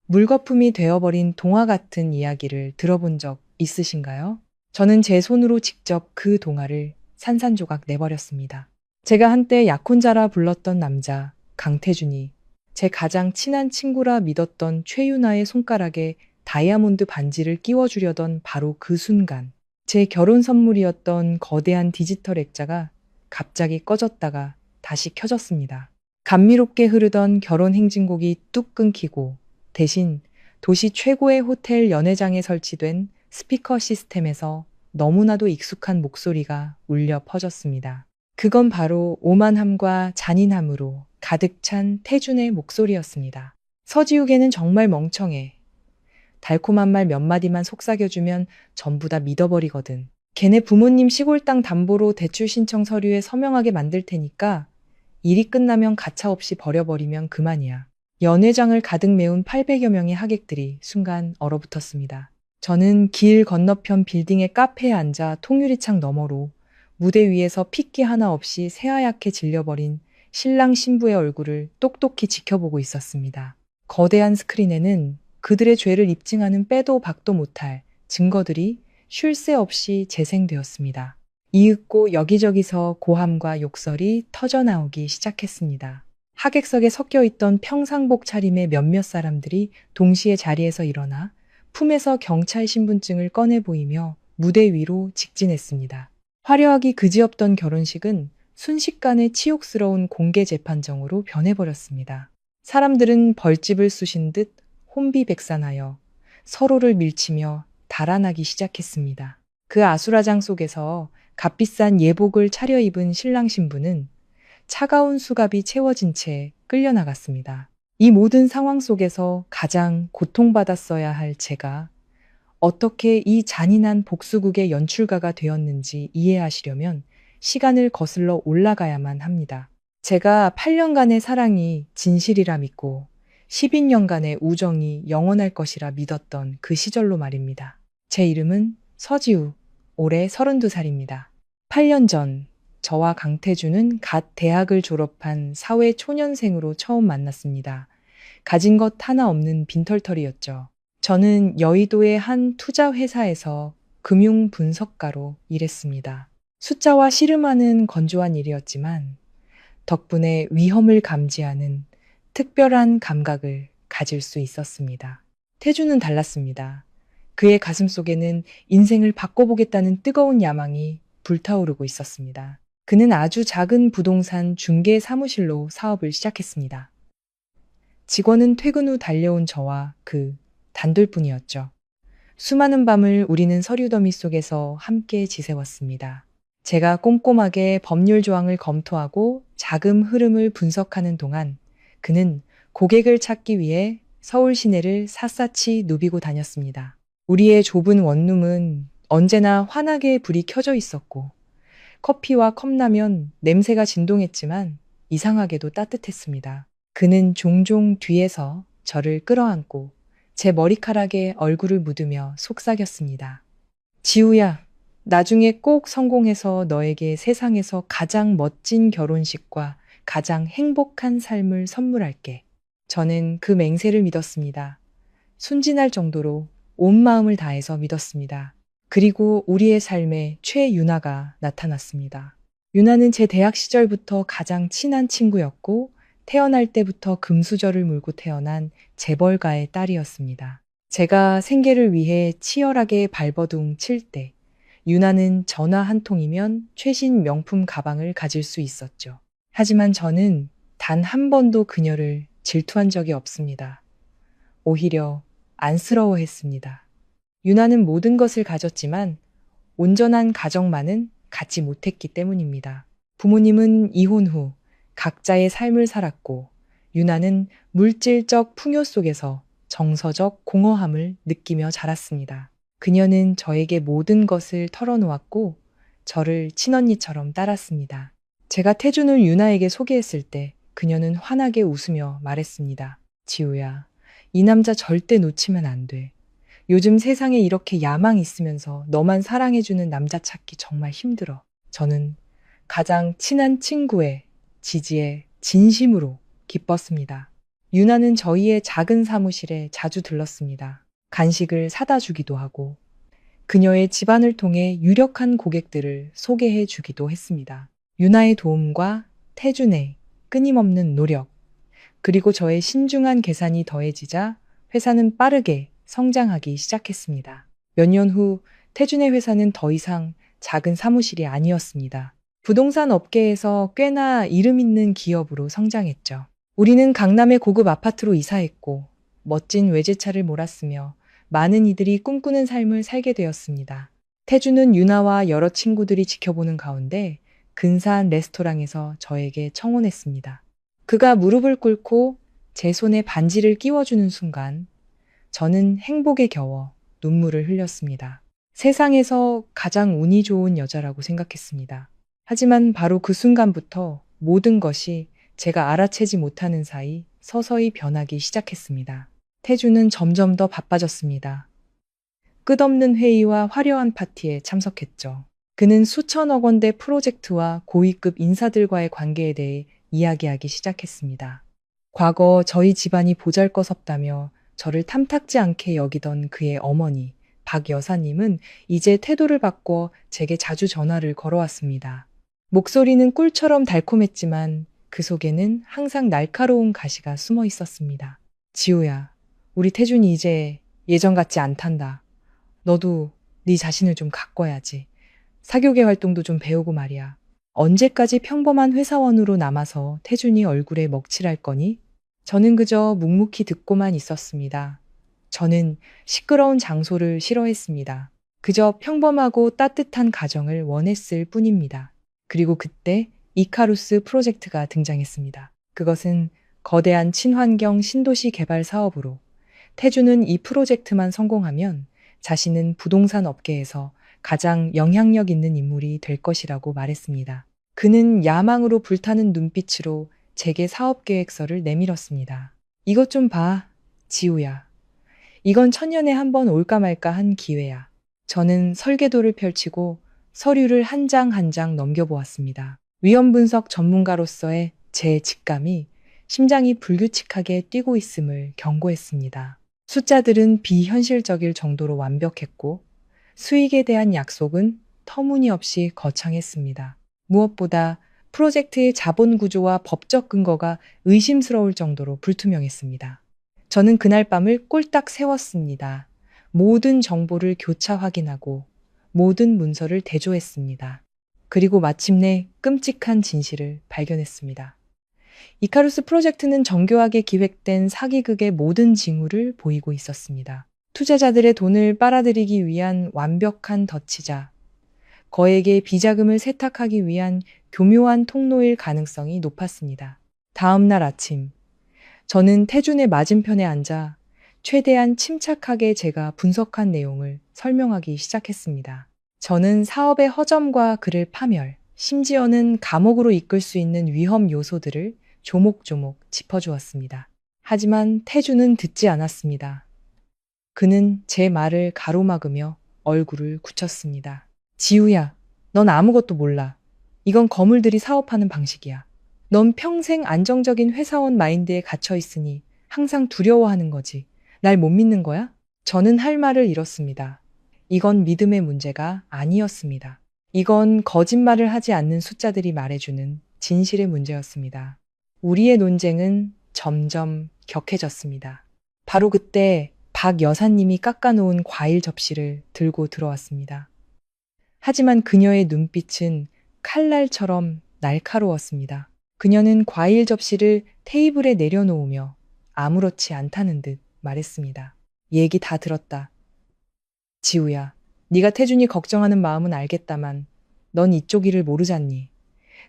물거품이 되어버린 동화 같은 이야기를 들어본 적 있으신가요? 저는 제 손으로 직접 그 동화를 산산조각 내버렸습니다. 제가 한때 약혼자라 불렀던 남자, 강태준이 제 가장 친한 친구라 믿었던 최유나의 손가락에 다이아몬드 반지를 끼워주려던 바로 그 순간, 제 결혼 선물이었던 거대한 디지털 액자가 갑자기 꺼졌다가 다시 켜졌습니다. 감미롭게 흐르던 결혼 행진곡이 뚝 끊기고 대신 도시 최고의 호텔 연회장에 설치된 스피커 시스템에서 너무나도 익숙한 목소리가 울려 퍼졌습니다. 그건 바로 오만함과 잔인함으로 가득 찬 태준의 목소리였습니다. 서지욱에는 정말 멍청해. 달콤한 말 몇 마디만 속삭여주면 전부 다 믿어버리거든. 걔네 부모님 시골 땅 담보로 대출 신청 서류에 서명하게 만들 테니까 일이 끝나면 가차없이 버려버리면 그만이야. 연회장을 가득 메운 800여 명의 하객들이 순간 얼어붙었습니다. 저는 길 건너편 빌딩의 카페에 앉아 통유리창 너머로 무대 위에서 핏기 하나 없이 새하얗게 질려버린 신랑 신부의 얼굴을 똑똑히 지켜보고 있었습니다. 거대한 스크린에는 그들의 죄를 입증하는 빼도 박도 못할 증거들이 쉴 새 없이 재생되었습니다. 이윽고 여기저기서 고함과 욕설이 터져나오기 시작했습니다. 하객석에 섞여 있던 평상복 차림의 몇몇 사람들이 동시에 자리에서 일어나 품에서 경찰 신분증을 꺼내 보이며 무대 위로 직진했습니다. 화려하기 그지없던 결혼식은 순식간에 치욕스러운 공개 재판정으로 변해버렸습니다. 사람들은 벌집을 쑤신 듯 혼비백산하여 서로를 밀치며 달아나기 시작했습니다. 그 아수라장 속에서 값비싼 예복을 차려입은 신랑 신부는 차가운 수갑이 채워진 채 끌려나갔습니다. 이 모든 상황 속에서 가장 고통받았어야 할 제가 어떻게 이 잔인한 복수극의 연출가가 되었는지 이해하시려면 시간을 거슬러 올라가야만 합니다. 제가 8년간의 사랑이 진실이라 믿고 12년간의 우정이 영원할 것이라 믿었던 그 시절로 말입니다. 제 이름은 서지우, 올해 32살입니다. 8년 전 저와 강태준은 갓 대학을 졸업한 사회 초년생으로 처음 만났습니다. 가진 것 하나 없는 빈털터리였죠. 저는 여의도의 한 투자 회사에서 금융 분석가로 일했습니다. 숫자와 씨름하는 건조한 일이었지만 덕분에 위험을 감지하는 특별한 감각을 가질 수 있었습니다. 태주는 달랐습니다. 그의 가슴 속에는 인생을 바꿔보겠다는 뜨거운 야망이 불타오르고 있었습니다. 그는 아주 작은 부동산 중개 사무실로 사업을 시작했습니다. 직원은 퇴근 후 달려온 저와 그 단둘뿐이었죠. 수많은 밤을 우리는 서류 더미 속에서 함께 지새웠습니다. 제가 꼼꼼하게 법률 조항을 검토하고 자금 흐름을 분석하는 동안 그는 고객을 찾기 위해 서울 시내를 샅샅이 누비고 다녔습니다. 우리의 좁은 원룸은 언제나 환하게 불이 켜져 있었고 커피와 컵라면 냄새가 진동했지만 이상하게도 따뜻했습니다. 그는 종종 뒤에서 저를 끌어안고 제 머리카락에 얼굴을 묻으며 속삭였습니다. 지우야, 나중에 꼭 성공해서 너에게 세상에서 가장 멋진 결혼식과 가장 행복한 삶을 선물할게. 저는 그 맹세를 믿었습니다. 순진할 정도로 온 마음을 다해서 믿었습니다. 그리고 우리의 삶에 최유나가 나타났습니다. 유나는 제 대학 시절부터 가장 친한 친구였고 태어날 때부터 금수저를 물고 태어난 재벌가의 딸이었습니다. 제가 생계를 위해 치열하게 발버둥 칠 때 유나는 전화 한 통이면 최신 명품 가방을 가질 수 있었죠. 하지만 저는 단 한 번도 그녀를 질투한 적이 없습니다. 오히려 안쓰러워했습니다. 유나는 모든 것을 가졌지만 온전한 가정만은 갖지 못했기 때문입니다. 부모님은 이혼 후 각자의 삶을 살았고 유나는 물질적 풍요 속에서 정서적 공허함을 느끼며 자랐습니다. 그녀는 저에게 모든 것을 털어놓았고 저를 친언니처럼 따랐습니다. 제가 태준을 유나에게 소개했을 때 그녀는 환하게 웃으며 말했습니다. 지우야, 이 남자 절대 놓치면 안 돼. 요즘 세상에 이렇게 야망 있으면서 너만 사랑해주는 남자 찾기 정말 힘들어. 저는 가장 친한 친구의 지지에 진심으로 기뻤습니다. 유나는 저희의 작은 사무실에 자주 들렀습니다. 간식을 사다 주기도 하고 그녀의 집안을 통해 유력한 고객들을 소개해 주기도 했습니다. 유나의 도움과 태준의 끊임없는 노력, 그리고 저의 신중한 계산이 더해지자 회사는 빠르게 성장하기 시작했습니다. 몇 년 후 태준의 회사는 더 이상 작은 사무실이 아니었습니다. 부동산 업계에서 꽤나 이름 있는 기업으로 성장했죠. 우리는 강남의 고급 아파트로 이사했고 멋진 외제차를 몰았으며 많은 이들이 꿈꾸는 삶을 살게 되었습니다. 태주는 유나와 여러 친구들이 지켜보는 가운데 근사한 레스토랑에서 저에게 청혼했습니다. 그가 무릎을 꿇고 제 손에 반지를 끼워주는 순간 저는 행복에 겨워 눈물을 흘렸습니다. 세상에서 가장 운이 좋은 여자라고 생각했습니다. 하지만 바로 그 순간부터 모든 것이 제가 알아채지 못하는 사이 서서히 변하기 시작했습니다. 태주는 점점 더 바빠졌습니다. 끝없는 회의와 화려한 파티에 참석했죠. 그는 수천억 원대 프로젝트와 고위급 인사들과의 관계에 대해 이야기하기 시작했습니다. 과거 저희 집안이 보잘것없다며 저를 탐탁지 않게 여기던 그의 어머니 박 여사님은 이제 태도를 바꿔 제게 자주 전화를 걸어왔습니다. 목소리는 꿀처럼 달콤했지만 그 속에는 항상 날카로운 가시가 숨어 있었습니다. 지우야, 우리 태준이 이제 예전 같지 않단다. 너도 네 자신을 좀 가꿔야지. 사교계 활동도 좀 배우고 말이야. 언제까지 평범한 회사원으로 남아서 태준이 얼굴에 먹칠할 거니? 저는 그저 묵묵히 듣고만 있었습니다. 저는 시끄러운 장소를 싫어했습니다. 그저 평범하고 따뜻한 가정을 원했을 뿐입니다. 그리고 그때 이카루스 프로젝트가 등장했습니다. 그것은 거대한 친환경 신도시 개발 사업으로 태주는 이 프로젝트만 성공하면 자신은 부동산 업계에서 가장 영향력 있는 인물이 될 것이라고 말했습니다. 그는 야망으로 불타는 눈빛으로 제게 사업 계획서를 내밀었습니다. 이것 좀 봐, 지우야. 이건 천년에 한 번 올까 말까 한 기회야. 저는 설계도를 펼치고 서류를 한 장 한 장 넘겨보았습니다. 위험 분석 전문가로서의 제 직감이 심장이 불규칙하게 뛰고 있음을 경고했습니다. 숫자들은 비현실적일 정도로 완벽했고 수익에 대한 약속은 터무니없이 거창했습니다. 무엇보다 프로젝트의 자본 구조와 법적 근거가 의심스러울 정도로 불투명했습니다. 저는 그날 밤을 꼴딱 세웠습니다. 모든 정보를 교차 확인하고 모든 문서를 대조했습니다. 그리고 마침내 끔찍한 진실을 발견했습니다. 이카루스 프로젝트는 정교하게 기획된 사기극의 모든 징후를 보이고 있었습니다. 투자자들의 돈을 빨아들이기 위한 완벽한 덫이자 거액의 비자금을 세탁하기 위한 교묘한 통로일 가능성이 높았습니다. 다음 날 아침, 저는 태준의 맞은편에 앉아 최대한 침착하게 제가 분석한 내용을 설명하기 시작했습니다. 저는 사업의 허점과 그를 파멸, 심지어는 감옥으로 이끌 수 있는 위험 요소들을 조목조목 짚어주었습니다. 하지만 태주는 듣지 않았습니다. 그는 제 말을 가로막으며 얼굴을 굳혔습니다. 지우야, 넌 아무것도 몰라. 이건 거물들이 사업하는 방식이야. 넌 평생 안정적인 회사원 마인드에 갇혀 있으니 항상 두려워하는 거지. 날 못 믿는 거야? 저는 할 말을 잃었습니다. 이건 믿음의 문제가 아니었습니다. 이건 거짓말을 하지 않는 숫자들이 말해주는 진실의 문제였습니다. 우리의 논쟁은 점점 격해졌습니다. 바로 그때 박 여사님이 깎아놓은 과일 접시를 들고 들어왔습니다. 하지만 그녀의 눈빛은 칼날처럼 날카로웠습니다. 그녀는 과일 접시를 테이블에 내려놓으며 아무렇지 않다는 듯 말했습니다. 얘기 다 들었다. 지우야, 네가 태준이 걱정하는 마음은 알겠다만 넌 이쪽 일을 모르잖니.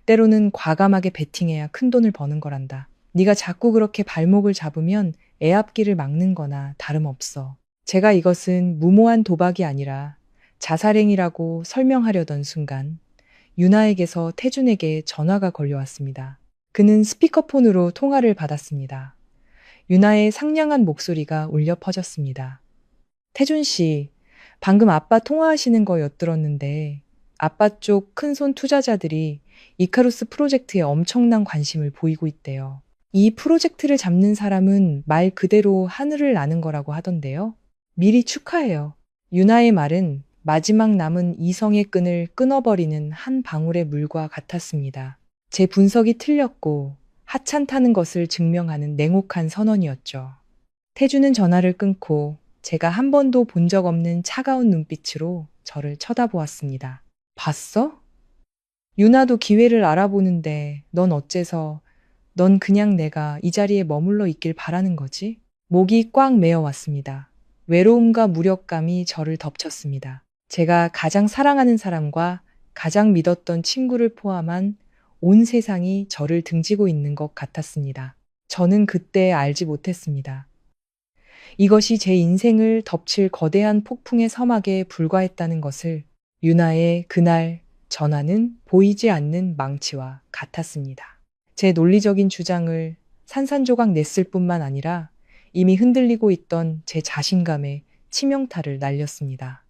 때로는 과감하게 베팅해야 큰 돈을 버는 거란다. 네가 자꾸 그렇게 발목을 잡으면 애 앞길을 막는 거나 다름없어. 제가 이것은 무모한 도박이 아니라 자살행위라고 설명하려던 순간 유나에게서 태준에게 전화가 걸려왔습니다. 그는 스피커폰으로 통화를 받았습니다. 유나의 상냥한 목소리가 울려 퍼졌습니다. 태준 씨, 방금 아빠 통화하시는 거 엿들었는데 아빠 쪽 큰손 투자자들이 이카루스 프로젝트에 엄청난 관심을 보이고 있대요. 이 프로젝트를 잡는 사람은 말 그대로 하늘을 나는 거라고 하던데요. 미리 축하해요. 유나의 말은 마지막 남은 이성의 끈을 끊어버리는 한 방울의 물과 같았습니다. 제 분석이 틀렸고 하찮다는 것을 증명하는 냉혹한 선언이었죠. 태주는 전화를 끊고 제가 한 번도 본 적 없는 차가운 눈빛으로 저를 쳐다보았습니다. 봤어? 유나도 기회를 알아보는데 넌 어째서 넌 그냥 내가 이 자리에 머물러 있길 바라는 거지? 목이 꽉 메어왔습니다. 외로움과 무력감이 저를 덮쳤습니다. 제가 가장 사랑하는 사람과 가장 믿었던 친구를 포함한 온 세상이 저를 등지고 있는 것 같았습니다. 저는 그때 알지 못했습니다. 이것이 제 인생을 덮칠 거대한 폭풍의 서막에 불과했다는 것을. 유나의 그날 전화는 보이지 않는 망치와 같았습니다. 제 논리적인 주장을 산산조각 냈을 뿐만 아니라 이미 흔들리고 있던 제 자신감에 치명타를 날렸습니다.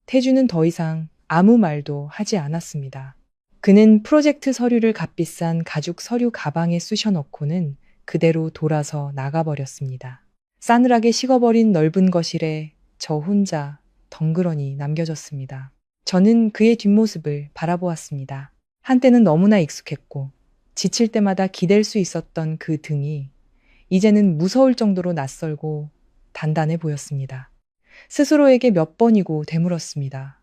태주는 더 이상 아무 말도 하지 않았습니다. 그는 프로젝트 서류를 값비싼 가죽 서류 가방에 쑤셔넣고는 그대로 돌아서 나가버렸습니다. 싸늘하게 식어버린 넓은 거실에 저 혼자 덩그러니 남겨졌습니다. 저는 그의 뒷모습을 바라보았습니다. 한때는 너무나 익숙했고 지칠 때마다 기댈 수 있었던 그 등이 이제는 무서울 정도로 낯설고 단단해 보였습니다. 스스로에게 몇 번이고 되물었습니다.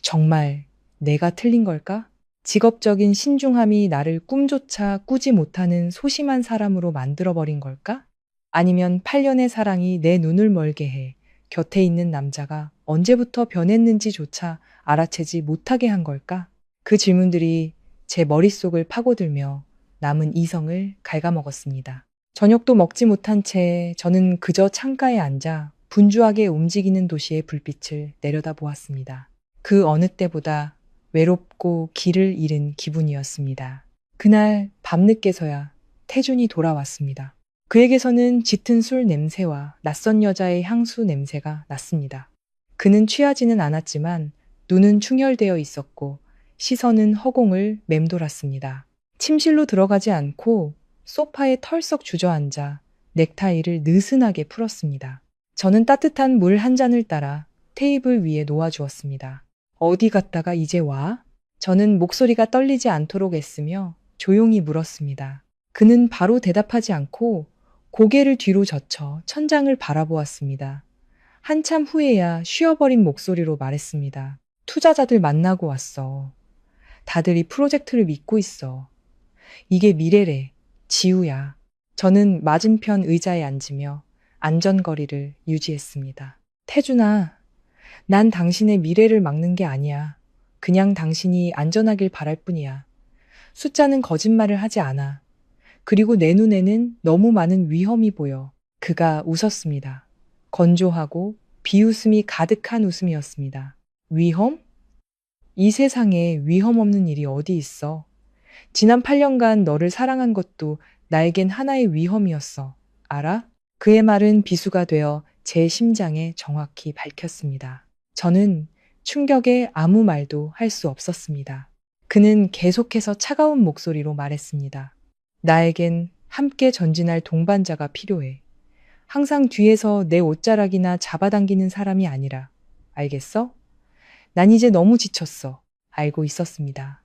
정말 내가 틀린 걸까? 직업적인 신중함이 나를 꿈조차 꾸지 못하는 소심한 사람으로 만들어버린 걸까? 아니면 8년의 사랑이 내 눈을 멀게 해 곁에 있는 남자가 언제부터 변했는지조차 알아채지 못하게 한 걸까? 그 질문들이 제 머릿속을 파고들며 남은 이성을 갉아먹었습니다. 저녁도 먹지 못한 채 저는 그저 창가에 앉아 분주하게 움직이는 도시의 불빛을 내려다보았습니다. 그 어느 때보다 외롭고 길을 잃은 기분이었습니다. 그날 밤늦게서야 태준이 돌아왔습니다. 그에게서는 짙은 술 냄새와 낯선 여자의 향수 냄새가 났습니다. 그는 취하지는 않았지만 눈은 충혈되어 있었고 시선은 허공을 맴돌았습니다. 침실로 들어가지 않고 소파에 털썩 주저앉아 넥타이를 느슨하게 풀었습니다. 저는 따뜻한 물 한 잔을 따라 테이블 위에 놓아주었습니다. 어디 갔다가 이제 와? 저는 목소리가 떨리지 않도록 애쓰며 조용히 물었습니다. 그는 바로 대답하지 않고 고개를 뒤로 젖혀 천장을 바라보았습니다. 한참 후에야 쉬어버린 목소리로 말했습니다. 투자자들 만나고 왔어. 다들 이 프로젝트를 믿고 있어. 이게 미래래. 지우야. 저는 맞은편 의자에 앉으며 안전거리를 유지했습니다. 태준아, 난 당신의 미래를 막는 게 아니야. 그냥 당신이 안전하길 바랄 뿐이야. 숫자는 거짓말을 하지 않아. 그리고 내 눈에는 너무 많은 위험이 보여. 그가 웃었습니다. 건조하고 비웃음이 가득한 웃음이었습니다. 위험? 이 세상에 위험 없는 일이 어디 있어. 지난 8년간 너를 사랑한 것도 나에겐 하나의 위험이었어. 알아? 그의 말은 비수가 되어 제 심장에 정확히 밝혔습니다. 저는 충격에 아무 말도 할 수 없었습니다. 그는 계속해서 차가운 목소리로 말했습니다. 나에겐 함께 전진할 동반자가 필요해. 항상 뒤에서 내 옷자락이나 잡아당기는 사람이 아니라. 알겠어? 난 이제 너무 지쳤어. 알고 있었습니다.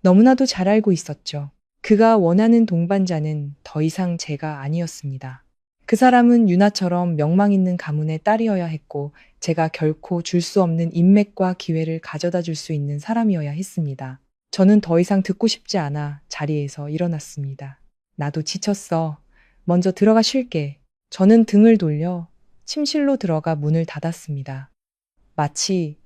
너무나도 잘 알고 있었죠. 그가 원하는 동반자는 더 이상 제가 아니었습니다. 그 사람은 유나처럼 명망 있는 가문의 딸이어야 했고 제가 결코 줄 수 없는 인맥과 기회를 가져다 줄 수 있는 사람이어야 했습니다. 저는 더 이상 듣고 싶지 않아 자리에서 일어났습니다. 나도 지쳤어. 먼저 들어가 쉴게. 저는 등을 돌려 침실로 들어가 문을 닫았습니다. 마치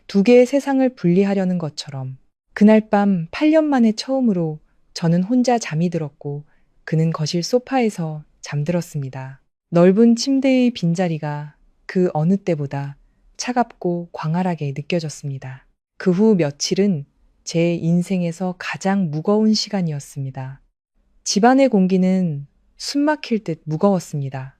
두 개의 세상을 분리하려는 것처럼. 그날 밤 8년 만에 처음으로 저는 혼자 잠이 들었고 그는 거실 소파에서 잠들었습니다. 넓은 침대의 빈자리가 그 어느 때보다 차갑고 광활하게 느껴졌습니다. 그 후 며칠은 제 인생에서 가장 무거운 시간이었습니다. 집안의 공기는 숨막힐 듯 무거웠습니다.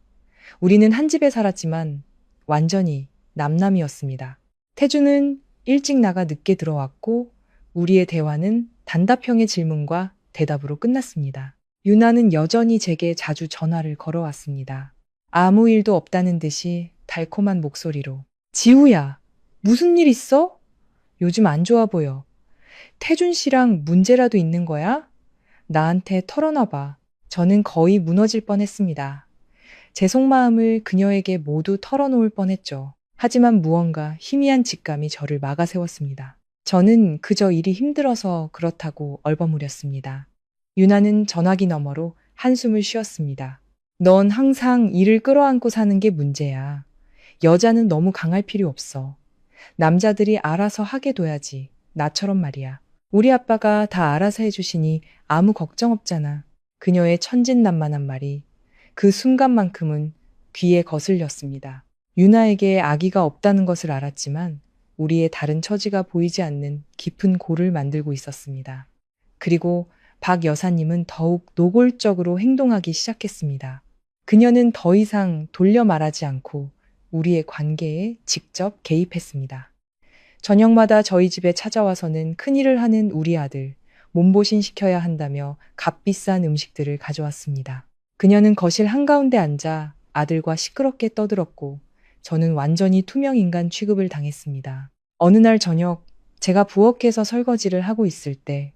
우리는 한 집에 살았지만 완전히 남남이었습니다. 태주는 일찍 나가 늦게 들어왔고 우리의 대화는 단답형의 질문과 대답으로 끝났습니다. 유나는 여전히 제게 자주 전화를 걸어왔습니다. 아무 일도 없다는 듯이 달콤한 목소리로. 지우야, 무슨 일 있어? 요즘 안 좋아 보여. 태준 씨랑 문제라도 있는 거야? 나한테 털어놔봐. 저는 거의 무너질 뻔했습니다. 제 속마음을 그녀에게 모두 털어놓을 뻔했죠. 하지만 무언가 희미한 직감이 저를 막아세웠습니다. 저는 그저 일이 힘들어서 그렇다고 얼버무렸습니다. 유나는 전화기 너머로 한숨을 쉬었습니다. 넌 항상 일을 끌어안고 사는 게 문제야. 여자는 너무 강할 필요 없어. 남자들이 알아서 하게 둬야지. 나처럼 말이야. 우리 아빠가 다 알아서 해주시니 아무 걱정 없잖아. 그녀의 천진난만한 말이 그 순간만큼은 귀에 거슬렸습니다. 유나에게 아기가 없다는 것을 알았지만 우리의 다른 처지가 보이지 않는 깊은 골을 만들고 있었습니다. 그리고 박 여사님은 더욱 노골적으로 행동하기 시작했습니다. 그녀는 더 이상 돌려 말하지 않고 우리의 관계에 직접 개입했습니다. 저녁마다 저희 집에 찾아와서는 큰일을 하는 우리 아들, 몸보신 시켜야 한다며 값비싼 음식들을 가져왔습니다. 그녀는 거실 한가운데 앉아 아들과 시끄럽게 떠들었고 저는 완전히 투명인간 취급을 당했습니다. 어느 날 저녁 제가 부엌에서 설거지를 하고 있을 때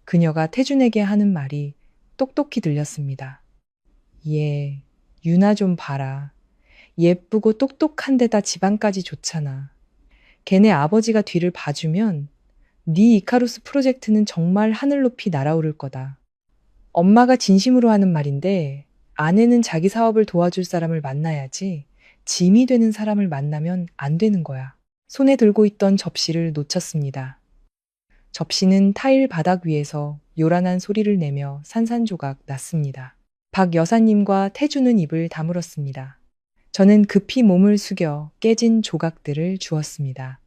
그녀가 태준에게 하는 말이 똑똑히 들렸습니다. 얘, 유나 좀 봐라. 예쁘고 똑똑한 데다 집안까지 좋잖아. 걔네 아버지가 뒤를 봐주면 네 이카루스 프로젝트는 정말 하늘 높이 날아오를 거다. 엄마가 진심으로 하는 말인데 아내는 자기 사업을 도와줄 사람을 만나야지 짐이 되는 사람을 만나면 안 되는 거야. 손에 들고 있던 접시를 놓쳤습니다. 접시는 타일 바닥 위에서 요란한 소리를 내며 산산조각 났습니다. 박 여사님과 태주는 입을 다물었습니다. 저는 급히 몸을 숙여 깨진 조각들을 주었습니다.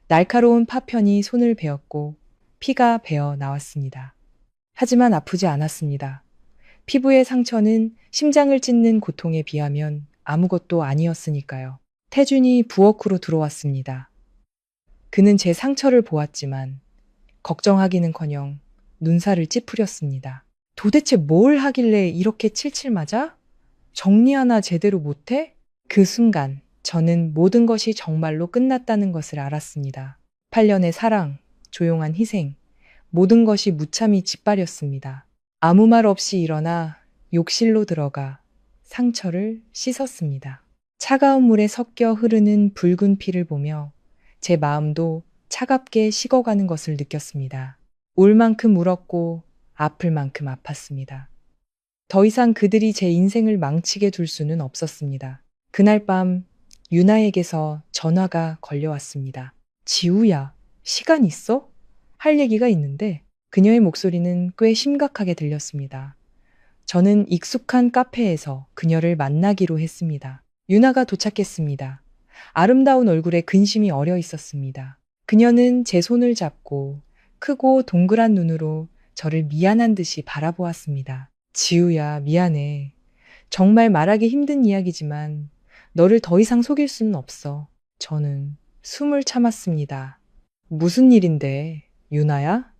날카로운 파편이 손을 베었고 피가 배어 나왔습니다. 하지만 아프지 않았습니다. 피부의 상처는 심장을 찢는 고통에 비하면 아무것도 아니었으니까요. 태준이 부엌으로 들어왔습니다. 그는 제 상처를 보았지만 걱정하기는커녕 눈살을 찌푸렸습니다. 도대체 뭘 하길래 이렇게 칠칠 맞아? 정리 하나 제대로 못해? 그 순간 저는 모든 것이 정말로 끝났다는 것을 알았습니다. 8년의 사랑, 조용한 희생, 모든 것이 무참히 짓밟였습니다. 아무 말 없이 일어나 욕실로 들어가 상처를 씻었습니다. 차가운 물에 섞여 흐르는 붉은 피를 보며 제 마음도 차갑게 식어가는 것을 느꼈습니다. 울 만큼 울었고 아플 만큼 아팠습니다. 더 이상 그들이 제 인생을 망치게 둘 수는 없었습니다. 그날 밤 유나에게서 전화가 걸려왔습니다. 지우야, 시간 있어? 할 얘기가 있는데 그녀의 목소리는 꽤 심각하게 들렸습니다. 저는 익숙한 카페에서 그녀를 만나기로 했습니다. 유나가 도착했습니다. 아름다운 얼굴에 근심이 어려 있었습니다. 그녀는 제 손을 잡고 크고 동그란 눈으로 저를 미안한 듯이 바라보았습니다. 지우야, 미안해. 정말 말하기 힘든 이야기지만 너를 더 이상 속일 수는 없어. 저는 숨을 참았습니다. 무슨 일인데, 유나야?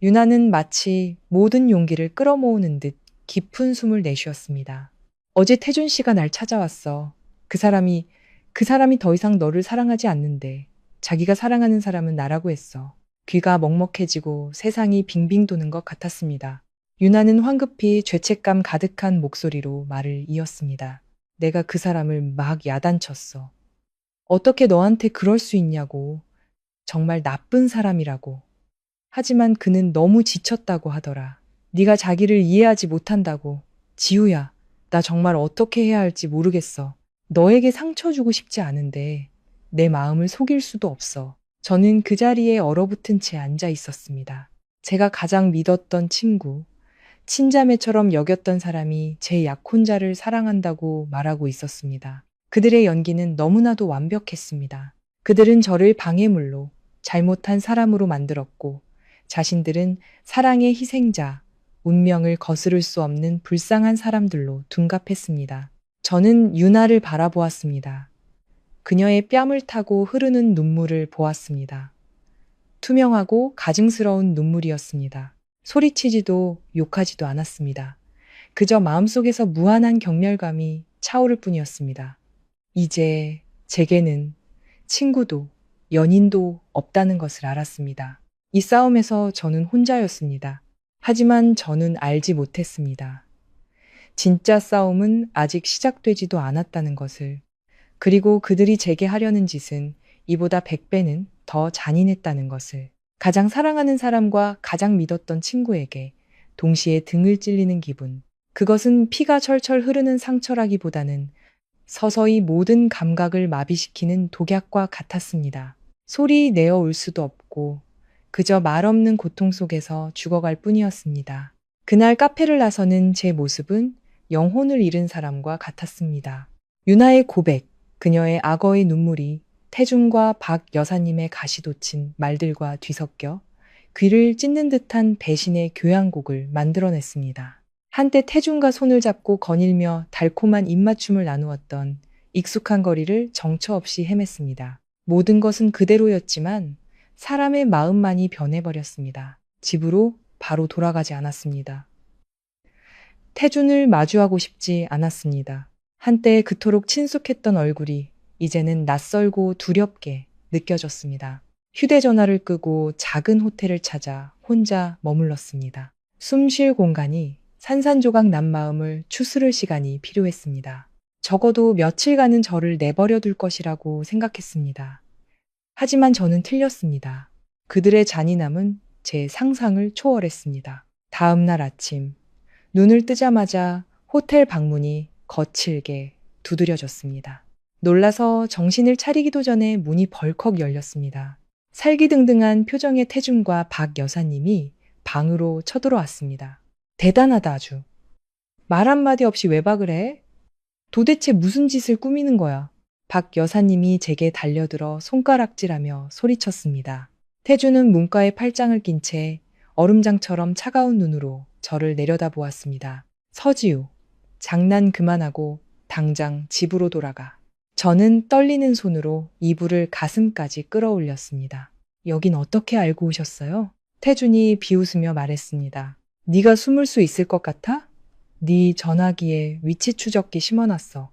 유나는 마치 모든 용기를 끌어모으는 듯 깊은 숨을 내쉬었습니다. 어제 태준 씨가 날 찾아왔어. 그 사람이 더 이상 너를 사랑하지 않는데 자기가 사랑하는 사람은 나라고 했어. 귀가 먹먹해지고 세상이 빙빙 도는 것 같았습니다. 유나는 황급히 죄책감 가득한 목소리로 말을 이었습니다. 내가 그 사람을 막 야단쳤어. 어떻게 너한테 그럴 수 있냐고. 정말 나쁜 사람이라고. 하지만 그는 너무 지쳤다고 하더라. 네가 자기를 이해하지 못한다고. 지우야, 나 정말 어떻게 해야 할지 모르겠어. 너에게 상처 주고 싶지 않은데 내 마음을 속일 수도 없어. 저는 그 자리에 얼어붙은 채 앉아 있었습니다. 제가 가장 믿었던 친구, 친자매처럼 여겼던 사람이 제 약혼자를 사랑한다고 말하고 있었습니다. 그들의 연기는 너무나도 완벽했습니다. 그들은 저를 방해물로, 잘못한 사람으로 만들었고 자신들은 사랑의 희생자, 운명을 거스를 수 없는 불쌍한 사람들로 둔갑했습니다. 저는 유나를 바라보았습니다. 그녀의 뺨을 타고 흐르는 눈물을 보았습니다. 투명하고 가증스러운 눈물이었습니다. 소리치지도 욕하지도 않았습니다. 그저 마음속에서 무한한 경멸감이 차오를 뿐이었습니다. 이제 제게는 친구도 연인도 없다는 것을 알았습니다. 이 싸움에서 저는 혼자였습니다. 하지만 저는 알지 못했습니다. 진짜 싸움은 아직 시작되지도 않았다는 것을. 그리고 그들이 제게 하려는 짓은 이보다 100배는 더 잔인했다는 것을. 가장 사랑하는 사람과 가장 믿었던 친구에게 동시에 등을 찔리는 기분. 그것은 피가 철철 흐르는 상처라기보다는 서서히 모든 감각을 마비시키는 독약과 같았습니다. 소리 내어 울 수도 없고 그저 말없는 고통 속에서 죽어갈 뿐이었습니다. 그날 카페를 나서는 제 모습은 영혼을 잃은 사람과 같았습니다. 유나의 고백, 그녀의 악어의 눈물이 태준과 박 여사님의 가시돋친 말들과 뒤섞여 귀를 찢는 듯한 배신의 교향곡을 만들어냈습니다. 한때 태준과 손을 잡고 거닐며 달콤한 입맞춤을 나누었던 익숙한 거리를 정처 없이 헤맸습니다. 모든 것은 그대로였지만 사람의 마음만이 변해버렸습니다. 집으로 바로 돌아가지 않았습니다. 태준을 마주하고 싶지 않았습니다. 한때 그토록 친숙했던 얼굴이 이제는 낯설고 두렵게 느껴졌습니다. 휴대전화를 끄고 작은 호텔을 찾아 혼자 머물렀습니다. 숨 쉴 공간이 산산조각 난 마음을 추스를 시간이 필요했습니다. 적어도 며칠간은 저를 내버려 둘 것이라고 생각했습니다. 하지만 저는 틀렸습니다. 그들의 잔인함은 제 상상을 초월했습니다. 다음 날 아침, 눈을 뜨자마자 호텔 방문이 거칠게 두드려졌습니다. 놀라서 정신을 차리기도 전에 문이 벌컥 열렸습니다. 살기등등한 표정의 태준과 박 여사님이 방으로 쳐들어왔습니다. 대단하다 아주. 말 한마디 없이 외박을 해? 도대체 무슨 짓을 꾸미는 거야? 박 여사님이 제게 달려들어 손가락질하며 소리쳤습니다. 태준은 문가에 팔짱을 낀 채 얼음장처럼 차가운 눈으로 저를 내려다보았습니다. 서지우, 장난 그만하고 당장 집으로 돌아가. 저는 떨리는 손으로 이불을 가슴까지 끌어올렸습니다. 여긴 어떻게 알고 오셨어요? 태준이 비웃으며 말했습니다. 네가 숨을 수 있을 것 같아? 네 전화기에 위치 추적기 심어놨어.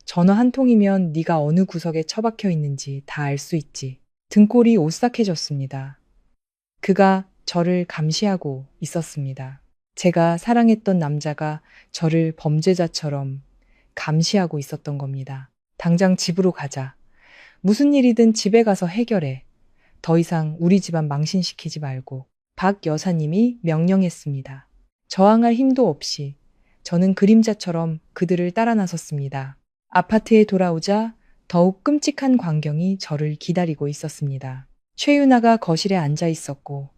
전화 한 통이면 네가 어느 구석에 처박혀 있는지 다 알 수 있지. 등골이 오싹해졌습니다. 그가 저를 감시하고 있었습니다. 제가 사랑했던 남자가 저를 범죄자처럼 감시하고 있었던 겁니다. 당장 집으로 가자. 무슨 일이든 집에 가서 해결해. 더 이상 우리 집안 망신시키지 말고. 박 여사님이 명령했습니다. 저항할 힘도 없이 저는 그림자처럼 그들을 따라 나섰습니다. 아파트에 돌아오자 더욱 끔찍한 광경이 저를 기다리고 있었습니다. 최유나가 거실에 앉아 있었고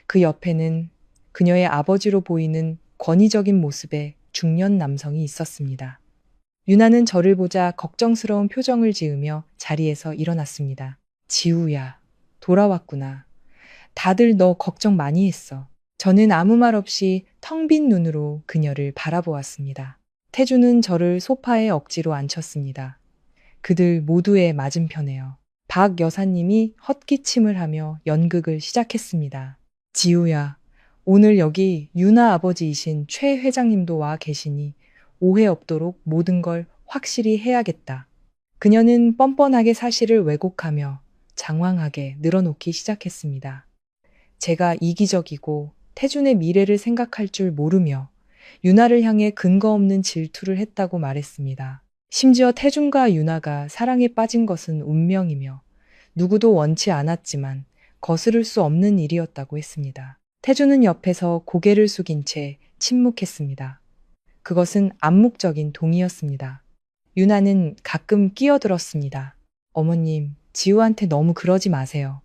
그 옆에는 그녀의 아버지로 보이는 권위적인 모습의 중년 남성이 있었습니다. 유나는 저를 보자 걱정스러운 표정을 지으며 자리에서 일어났습니다. 지우야, 돌아왔구나. 다들 너 걱정 많이 했어. 저는 아무 말 없이 텅 빈 눈으로 그녀를 바라보았습니다. 태주는 저를 소파에 억지로 앉혔습니다. 그들 모두의 맞은편에요. 박 여사님이 헛기침을 하며 연극을 시작했습니다. 지우야, 오늘 여기 유나 아버지이신 최 회장님도 와 계시니 오해 없도록 모든 걸 확실히 해야겠다. 그녀는 뻔뻔하게 사실을 왜곡하며 장황하게 늘어놓기 시작했습니다. 제가 이기적이고 태준의 미래를 생각할 줄 모르며 유나를 향해 근거 없는 질투를 했다고 말했습니다. 심지어 태준과 유나가 사랑에 빠진 것은 운명이며 누구도 원치 않았지만 거스를 수 없는 일이었다고 했습니다. 태준은 옆에서 고개를 숙인 채 침묵했습니다. 그것은 암묵적인 동의였습니다. 유나는 가끔 끼어들었습니다. 어머님, 지우한테 너무 그러지 마세요.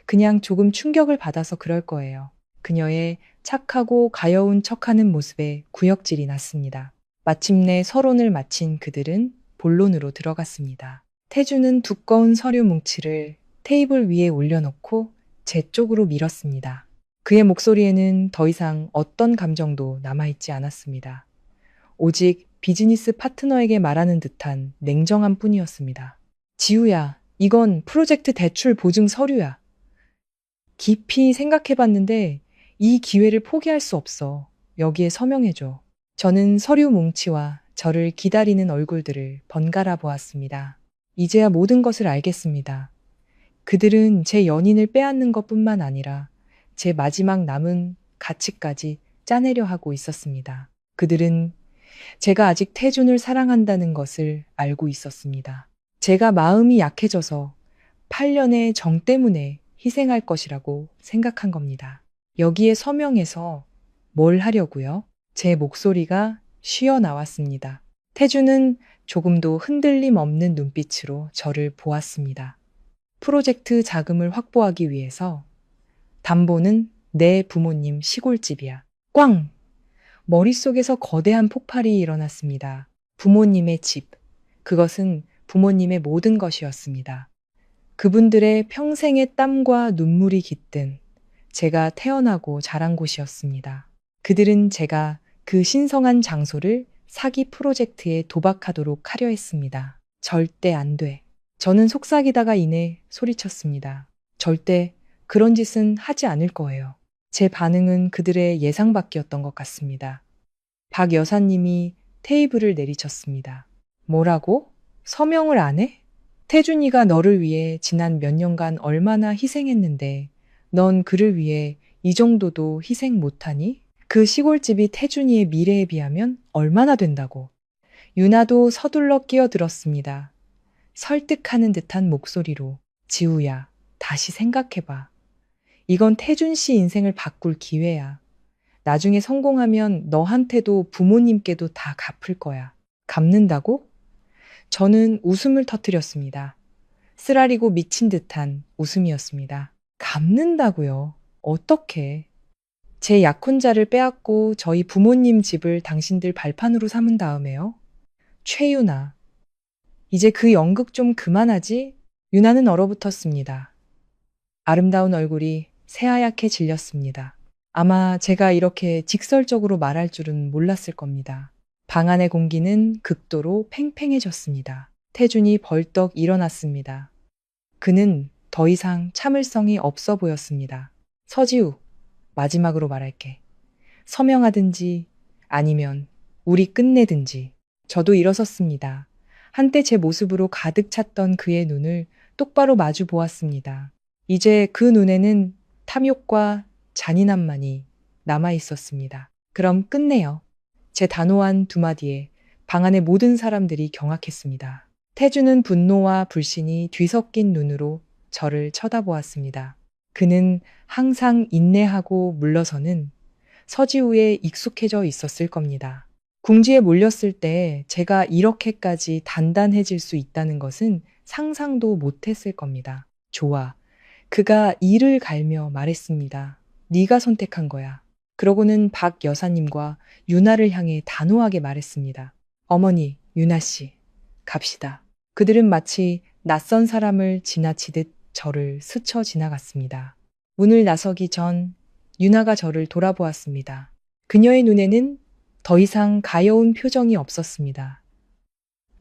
그냥 조금 충격을 받아서 그럴 거예요. 그녀의 착하고 가여운 척하는 모습에 구역질이 났습니다. 마침내 서론을 마친 그들은 본론으로 들어갔습니다. 태주는 두꺼운 서류 뭉치를 테이블 위에 올려놓고 제 쪽으로 밀었습니다. 그의 목소리에는 더 이상 어떤 감정도 남아있지 않았습니다. 오직 비즈니스 파트너에게 말하는 듯한 냉정함 뿐이었습니다. 지우야, 이건 프로젝트 대출 보증 서류야. 깊이 생각해봤는데 이 기회를 포기할 수 없어. 여기에 서명해줘. 저는 서류 뭉치와 저를 기다리는 얼굴들을 번갈아 보았습니다. 이제야 모든 것을 알겠습니다. 그들은 제 연인을 빼앗는 것뿐만 아니라 제 마지막 남은 가치까지 짜내려 하고 있었습니다. 그들은 제가 아직 태준을 사랑한다는 것을 알고 있었습니다. 제가 마음이 약해져서 8년의 정 때문에 희생할 것이라고 생각한 겁니다. 여기에 서명해서 뭘 하려고요? 제 목소리가 쉬어 나왔습니다. 태준은 조금도 흔들림 없는 눈빛으로 저를 보았습니다. 프로젝트 자금을 확보하기 위해서 담보는 내 부모님 시골집이야. 꽝! 머릿속에서 거대한 폭발이 일어났습니다. 부모님의 집. 그것은 부모님의 모든 것이었습니다. 그분들의 평생의 땀과 눈물이 깃든 제가 태어나고 자란 곳이었습니다. 그들은 제가 그 신성한 장소를 사기 프로젝트에 도박하도록 하려 했습니다. 절대 안 돼. 저는 속삭이다가 이내 소리쳤습니다. 절대 그런 짓은 하지 않을 거예요. 제 반응은 그들의 예상 밖이었던 것 같습니다. 박 여사님이 테이블을 내리쳤습니다. 뭐라고? 서명을 안 해? 태준이가 너를 위해 지난 몇 년간 얼마나 희생했는데 넌 그를 위해 이 정도도 희생 못하니? 그 시골집이 태준이의 미래에 비하면 얼마나 된다고. 유나도 서둘러 끼어들었습니다. 설득하는 듯한 목소리로 지우야, 다시 생각해봐. 이건 태준 씨 인생을 바꿀 기회야. 나중에 성공하면 너한테도 부모님께도 다 갚을 거야. 갚는다고? 저는 웃음을 터뜨렸습니다. 쓰라리고 미친 듯한 웃음이었습니다. 갚는다고요? 어떻게? 제 약혼자를 빼앗고 저희 부모님 집을 당신들 발판으로 삼은 다음에요? 최유나. 이제 그 연극 좀 그만하지? 유나는 얼어붙었습니다. 아름다운 얼굴이 새하얗게 질렸습니다. 아마 제가 이렇게 직설적으로 말할 줄은 몰랐을 겁니다. 방 안의 공기는 극도로 팽팽해졌습니다. 태준이 벌떡 일어났습니다. 그는 더 이상 참을성이 없어 보였습니다. 서지우, 마지막으로 말할게. 서명하든지 아니면 우리 끝내든지. 저도 일어섰습니다. 한때 제 모습으로 가득 찼던 그의 눈을 똑바로 마주 보았습니다. 이제 그 눈에는 탐욕과 잔인함만이 남아 있었습니다. 그럼 끝내요. 제 단호한 두 마디에 방 안의 모든 사람들이 경악했습니다. 태주는 분노와 불신이 뒤섞인 눈으로 저를 쳐다보았습니다. 그는 항상 인내하고 물러서는 서지우에 익숙해져 있었을 겁니다. 궁지에 몰렸을 때 제가 이렇게까지 단단해질 수 있다는 것은 상상도 못했을 겁니다. 좋아. 그가 이를 갈며 말했습니다. 네가 선택한 거야. 그러고는 박 여사님과 유나를 향해 단호하게 말했습니다. 어머니, 유나 씨, 갑시다. 그들은 마치 낯선 사람을 지나치듯 저를 스쳐 지나갔습니다. 문을 나서기 전 유나가 저를 돌아보았습니다. 그녀의 눈에는 더 이상 가여운 표정이 없었습니다.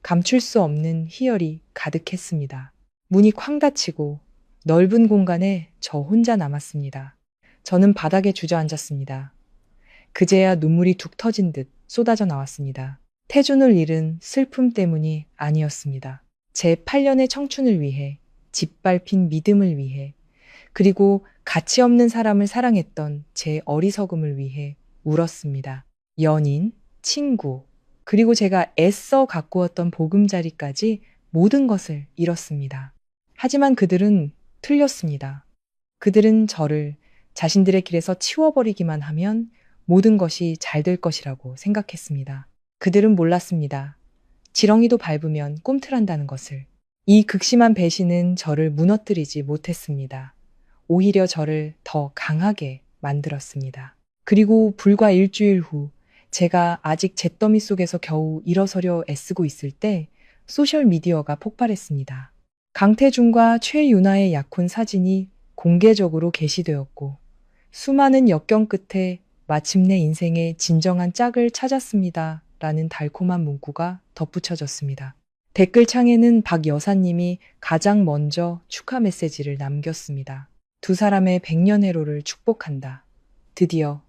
감출 수 없는 희열이 가득했습니다. 문이 쾅 닫히고 넓은 공간에 저 혼자 남았습니다. 저는 바닥에 주저앉았습니다. 그제야 눈물이 툭 터진 듯 쏟아져 나왔습니다. 태준을 잃은 슬픔 때문이 아니었습니다. 제 8년의 청춘을 위해, 짓밟힌 믿음을 위해, 그리고 가치 없는 사람을 사랑했던 제 어리석음을 위해 울었습니다. 연인, 친구, 그리고 제가 애써 가꾸었던 보금자리까지 모든 것을 잃었습니다. 하지만 그들은 틀렸습니다. 그들은 저를 자신들의 길에서 치워버리기만 하면 모든 것이 잘 될 것이라고 생각했습니다. 그들은 몰랐습니다. 지렁이도 밟으면 꿈틀한다는 것을. 이 극심한 배신은 저를 무너뜨리지 못했습니다. 오히려 저를 더 강하게 만들었습니다. 그리고 불과 일주일 후 제가 아직 잿더미 속에서 겨우 일어서려 애쓰고 있을 때 소셜미디어가 폭발했습니다. 강태준과 최유나의 약혼 사진이 공개적으로 게시되었고 수많은 역경 끝에 마침내 인생의 진정한 짝을 찾았습니다. 라는 달콤한 문구가 덧붙여졌습니다. 댓글창에는 박 여사님이 가장 먼저 축하 메시지를 남겼습니다. 두 사람의 백년해로를 축복한다. 드디어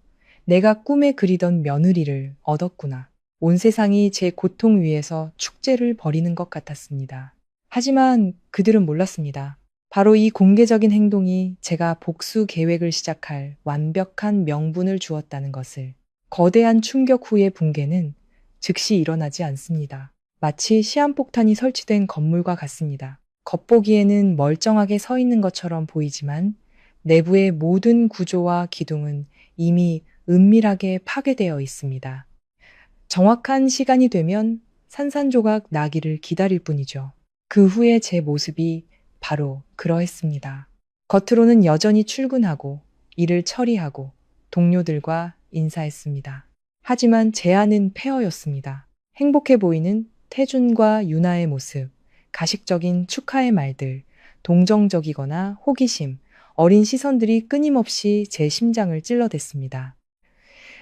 내가 꿈에 그리던 며느리를 얻었구나. 온 세상이 제 고통 위에서 축제를 벌이는 것 같았습니다. 하지만 그들은 몰랐습니다. 바로 이 공개적인 행동이 제가 복수 계획을 시작할 완벽한 명분을 주었다는 것을. 거대한 충격 후의 붕괴는 즉시 일어나지 않습니다. 마치 시한폭탄이 설치된 건물과 같습니다. 겉보기에는 멀쩡하게 서 있는 것처럼 보이지만 내부의 모든 구조와 기둥은 이미 은밀하게 파괴되어 있습니다. 정확한 시간이 되면 산산조각 나기를 기다릴 뿐이죠. 그 후에 제 모습이 바로 그러했습니다. 겉으로는 여전히 출근하고 일을 처리하고 동료들과 인사했습니다. 하지만 제 안은 폐허였습니다. 행복해 보이는 태준과 유나의 모습, 가식적인 축하의 말들, 동정적이거나 호기심, 어린 시선들이 끊임없이 제 심장을 찔러댔습니다.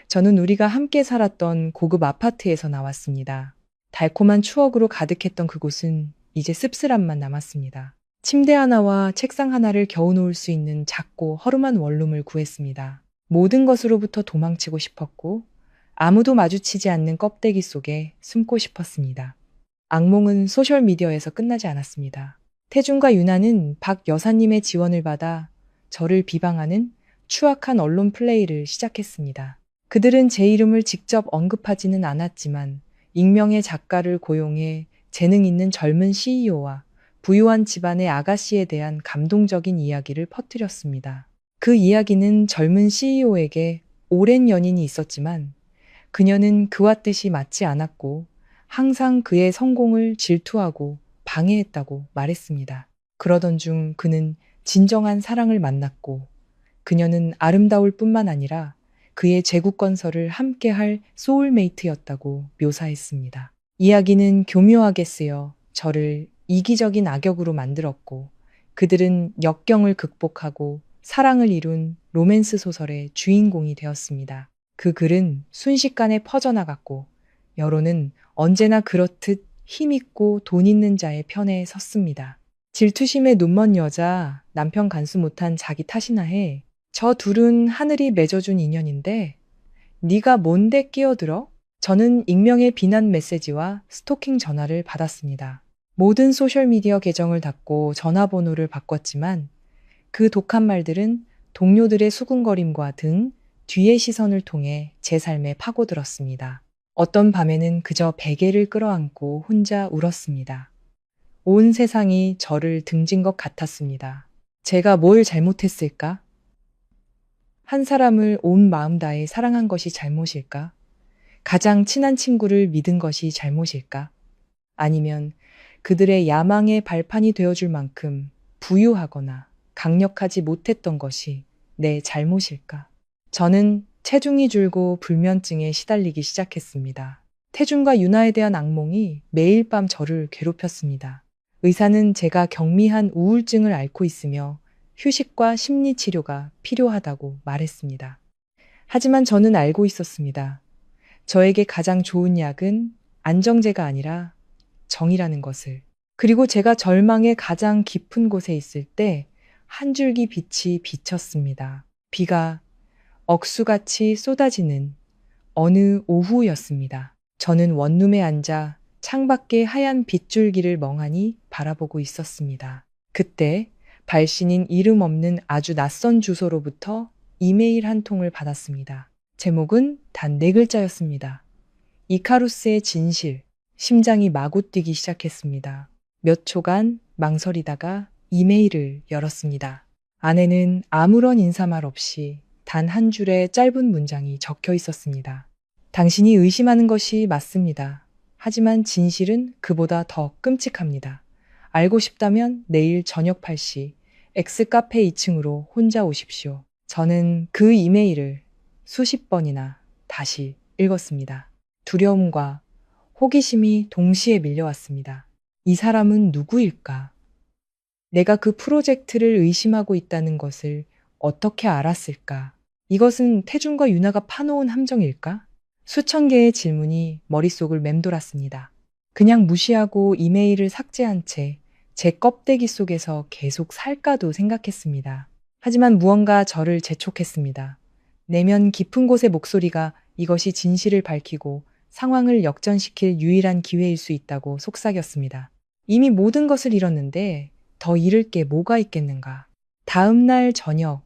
저는 우리가 함께 살았던 고급 아파트에서 나왔습니다. 달콤한 추억으로 가득했던 그곳은 이제 씁쓸함만 남았습니다. 침대 하나와 책상 하나를 겨우 놓을 수 있는 작고 허름한 원룸을 구했습니다. 모든 것으로부터 도망치고 싶었고 아무도 마주치지 않는 껍데기 속에 숨고 싶었습니다. 악몽은 소셜미디어에서 끝나지 않았습니다. 태준과 유나는 박 여사님의 지원을 받아 저를 비방하는 추악한 언론 플레이를 시작했습니다. 그들은 제 이름을 직접 언급하지는 않았지만 익명의 작가를 고용해 재능 있는 젊은 CEO와 부유한 집안의 아가씨에 대한 감동적인 이야기를 퍼뜨렸습니다. 그 이야기는 젊은 CEO에게 오랜 연인이 있었지만 그녀는 그와 뜻이 맞지 않았고 항상 그의 성공을 질투하고 방해했다고 말했습니다. 그러던 중 그는 진정한 사랑을 만났고 그녀는 아름다울 뿐만 아니라 그의 제국 건설을 함께할 소울메이트였다고 묘사했습니다. 이야기는 교묘하게 쓰여 저를 이기적인 악역으로 만들었고 그들은 역경을 극복하고 사랑을 이룬 로맨스 소설의 주인공이 되었습니다. 그 글은 순식간에 퍼져나갔고 여론은 언제나 그렇듯 힘있고 돈 있는 자의 편에 섰습니다. 질투심에 눈먼 여자, 남편 간수 못한 자기 탓이나 해. 저 둘은 하늘이 맺어준 인연인데 네가 뭔데 끼어들어? 저는 익명의 비난 메시지와 스토킹 전화를 받았습니다. 모든 소셜미디어 계정을 닫고 전화번호를 바꿨지만 그 독한 말들은 동료들의 수군거림과 등 뒤의 시선을 통해 제 삶에 파고들었습니다. 어떤 밤에는 그저 베개를 끌어안고 혼자 울었습니다. 온 세상이 저를 등진 것 같았습니다. 제가 뭘 잘못했을까? 한 사람을 온 마음 다해 사랑한 것이 잘못일까? 가장 친한 친구를 믿은 것이 잘못일까? 아니면 그들의 야망의 발판이 되어줄 만큼 부유하거나 강력하지 못했던 것이 내 잘못일까? 저는 체중이 줄고 불면증에 시달리기 시작했습니다. 태준과 유나에 대한 악몽이 매일 밤 저를 괴롭혔습니다. 의사는 제가 경미한 우울증을 앓고 있으며 휴식과 심리 치료가 필요하다고 말했습니다. 하지만 저는 알고 있었습니다. 저에게 가장 좋은 약은 안정제가 아니라 정이라는 것을. 그리고 제가 절망의 가장 깊은 곳에 있을 때 한 줄기 빛이 비쳤습니다. 비가 억수같이 쏟아지는 어느 오후였습니다. 저는 원룸에 앉아 창밖의 하얀 빗줄기를 멍하니 바라보고 있었습니다. 그때 발신인 이름 없는 아주 낯선 주소로부터 이메일 한 통을 받았습니다. 제목은 단 4글자였습니다. 이카루스의 진실. 심장이 마구 뛰기 시작했습니다. 몇 초간 망설이다가 이메일을 열었습니다. 안에는 아무런 인사말 없이 단 한 줄의 짧은 문장이 적혀 있었습니다. 당신이 의심하는 것이 맞습니다. 하지만 진실은 그보다 더 끔찍합니다. 알고 싶다면 내일 저녁 8시 X카페 2층으로 혼자 오십시오. 저는 그 이메일을 수십 번이나 다시 읽었습니다. 두려움과 호기심이 동시에 밀려왔습니다. 이 사람은 누구일까? 내가 그 프로젝트를 의심하고 있다는 것을 어떻게 알았을까? 이것은 태준과 유나가 파놓은 함정일까? 수천 개의 질문이 머릿속을 맴돌았습니다. 그냥 무시하고 이메일을 삭제한 채 제 껍데기 속에서 계속 살까도 생각했습니다. 하지만 무언가 저를 재촉했습니다. 내면 깊은 곳의 목소리가 이것이 진실을 밝히고 상황을 역전시킬 유일한 기회일 수 있다고 속삭였습니다. 이미 모든 것을 잃었는데 더 잃을 게 뭐가 있겠는가. 다음 날 저녁,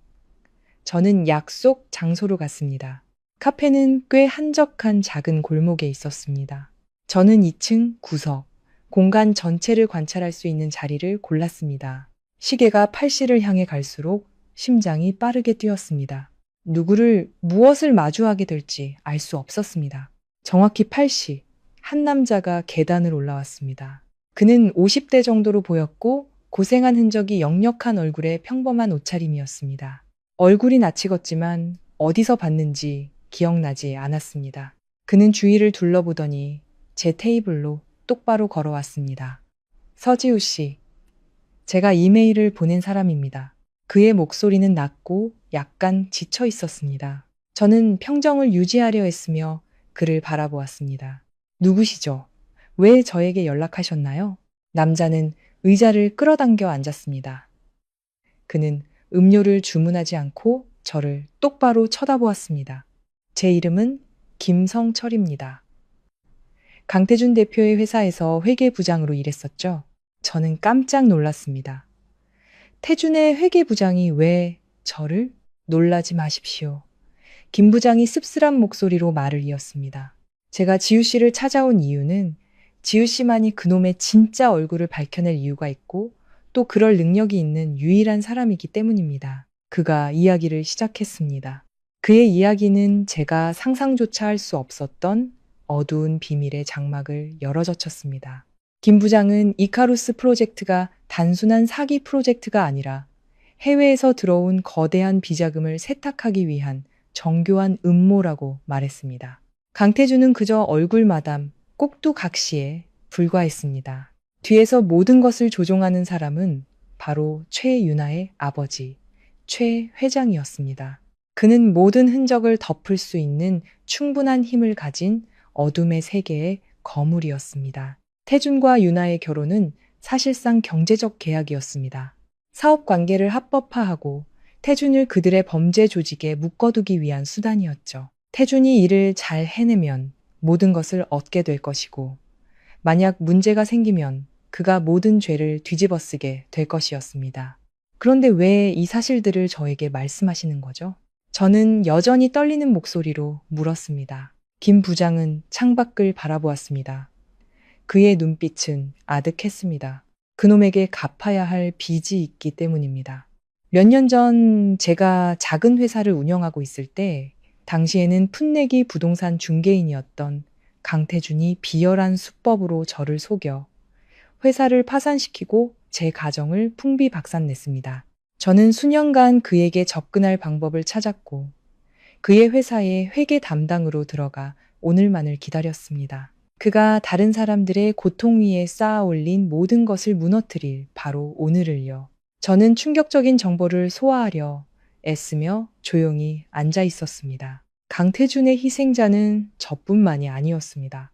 저는 약속 장소로 갔습니다. 카페는 꽤 한적한 작은 골목에 있었습니다. 저는 2층 구석, 공간 전체를 관찰할 수 있는 자리를 골랐습니다. 시계가 8시를 향해 갈수록 심장이 빠르게 뛰었습니다. 누구를 무엇을 마주하게 될지 알 수 없었습니다. 정확히 8시, 한 남자가 계단을 올라왔습니다. 그는 50대 정도로 보였고 고생한 흔적이 역력한 얼굴에 평범한 옷차림이었습니다. 얼굴이 낯익었지만 어디서 봤는지 기억나지 않았습니다. 그는 주위를 둘러보더니 제 테이블로 똑바로 걸어왔습니다. 서지우 씨, 제가 이메일을 보낸 사람입니다. 그의 목소리는 낮고 약간 지쳐 있었습니다. 저는 평정을 유지하려 했으며 그를 바라보았습니다. 누구시죠? 왜 저에게 연락하셨나요? 남자는 의자를 끌어당겨 앉았습니다. 그는 음료를 주문하지 않고 저를 똑바로 쳐다보았습니다. 제 이름은 김성철입니다. 강태준 대표의 회사에서 회계부장으로 일했었죠. 저는 깜짝 놀랐습니다. 태준의 회계부장이 왜 저를? 놀라지 마십시오. 김 부장이 씁쓸한 목소리로 말을 이었습니다. 제가 지우 씨를 찾아온 이유는 지우 씨만이 그놈의 진짜 얼굴을 밝혀낼 이유가 있고 또 그럴 능력이 있는 유일한 사람이기 때문입니다. 그가 이야기를 시작했습니다. 그의 이야기는 제가 상상조차 할 수 없었던 어두운 비밀의 장막을 열어젖혔습니다. 김 부장은 이카루스 프로젝트가 단순한 사기 프로젝트가 아니라 해외에서 들어온 거대한 비자금을 세탁하기 위한 정교한 음모라고 말했습니다. 강태준은 그저 얼굴 마담, 꼭두각시에 불과했습니다. 뒤에서 모든 것을 조종하는 사람은 바로 최윤아의 아버지, 최 회장이었습니다. 그는 모든 흔적을 덮을 수 있는 충분한 힘을 가진 어둠의 세계의 거물이었습니다. 태준과 윤아의 결혼은 사실상 경제적 계약이었습니다. 사업 관계를 합법화하고 태준을 그들의 범죄 조직에 묶어두기 위한 수단이었죠. 태준이 이를 잘 해내면 모든 것을 얻게 될 것이고, 만약 문제가 생기면 그가 모든 죄를 뒤집어쓰게 될 것이었습니다. 그런데 왜 이 사실들을 저에게 말씀하시는 거죠? 저는 여전히 떨리는 목소리로 물었습니다. 김 부장은 창밖을 바라보았습니다. 그의 눈빛은 아득했습니다. 그놈에게 갚아야 할 빚이 있기 때문입니다. 몇 년 전 제가 작은 회사를 운영하고 있을 때 당시에는 풋내기 부동산 중개인이었던 강태준이 비열한 수법으로 저를 속여 회사를 파산시키고 제 가정을 풍비박산냈습니다. 저는 수년간 그에게 접근할 방법을 찾았고 그의 회사에 회계 담당으로 들어가 오늘만을 기다렸습니다. 그가 다른 사람들의 고통 위에 쌓아 올린 모든 것을 무너뜨릴 바로 오늘을요. 저는 충격적인 정보를 소화하려 애쓰며 조용히 앉아 있었습니다. 강태준의 희생자는 저뿐만이 아니었습니다.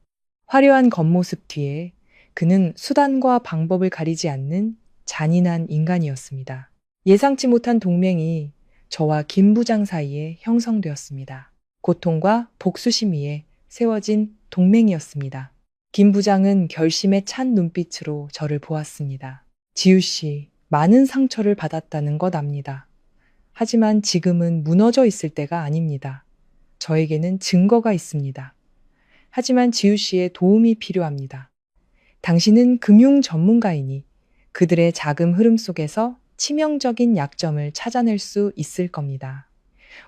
화려한 겉모습 뒤에 그는 수단과 방법을 가리지 않는 잔인한 인간이었습니다. 예상치 못한 동맹이 저와 김 부장 사이에 형성되었습니다. 고통과 복수심 위에 세워진 동맹이었습니다. 김 부장은 결심에 찬 눈빛으로 저를 보았습니다. 지우 씨, 많은 상처를 받았다는 것 압니다. 하지만 지금은 무너져 있을 때가 아닙니다. 저에게는 증거가 있습니다. 하지만 지우 씨의 도움이 필요합니다. 당신은 금융 전문가이니 그들의 자금 흐름 속에서 치명적인 약점을 찾아낼 수 있을 겁니다.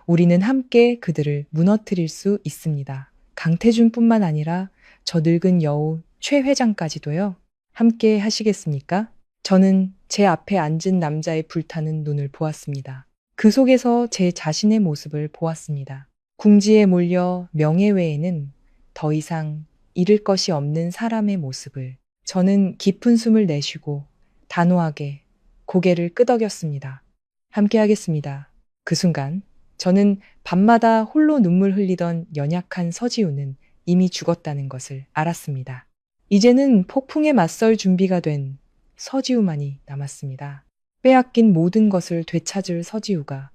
우리는 함께 그들을 무너뜨릴 수 있습니다. 강태준뿐만 아니라 저 늙은 여우 최 회장까지도요. 함께 하시겠습니까? 저는 제 앞에 앉은 남자의 불타는 눈을 보았습니다. 그 속에서 제 자신의 모습을 보았습니다. 궁지에 몰려 명예 외에는 더 이상 잃을 것이 없는 사람의 모습을. 저는 깊은 숨을 내쉬고 단호하게 고개를 끄덕였습니다. 함께 하겠습니다. 그 순간 저는 밤마다 홀로 눈물 흘리던 연약한 서지우는 이미 죽었다는 것을 알았습니다. 이제는 폭풍에 맞설 준비가 된 서지우만이 남았습니다. 빼앗긴 모든 것을 되찾을 서지우가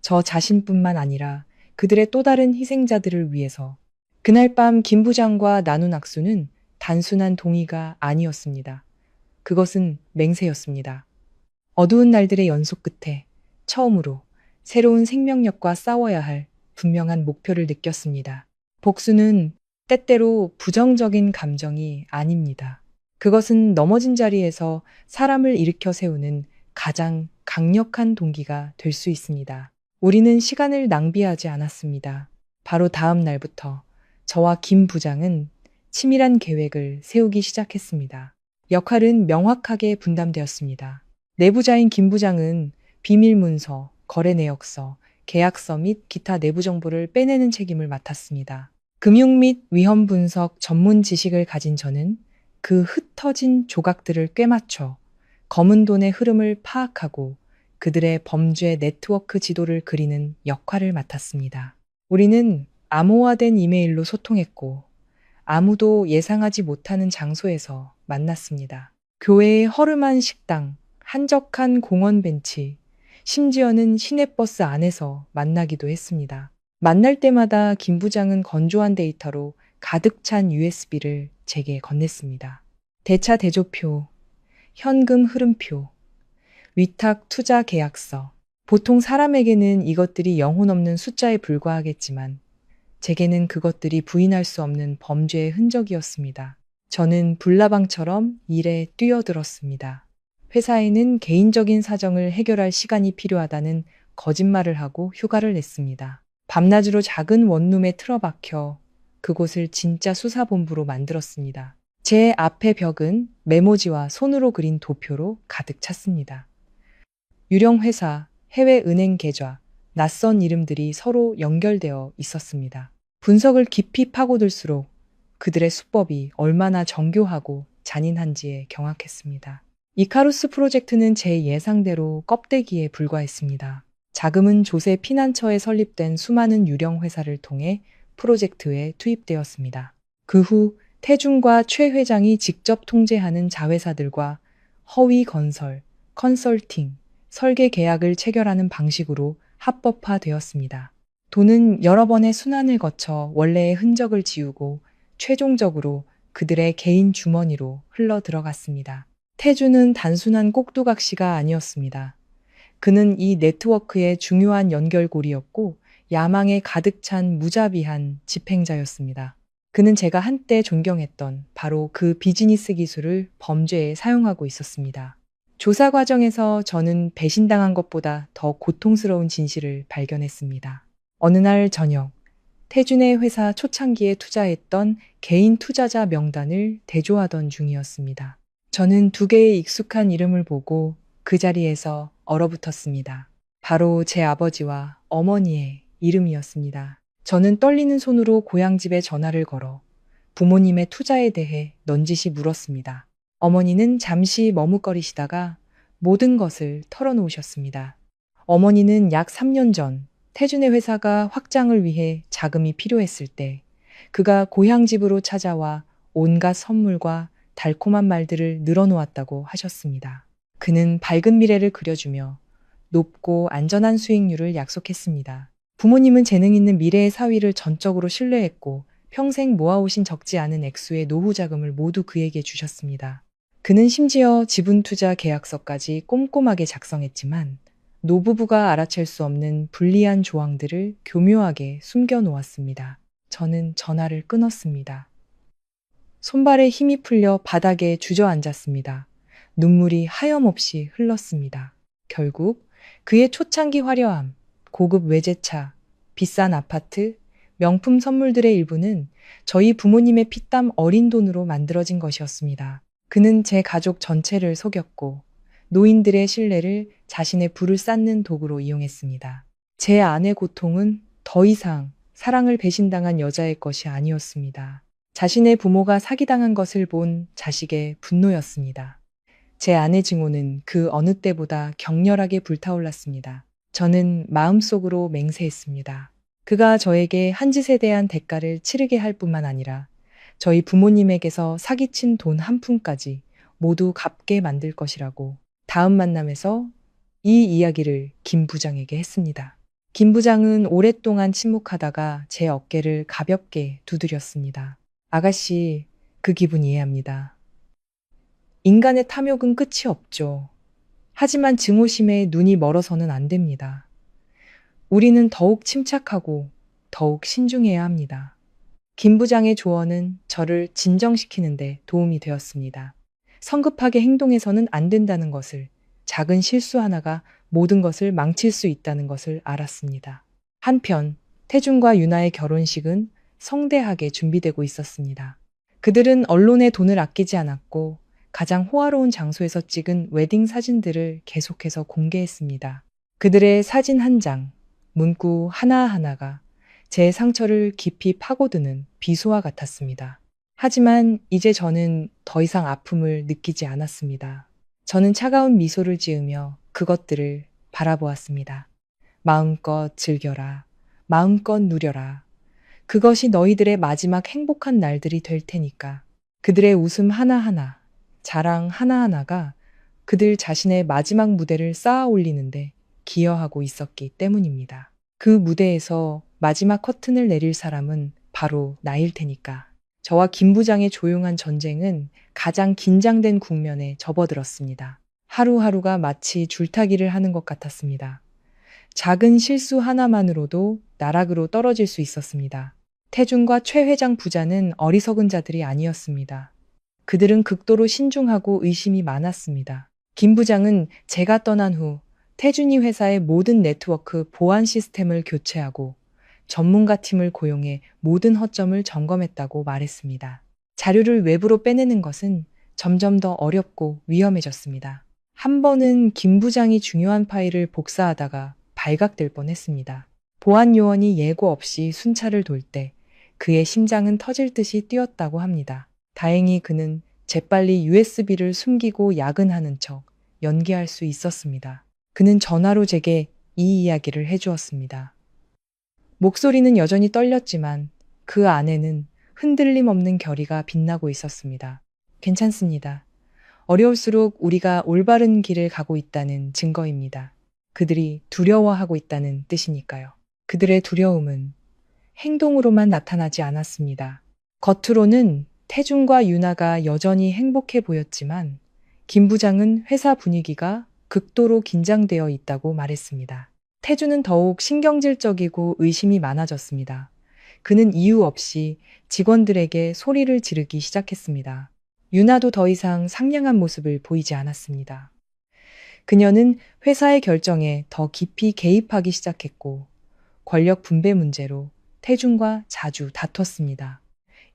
저 자신뿐만 아니라 그들의 또 다른 희생자들을 위해서. 그날 밤 김 부장과 나눈 악수는 단순한 동의가 아니었습니다. 그것은 맹세였습니다. 어두운 날들의 연속 끝에 처음으로 새로운 생명력과 싸워야 할 분명한 목표를 느꼈습니다. 복수는 때때로 부정적인 감정이 아닙니다. 그것은 넘어진 자리에서 사람을 일으켜 세우는 가장 강력한 동기가 될 수 있습니다. 우리는 시간을 낭비하지 않았습니다. 바로 다음 날부터 저와 김 부장은 치밀한 계획을 세우기 시작했습니다. 역할은 명확하게 분담되었습니다. 내부자인 김 부장은 비밀 문서, 거래 내역서, 계약서 및 기타 내부 정보를 빼내는 책임을 맡았습니다. 금융 및 위험 분석 전문 지식을 가진 저는 그 흩어진 조각들을 꿰맞춰 검은 돈의 흐름을 파악하고 그들의 범죄 네트워크 지도를 그리는 역할을 맡았습니다. 우리는 암호화된 이메일로 소통했고 아무도 예상하지 못하는 장소에서 만났습니다. 교회의 허름한 식당, 한적한 공원 벤치, 심지어는 시내버스 안에서 만나기도 했습니다. 만날 때마다 김 부장은 건조한 데이터로 가득 찬 USB를 제게 건넸습니다. 대차 대조표, 현금 흐름표, 위탁 투자 계약서. 보통 사람에게는 이것들이 영혼 없는 숫자에 불과하겠지만 제게는 그것들이 부인할 수 없는 범죄의 흔적이었습니다. 저는 불나방처럼 일에 뛰어들었습니다. 회사에는 개인적인 사정을 해결할 시간이 필요하다는 거짓말을 하고 휴가를 냈습니다. 밤낮으로 작은 원룸에 틀어박혀 그곳을 진짜 수사본부로 만들었습니다. 제 앞의 벽은 메모지와 손으로 그린 도표로 가득 찼습니다. 유령 회사, 해외 은행 계좌, 낯선 이름들이 서로 연결되어 있었습니다. 분석을 깊이 파고들수록 그들의 수법이 얼마나 정교하고 잔인한지에 경악했습니다. 이카루스 프로젝트는 제 예상대로 껍데기에 불과했습니다. 자금은 조세 피난처에 설립된 수많은 유령 회사를 통해 프로젝트에 투입되었습니다. 그 후 태중과 최 회장이 직접 통제하는 자회사들과 허위 건설, 컨설팅, 설계 계약을 체결하는 방식으로 합법화되었습니다. 돈은 여러 번의 순환을 거쳐 원래의 흔적을 지우고 최종적으로 그들의 개인 주머니로 흘러 들어갔습니다. 태주는 단순한 꼭두각시가 아니었습니다. 그는 이 네트워크의 중요한 연결고리였고 야망에 가득 찬 무자비한 집행자였습니다. 그는 제가 한때 존경했던 바로 그 비즈니스 기술을 범죄에 사용하고 있었습니다. 조사 과정에서 저는 배신당한 것보다 더 고통스러운 진실을 발견했습니다. 어느 날 저녁, 태준의 회사 초창기에 투자했던 개인 투자자 명단을 대조하던 중이었습니다. 저는 두 개의 익숙한 이름을 보고 그 자리에서 얼어붙었습니다. 바로 제 아버지와 어머니의 이름이었습니다. 저는 떨리는 손으로 고향집에 전화를 걸어 부모님의 투자에 대해 넌지시 물었습니다. 어머니는 잠시 머뭇거리시다가 모든 것을 털어놓으셨습니다. 어머니는 약 3년 전 태준의 회사가 확장을 위해 자금이 필요했을 때 그가 고향집으로 찾아와 온갖 선물과 달콤한 말들을 늘어놓았다고 하셨습니다. 그는 밝은 미래를 그려주며 높고 안전한 수익률을 약속했습니다. 부모님은 재능 있는 미래의 사위를 전적으로 신뢰했고 평생 모아오신 적지 않은 액수의 노후 자금을 모두 그에게 주셨습니다. 그는 심지어 지분 투자 계약서까지 꼼꼼하게 작성했지만 노부부가 알아챌 수 없는 불리한 조항들을 교묘하게 숨겨놓았습니다. 저는 전화를 끊었습니다. 손발에 힘이 풀려 바닥에 주저앉았습니다. 눈물이 하염없이 흘렀습니다. 결국 그의 초창기 화려함, 고급 외제차, 비싼 아파트, 명품 선물들의 일부는 저희 부모님의 피땀 어린 돈으로 만들어진 것이었습니다. 그는 제 가족 전체를 속였고 노인들의 신뢰를 자신의 부를 쌓는 도구로 이용했습니다. 제 아내 고통은 더 이상 사랑을 배신당한 여자의 것이 아니었습니다. 자신의 부모가 사기당한 것을 본 자식의 분노였습니다. 제 아내 증오는 그 어느 때보다 격렬하게 불타올랐습니다. 저는 마음속으로 맹세했습니다. 그가 저에게 한 짓에 대한 대가를 치르게 할 뿐만 아니라 저희 부모님에게서 사기친 돈 한 푼까지 모두 갚게 만들 것이라고 다음 만남에서 이 이야기를 김 부장에게 했습니다. 김 부장은 오랫동안 침묵하다가 제 어깨를 가볍게 두드렸습니다. 아가씨, 그 기분 이해합니다. 인간의 탐욕은 끝이 없죠. 하지만 증오심에 눈이 멀어서는 안 됩니다. 우리는 더욱 침착하고 더욱 신중해야 합니다. 김 부장의 조언은 저를 진정시키는데 도움이 되었습니다. 성급하게 행동해서는 안 된다는 것을, 작은 실수 하나가 모든 것을 망칠 수 있다는 것을 알았습니다. 한편 태준과 유나의 결혼식은 성대하게 준비되고 있었습니다. 그들은 언론에 돈을 아끼지 않았고 가장 호화로운 장소에서 찍은 웨딩 사진들을 계속해서 공개했습니다. 그들의 사진 한 장, 문구 하나하나가 제 상처를 깊이 파고드는 비수와 같았습니다. 하지만 이제 저는 더 이상 아픔을 느끼지 않았습니다. 저는 차가운 미소를 지으며 그것들을 바라보았습니다. 마음껏 즐겨라. 마음껏 누려라. 그것이 너희들의 마지막 행복한 날들이 될 테니까. 그들의 웃음 하나하나, 자랑 하나하나가 그들 자신의 마지막 무대를 쌓아 올리는데 기여하고 있었기 때문입니다. 그 무대에서 마지막 커튼을 내릴 사람은 바로 나일 테니까. 저와 김 부장의 조용한 전쟁은 가장 긴장된 국면에 접어들었습니다. 하루하루가 마치 줄타기를 하는 것 같았습니다. 작은 실수 하나만으로도 나락으로 떨어질 수 있었습니다. 태준과 최 회장 부자는 어리석은 자들이 아니었습니다. 그들은 극도로 신중하고 의심이 많았습니다. 김 부장은 제가 떠난 후 태준이 회사의 모든 네트워크 보안 시스템을 교체하고 전문가 팀을 고용해 모든 허점을 점검했다고 말했습니다. 자료를 외부로 빼내는 것은 점점 더 어렵고 위험해졌습니다. 한 번은 김 부장이 중요한 파일을 복사하다가 발각될 뻔했습니다. 보안 요원이 예고 없이 순찰을 돌 때 그의 심장은 터질 듯이 뛰었다고 합니다. 다행히 그는 재빨리 USB를 숨기고 야근하는 척 연기할 수 있었습니다. 그는 전화로 제게 이 이야기를 해주었습니다. 목소리는 여전히 떨렸지만 그 안에는 흔들림 없는 결의가 빛나고 있었습니다. 괜찮습니다. 어려울수록 우리가 올바른 길을 가고 있다는 증거입니다. 그들이 두려워하고 있다는 뜻이니까요. 그들의 두려움은 행동으로만 나타나지 않았습니다. 겉으로는 태준과 유나가 여전히 행복해 보였지만 김 부장은 회사 분위기가 극도로 긴장되어 있다고 말했습니다. 태준은 더욱 신경질적이고 의심이 많아졌습니다. 그는 이유 없이 직원들에게 소리를 지르기 시작했습니다. 유나도 더 이상 상냥한 모습을 보이지 않았습니다. 그녀는 회사의 결정에 더 깊이 개입하기 시작했고 권력 분배 문제로 태준과 자주 다퉜습니다.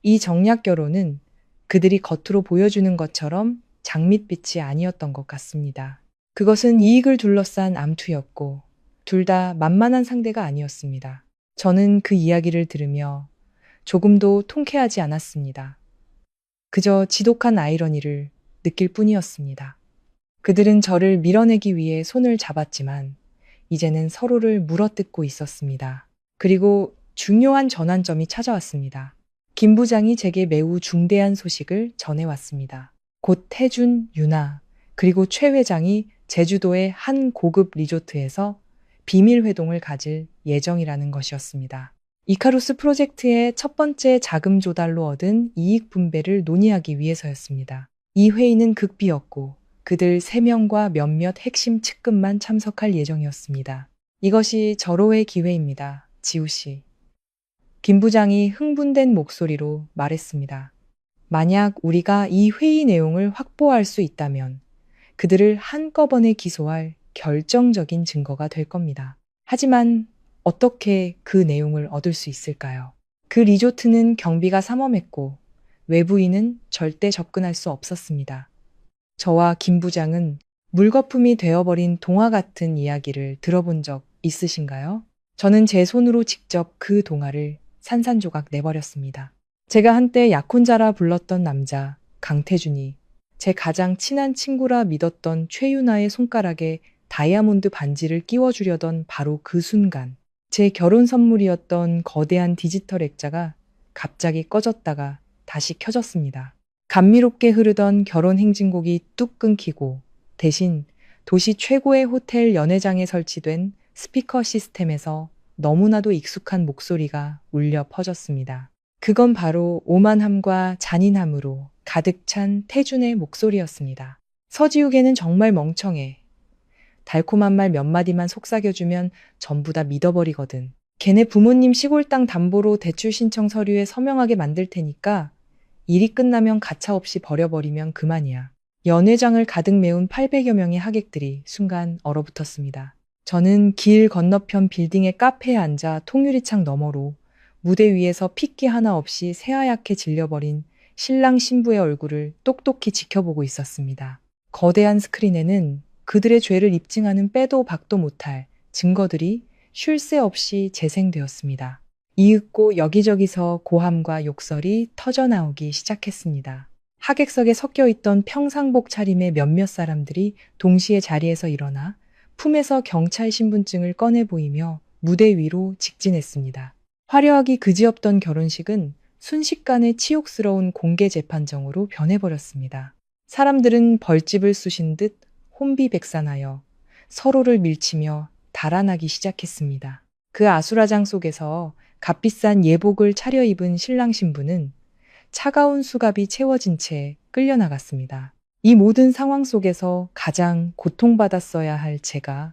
이 정략 결혼은 그들이 겉으로 보여주는 것처럼 장밋빛이 아니었던 것 같습니다. 그것은 이익을 둘러싼 암투였고 둘 다 만만한 상대가 아니었습니다. 저는 그 이야기를 들으며 조금도 통쾌하지 않았습니다. 그저 지독한 아이러니를 느낄 뿐이었습니다. 그들은 저를 밀어내기 위해 손을 잡았지만 이제는 서로를 물어뜯고 있었습니다. 그리고 중요한 전환점이 찾아왔습니다. 김 부장이 제게 매우 중대한 소식을 전해왔습니다. 곧 태준, 유나, 그리고 최 회장이 제주도의 한 고급 리조트에서 비밀 회동을 가질 예정이라는 것이었습니다. 이카루스 프로젝트의 첫 번째 자금 조달로 얻은 이익 분배를 논의하기 위해서였습니다. 이 회의는 극비였고 그들 3명과 몇몇 핵심 측근만 참석할 예정이었습니다. 이것이 절호의 기회입니다. 지우 씨. 김 부장이 흥분된 목소리로 말했습니다. 만약 우리가 이 회의 내용을 확보할 수 있다면 그들을 한꺼번에 기소할 결정적인 증거가 될 겁니다. 하지만 어떻게 그 내용을 얻을 수 있을까요? 그 리조트는 경비가 삼엄했고 외부인은 절대 접근할 수 없었습니다. 저와 김 부장은 물거품이 되어버린 동화 같은 이야기를 들어본 적 있으신가요? 저는 제 손으로 직접 그 동화를 산산조각 내버렸습니다. 제가 한때 약혼자라 불렀던 남자 강태준이 제 가장 친한 친구라 믿었던 최유나의 손가락에 다이아몬드 반지를 끼워주려던 바로 그 순간 제 결혼 선물이었던 거대한 디지털 액자가 갑자기 꺼졌다가 다시 켜졌습니다. 감미롭게 흐르던 결혼 행진곡이 뚝 끊기고 대신 도시 최고의 호텔 연회장에 설치된 스피커 시스템에서 너무나도 익숙한 목소리가 울려 퍼졌습니다. 그건 바로 오만함과 잔인함으로 가득 찬 태준의 목소리였습니다. 서지욱에는 정말 멍청해. 달콤한 말 몇 마디만 속삭여주면 전부 다 믿어버리거든. 걔네 부모님 시골 땅 담보로 대출 신청 서류에 서명하게 만들 테니까 일이 끝나면 가차없이 버려버리면 그만이야. 연회장을 가득 메운 800여 명의 하객들이 순간 얼어붙었습니다. 저는 길 건너편 빌딩의 카페에 앉아 통유리창 너머로 무대 위에서 핏기 하나 없이 새하얗게 질려버린 신랑 신부의 얼굴을 똑똑히 지켜보고 있었습니다. 거대한 스크린에는 그들의 죄를 입증하는 빼도 박도 못할 증거들이 쉴 새 없이 재생되었습니다. 이윽고 여기저기서 고함과 욕설이 터져나오기 시작했습니다. 하객석에 섞여 있던 평상복 차림의 몇몇 사람들이 동시에 자리에서 일어나 품에서 경찰 신분증을 꺼내 보이며 무대 위로 직진했습니다. 화려하기 그지없던 결혼식은 순식간에 치욕스러운 공개 재판정으로 변해버렸습니다. 사람들은 벌집을 쑤신 듯 혼비백산하여 서로를 밀치며 달아나기 시작했습니다. 그 아수라장 속에서 값비싼 예복을 차려입은 신랑 신부는 차가운 수갑이 채워진 채 끌려나갔습니다. 이 모든 상황 속에서 가장 고통받았어야 할 제가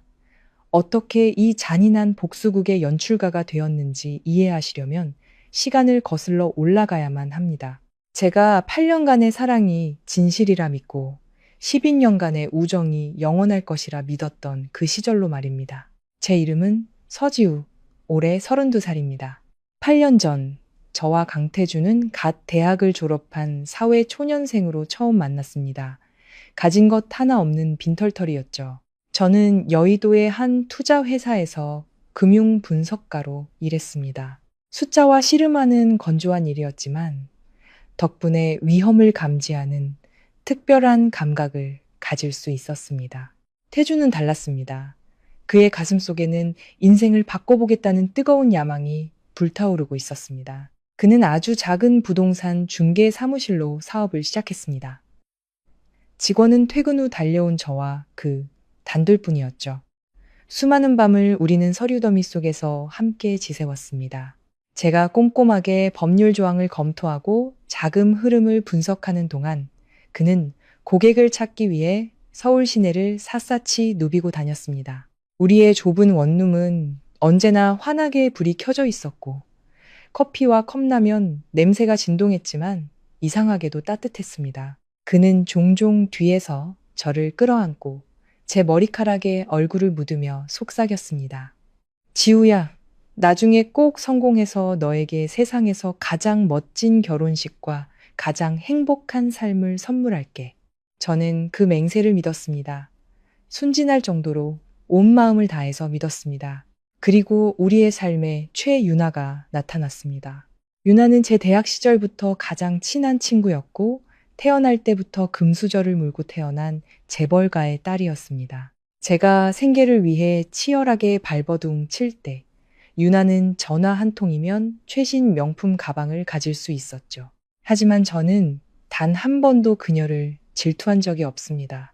어떻게 이 잔인한 복수극의 연출가가 되었는지 이해하시려면 시간을 거슬러 올라가야만 합니다. 제가 8년간의 사랑이 진실이라 믿고 12년간의 우정이 영원할 것이라 믿었던 그 시절로 말입니다. 제 이름은 서지우, 올해 32살입니다. 8년 전 저와 강태준은 갓 대학을 졸업한 사회 초년생으로 처음 만났습니다. 가진 것 하나 없는 빈털터리였죠. 저는 여의도의 한 투자 회사에서 금융 분석가로 일했습니다. 숫자와 씨름하는 건조한 일이었지만 덕분에 위험을 감지하는 특별한 감각을 가질 수 있었습니다. 태준은 달랐습니다. 그의 가슴 속에는 인생을 바꿔보겠다는 뜨거운 야망이 불타오르고 있었습니다. 그는 아주 작은 부동산 중개 사무실로 사업을 시작했습니다. 직원은 퇴근 후 달려온 저와 그 단둘뿐이었죠. 수많은 밤을 우리는 서류 더미 속에서 함께 지새웠습니다. 제가 꼼꼼하게 법률 조항을 검토하고 자금 흐름을 분석하는 동안 그는 고객을 찾기 위해 서울 시내를 샅샅이 누비고 다녔습니다. 우리의 좁은 원룸은 언제나 환하게 불이 켜져 있었고 커피와 컵라면 냄새가 진동했지만 이상하게도 따뜻했습니다. 그는 종종 뒤에서 저를 끌어안고 제 머리카락에 얼굴을 묻으며 속삭였습니다. 지우야, 나중에 꼭 성공해서 너에게 세상에서 가장 멋진 결혼식과 가장 행복한 삶을 선물할게. 저는 그 맹세를 믿었습니다. 순진할 정도로 온 마음을 다해서 믿었습니다. 그리고 우리의 삶에 최유나가 나타났습니다. 유나는 제 대학 시절부터 가장 친한 친구였고 태어날 때부터 금수저를 물고 태어난 재벌가의 딸이었습니다. 제가 생계를 위해 치열하게 발버둥 칠 때 유나는 전화 한 통이면 최신 명품 가방을 가질 수 있었죠. 하지만 저는 단 한 번도 그녀를 질투한 적이 없습니다.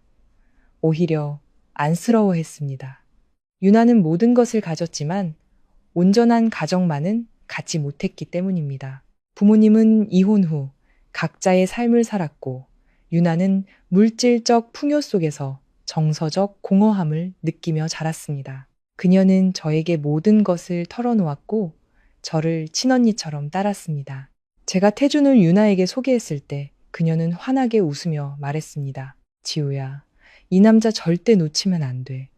오히려 안쓰러워했습니다. 유나는 모든 것을 가졌지만 온전한 가정만은 갖지 못했기 때문입니다. 부모님은 이혼 후 각자의 삶을 살았고 유나는 물질적 풍요 속에서 정서적 공허함을 느끼며 자랐습니다. 그녀는 저에게 모든 것을 털어놓았고 저를 친언니처럼 따랐습니다. 제가 태준을 유나에게 소개했을 때 그녀는 환하게 웃으며 말했습니다. 지우야, 이 남자 절대 놓치면 안 돼.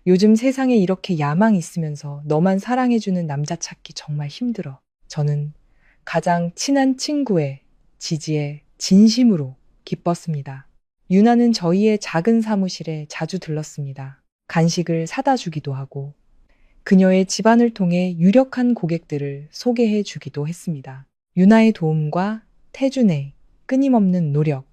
요즘 세상에 이렇게 야망 있으면서 너만 사랑해주는 남자 찾기 정말 힘들어. 저는 가장 친한 친구의 지지에 진심으로 기뻤습니다. 유나는 저희의 작은 사무실에 자주 들렀습니다. 간식을 사다 주기도 하고 그녀의 집안을 통해 유력한 고객들을 소개해 주기도 했습니다. 유나의 도움과 태준의 끊임없는 노력,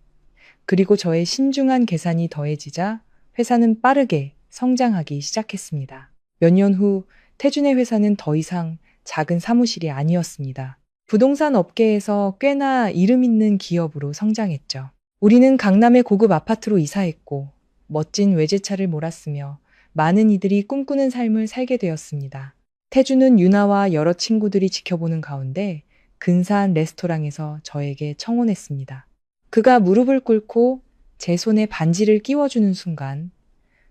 그리고 저의 신중한 계산이 더해지자 회사는 빠르게 성장하기 시작했습니다. 몇 년 후 태준의 회사는 더 이상 작은 사무실이 아니었습니다. 부동산 업계에서 꽤나 이름 있는 기업으로 성장했죠. 우리는 강남의 고급 아파트로 이사했고 멋진 외제차를 몰았으며 많은 이들이 꿈꾸는 삶을 살게 되었습니다. 태주는 유나와 여러 친구들이 지켜보는 가운데 근사한 레스토랑에서 저에게 청혼했습니다. 그가 무릎을 꿇고 제 손에 반지를 끼워주는 순간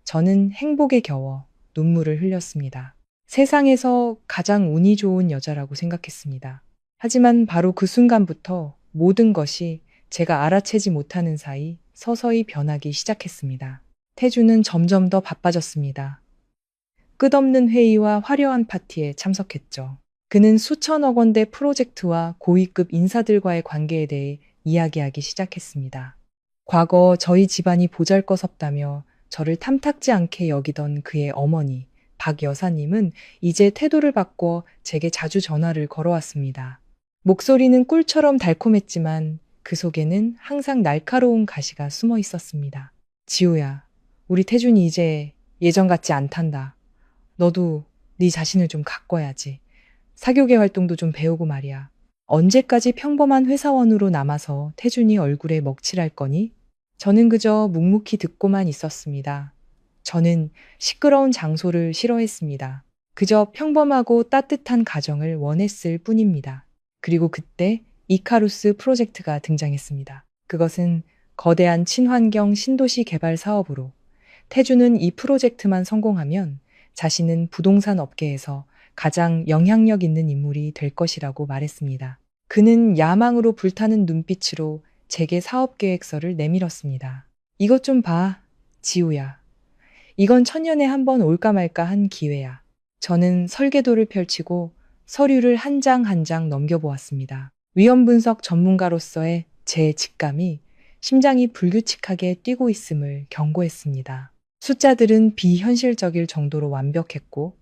저는 행복에 겨워 눈물을 흘렸습니다. 세상에서 가장 운이 좋은 여자라고 생각했습니다. 하지만 바로 그 순간부터 모든 것이 제가 알아채지 못하는 사이 서서히 변하기 시작했습니다. 태주는 점점 더 바빠졌습니다. 끝없는 회의와 화려한 파티에 참석했죠. 그는 수천억 원대 프로젝트와 고위급 인사들과의 관계에 대해 이야기하기 시작했습니다. 과거 저희 집안이 보잘것없다며 저를 탐탁지 않게 여기던 그의 어머니, 박 여사님은 이제 태도를 바꿔 제게 자주 전화를 걸어왔습니다. 목소리는 꿀처럼 달콤했지만 그 속에는 항상 날카로운 가시가 숨어 있었습니다. 지우야, 우리 태준이 이제 예전 같지 않단다. 너도 네 자신을 좀 가꿔야지. 사교계 활동도 좀 배우고 말이야. 언제까지 평범한 회사원으로 남아서 태준이 얼굴에 먹칠할 거니? 저는 그저 묵묵히 듣고만 있었습니다. 저는 시끄러운 장소를 싫어했습니다. 그저 평범하고 따뜻한 가정을 원했을 뿐입니다. 그리고 그때 이카루스 프로젝트가 등장했습니다. 그것은 거대한 친환경 신도시 개발 사업으로 태주는 이 프로젝트만 성공하면 자신은 부동산 업계에서 가장 영향력 있는 인물이 될 것이라고 말했습니다. 그는 야망으로 불타는 눈빛으로 제게 사업 계획서를 내밀었습니다. 이것 좀 봐, 지우야. 이건 천년에 한 번 올까 말까 한 기회야. 저는 설계도를 펼치고 서류를 한 장 한 장 넘겨보았습니다. 위험 분석 전문가로서의 제 직감이 심장이 불규칙하게 뛰고 있음을 경고했습니다. 숫자들은 비현실적일 정도로 완벽했고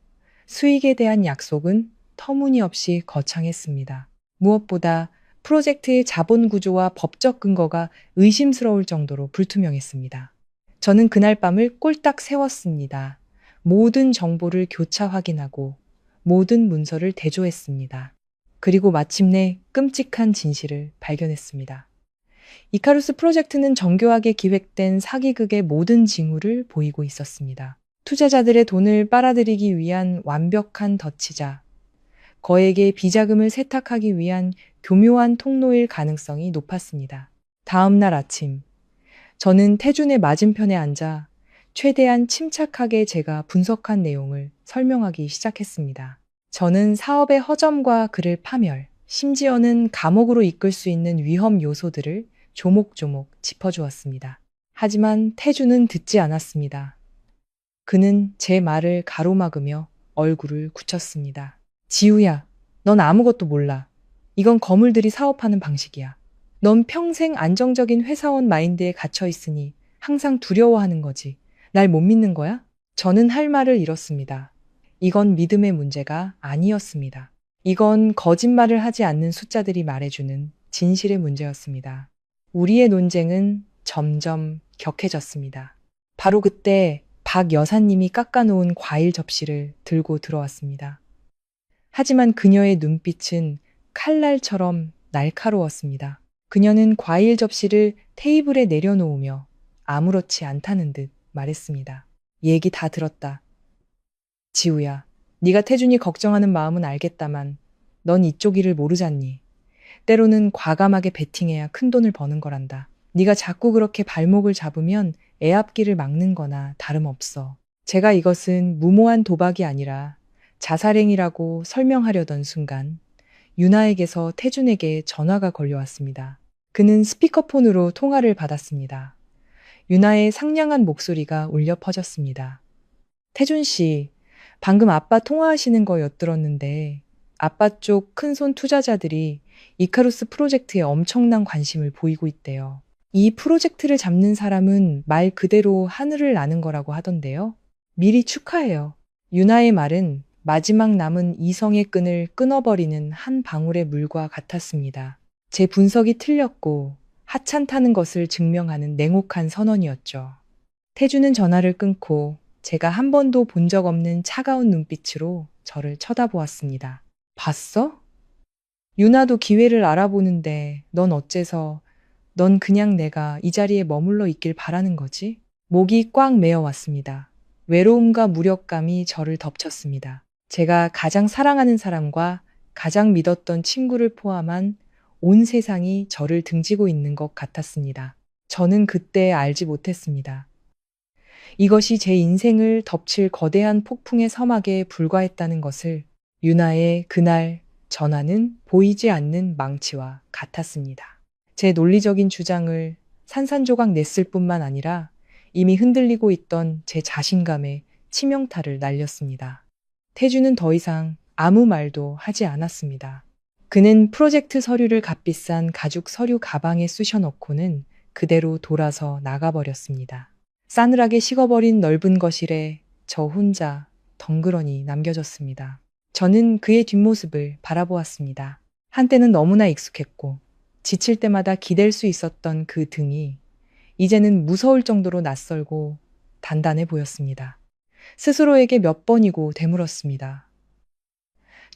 수익에 대한 약속은 터무니없이 거창했습니다. 무엇보다 프로젝트의 자본 구조와 법적 근거가 의심스러울 정도로 불투명했습니다. 저는 그날 밤을 꼴딱 세웠습니다. 모든 정보를 교차 확인하고 모든 문서를 대조했습니다. 그리고 마침내 끔찍한 진실을 발견했습니다. 이카루스 프로젝트는 정교하게 기획된 사기극의 모든 징후를 보이고 있었습니다. 투자자들의 돈을 빨아들이기 위한 완벽한 덫이자 거액의 비자금을 세탁하기 위한 교묘한 통로일 가능성이 높았습니다. 다음 날 아침, 저는 태준의 맞은편에 앉아 최대한 침착하게 제가 분석한 내용을 설명하기 시작했습니다. 저는 사업의 허점과 그를 파멸, 심지어는 감옥으로 이끌 수 있는 위험 요소들을 조목조목 짚어주었습니다. 하지만 태준은 듣지 않았습니다. 그는 제 말을 가로막으며 얼굴을 굳혔습니다. 지우야, 넌 아무것도 몰라. 이건 거물들이 사업하는 방식이야. 넌 평생 안정적인 회사원 마인드에 갇혀 있으니 항상 두려워하는 거지. 날 못 믿는 거야? 저는 할 말을 잃었습니다. 이건 믿음의 문제가 아니었습니다. 이건 거짓말을 하지 않는 숫자들이 말해주는 진실의 문제였습니다. 우리의 논쟁은 점점 격해졌습니다. 바로 그때 박 여사님이 깎아놓은 과일 접시를 들고 들어왔습니다. 하지만 그녀의 눈빛은 칼날처럼 날카로웠습니다. 그녀는 과일 접시를 테이블에 내려놓으며 아무렇지 않다는 듯 말했습니다. 얘기 다 들었다. 지우야, 네가 태준이 걱정하는 마음은 알겠다만 넌 이쪽 일을 모르잖니. 때로는 과감하게 베팅해야 큰 돈을 버는 거란다. 네가 자꾸 그렇게 발목을 잡으면 애 앞길을 막는 거나 다름없어. 제가 이것은 무모한 도박이 아니라 자살행위라고 설명하려던 순간 유나에게서 태준에게 전화가 걸려왔습니다. 그는 스피커폰으로 통화를 받았습니다. 유나의 상냥한 목소리가 울려 퍼졌습니다. 태준 씨, 방금 아빠 통화하시는 거 엿들었는데 아빠 쪽 큰손 투자자들이 이카루스 프로젝트에 엄청난 관심을 보이고 있대요. 이 프로젝트를 잡는 사람은 말 그대로 하늘을 나는 거라고 하던데요. 미리 축하해요. 유나의 말은 마지막 남은 이성의 끈을 끊어버리는 한 방울의 물과 같았습니다. 제 분석이 틀렸고 하찮다는 것을 증명하는 냉혹한 선언이었죠. 태주는 전화를 끊고 제가 한 번도 본 적 없는 차가운 눈빛으로 저를 쳐다보았습니다. 봤어? 유나도 기회를 알아보는데 넌 어째서 넌 그냥 내가 이 자리에 머물러 있길 바라는 거지? 목이 꽉 메어왔습니다. 외로움과 무력감이 저를 덮쳤습니다. 제가 가장 사랑하는 사람과 가장 믿었던 친구를 포함한 온 세상이 저를 등지고 있는 것 같았습니다. 저는 그때 알지 못했습니다. 이것이 제 인생을 덮칠 거대한 폭풍의 서막에 불과했다는 것을. 유나의 그날 전화는 보이지 않는 망치와 같았습니다. 제 논리적인 주장을 산산조각 냈을 뿐만 아니라 이미 흔들리고 있던 제 자신감에 치명타를 날렸습니다. 태주는 더 이상 아무 말도 하지 않았습니다. 그는 프로젝트 서류를 값비싼 가죽 서류 가방에 쑤셔넣고는 그대로 돌아서 나가버렸습니다. 싸늘하게 식어버린 넓은 거실에 저 혼자 덩그러니 남겨졌습니다. 저는 그의 뒷모습을 바라보았습니다. 한때는 너무나 익숙했고 지칠 때마다 기댈 수 있었던 그 등이 이제는 무서울 정도로 낯설고 단단해 보였습니다. 스스로에게 몇 번이고 되물었습니다.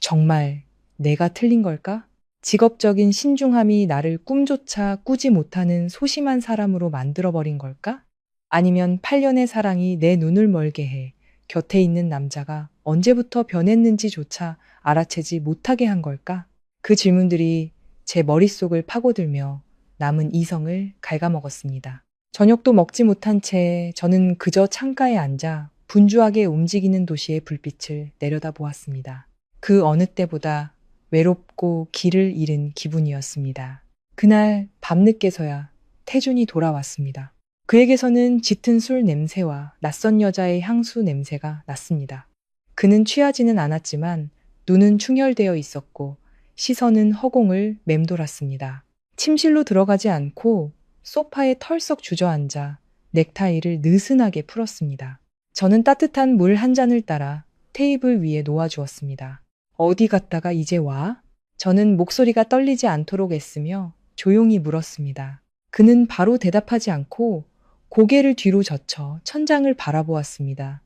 정말 내가 틀린 걸까? 직업적인 신중함이 나를 꿈조차 꾸지 못하는 소심한 사람으로 만들어버린 걸까? 아니면 8년의 사랑이 내 눈을 멀게 해 곁에 있는 남자가 언제부터 변했는지조차 알아채지 못하게 한 걸까? 그 질문들이 제 머릿속을 파고들며 남은 이성을 갉아먹었습니다. 저녁도 먹지 못한 채 저는 그저 창가에 앉아 분주하게 움직이는 도시의 불빛을 내려다보았습니다. 그 어느 때보다 외롭고 길을 잃은 기분이었습니다. 그날 밤늦게서야 태준이 돌아왔습니다. 그에게서는 짙은 술 냄새와 낯선 여자의 향수 냄새가 났습니다. 그는 취하지는 않았지만 눈은 충혈되어 있었고 시선은 허공을 맴돌았습니다. 침실로 들어가지 않고 소파에 털썩 주저앉아 넥타이를 느슨하게 풀었습니다. 저는 따뜻한 물 한 잔을 따라 테이블 위에 놓아주었습니다. 어디 갔다가 이제 와? 저는 목소리가 떨리지 않도록 애쓰며 조용히 물었습니다. 그는 바로 대답하지 않고 고개를 뒤로 젖혀 천장을 바라보았습니다.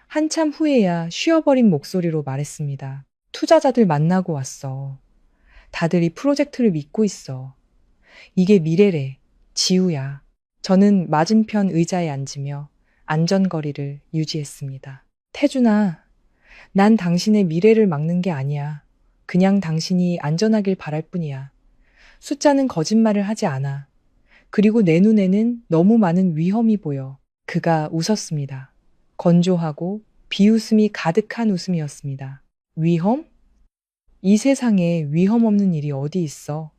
한참 후에야 쉬어버린 목소리로 말했습니다. 투자자들 만나고 왔어. 다들 이 프로젝트를 믿고 있어. 이게 미래래. 지우야. 저는 맞은편 의자에 앉으며 안전거리를 유지했습니다. 태준아, 난 당신의 미래를 막는 게 아니야. 그냥 당신이 안전하길 바랄 뿐이야. 숫자는 거짓말을 하지 않아. 그리고 내 눈에는 너무 많은 위험이 보여. 그가 웃었습니다. 건조하고 비웃음이 가득한 웃음이었습니다. 위험? 이 세상에 위험 없는 일이 어디 있어.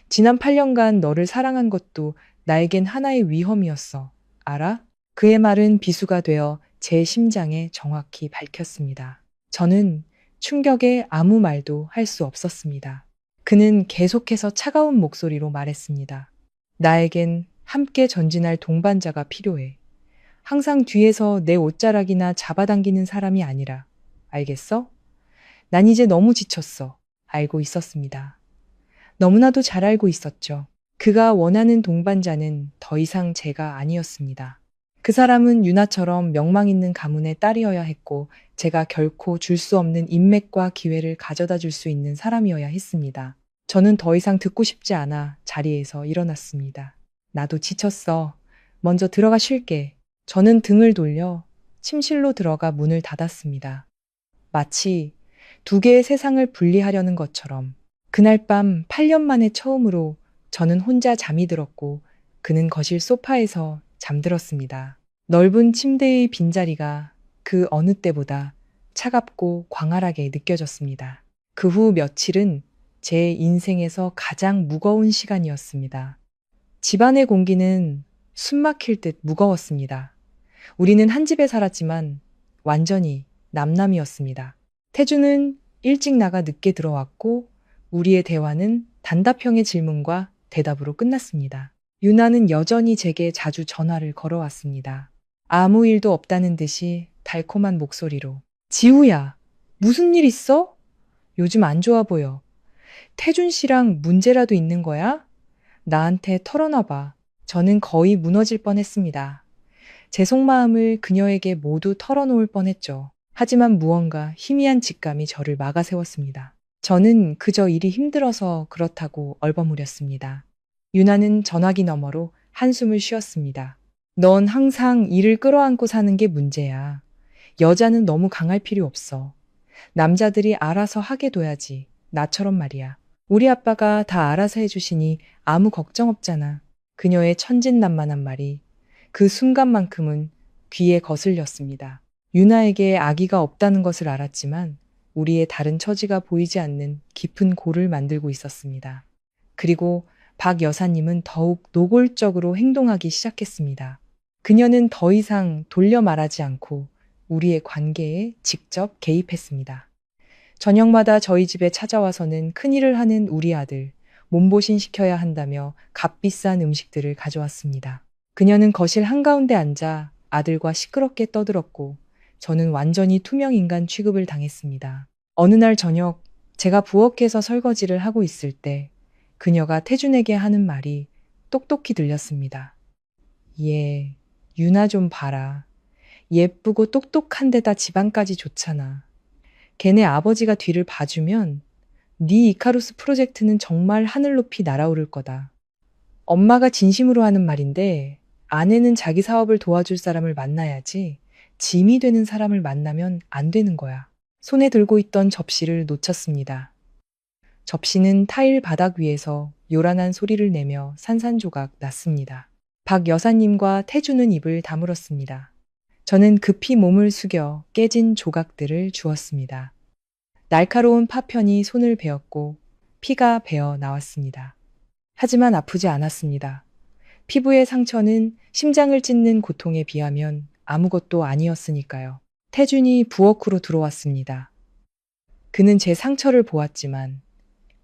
지난 8년간 너를 사랑한 것도 나에겐 하나의 위험이었어. 알아? 그의 말은 비수가 되어 제 심장에 정확히 밝혔습니다. 저는 충격에 아무 말도 할 수 없었습니다. 그는 계속해서 차가운 목소리로 말했습니다. 나에겐 함께 전진할 동반자가 필요해. 항상 뒤에서 내 옷자락이나 잡아당기는 사람이 아니라. 알겠어? 난 이제 너무 지쳤어. 알고 있었습니다. 너무나도 잘 알고 있었죠. 그가 원하는 동반자는 더 이상 제가 아니었습니다. 그 사람은 유나처럼 명망 있는 가문의 딸이어야 했고 제가 결코 줄 수 없는 인맥과 기회를 가져다 줄 수 있는 사람이어야 했습니다. 저는 더 이상 듣고 싶지 않아 자리에서 일어났습니다. 나도 지쳤어. 먼저 들어가 쉴게. 저는 등을 돌려 침실로 들어가 문을 닫았습니다. 마치 두 개의 세상을 분리하려는 것처럼 그날 밤 8년 만에 처음으로 저는 혼자 잠이 들었고 그는 거실 소파에서 잠들었습니다. 넓은 침대의 빈자리가 그 어느 때보다 차갑고 광활하게 느껴졌습니다. 그 후 며칠은 제 인생에서 가장 무거운 시간이었습니다. 집안의 공기는 숨 막힐 듯 무거웠습니다. 우리는 한 집에 살았지만 완전히 남남이었습니다. 태주는 일찍 나가 늦게 들어왔고 우리의 대화는 단답형의 질문과 대답으로 끝났습니다. 유나는 여전히 제게 자주 전화를 걸어왔습니다. 아무 일도 없다는 듯이 달콤한 목소리로. 지우야, 무슨 일 있어? 요즘 안 좋아 보여. 태준 씨랑 문제라도 있는 거야? 나한테 털어놔봐. 저는 거의 무너질 뻔했습니다. 제 속마음을 그녀에게 모두 털어놓을 뻔했죠. 하지만 무언가 희미한 직감이 저를 막아세웠습니다. 저는 그저 일이 힘들어서 그렇다고 얼버무렸습니다. 유나는 전화기 너머로 한숨을 쉬었습니다. 넌 항상 일을 끌어안고 사는 게 문제야. 여자는 너무 강할 필요 없어. 남자들이 알아서 하게 둬야지. 나처럼 말이야. 우리 아빠가 다 알아서 해주시니 아무 걱정 없잖아. 그녀의 천진난만한 말이 그 순간만큼은 귀에 거슬렸습니다. 유나에게 아기가 없다는 것을 알았지만 우리의 다른 처지가 보이지 않는 깊은 골을 만들고 있었습니다. 그리고 박 여사님은 더욱 노골적으로 행동하기 시작했습니다. 그녀는 더 이상 돌려 말하지 않고 우리의 관계에 직접 개입했습니다. 저녁마다 저희 집에 찾아와서는 큰일을 하는 우리 아들, 몸보신 시켜야 한다며 값비싼 음식들을 가져왔습니다. 그녀는 거실 한가운데 앉아 아들과 시끄럽게 떠들었고 저는 완전히 투명 인간 취급을 당했습니다. 어느 날 저녁 제가 부엌에서 설거지를 하고 있을 때 그녀가 태준에게 하는 말이 똑똑히 들렸습니다. 얘, 유나 좀 봐라. 예쁘고 똑똑한 데다 집안까지 좋잖아. 걔네 아버지가 뒤를 봐주면 네 이카루스 프로젝트는 정말 하늘 높이 날아오를 거다. 엄마가 진심으로 하는 말인데 아내는 자기 사업을 도와줄 사람을 만나야지 짐이 되는 사람을 만나면 안 되는 거야. 손에 들고 있던 접시를 놓쳤습니다. 접시는 타일 바닥 위에서 요란한 소리를 내며 산산조각 났습니다. 박 여사님과 태주는 입을 다물었습니다. 저는 급히 몸을 숙여 깨진 조각들을 주었습니다. 날카로운 파편이 손을 베었고 피가 배어 나왔습니다. 하지만 아프지 않았습니다. 피부의 상처는 심장을 찢는 고통에 비하면 아무것도 아니었으니까요. 태준이 부엌으로 들어왔습니다. 그는 제 상처를 보았지만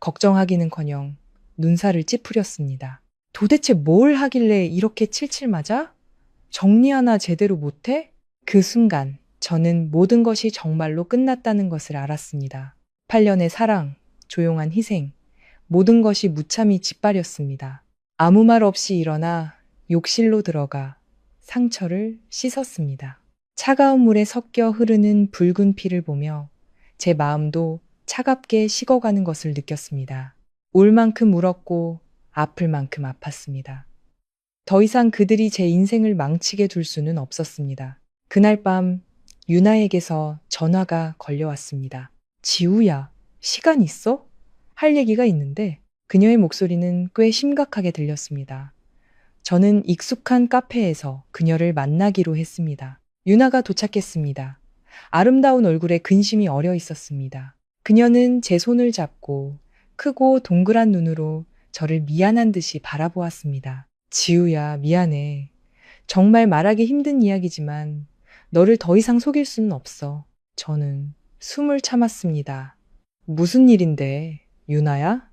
걱정하기는커녕 눈살을 찌푸렸습니다. 도대체 뭘 하길래 이렇게 칠칠 맞아? 정리 하나 제대로 못해? 그 순간 저는 모든 것이 정말로 끝났다는 것을 알았습니다. 8년의 사랑, 조용한 희생, 모든 것이 무참히 짓밟였습니다. 아무 말 없이 일어나 욕실로 들어가 상처를 씻었습니다. 차가운 물에 섞여 흐르는 붉은 피를 보며 제 마음도 차갑게 식어가는 것을 느꼈습니다. 울 만큼 울었고 아플 만큼 아팠습니다. 더 이상 그들이 제 인생을 망치게 둘 수는 없었습니다. 그날 밤 유나에게서 전화가 걸려왔습니다. 지우야, 시간 있어? 할 얘기가 있는데 그녀의 목소리는 꽤 심각하게 들렸습니다. 저는 익숙한 카페에서 그녀를 만나기로 했습니다. 유나가 도착했습니다. 아름다운 얼굴에 근심이 어려 있었습니다. 그녀는 제 손을 잡고 크고 동그란 눈으로 저를 미안한 듯이 바라보았습니다. 지우야, 미안해. 정말 말하기 힘든 이야기지만 너를 더 이상 속일 수는 없어. 저는 숨을 참았습니다. 무슨 일인데, 유나야?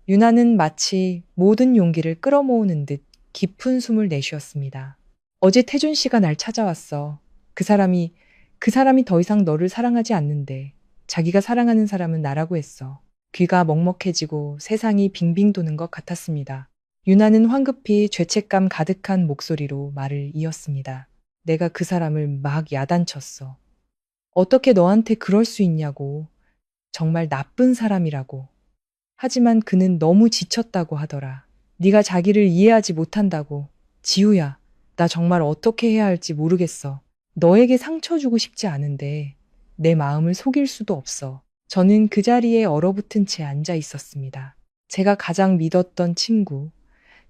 유나는 마치 모든 용기를 끌어모으는 듯 깊은 숨을 내쉬었습니다. 어제 태준 씨가 날 찾아왔어. 그 사람이 더 이상 너를 사랑하지 않는데 자기가 사랑하는 사람은 나라고 했어. 귀가 먹먹해지고 세상이 빙빙 도는 것 같았습니다. 유나는 황급히 죄책감 가득한 목소리로 말을 이었습니다. 내가 그 사람을 막 야단쳤어. 어떻게 너한테 그럴 수 있냐고. 정말 나쁜 사람이라고. 하지만 그는 너무 지쳤다고 하더라. 네가 자기를 이해하지 못한다고. 지우야, 나 정말 어떻게 해야 할지 모르겠어. 너에게 상처 주고 싶지 않은데 내 마음을 속일 수도 없어. 저는 그 자리에 얼어붙은 채 앉아 있었습니다. 제가 가장 믿었던 친구,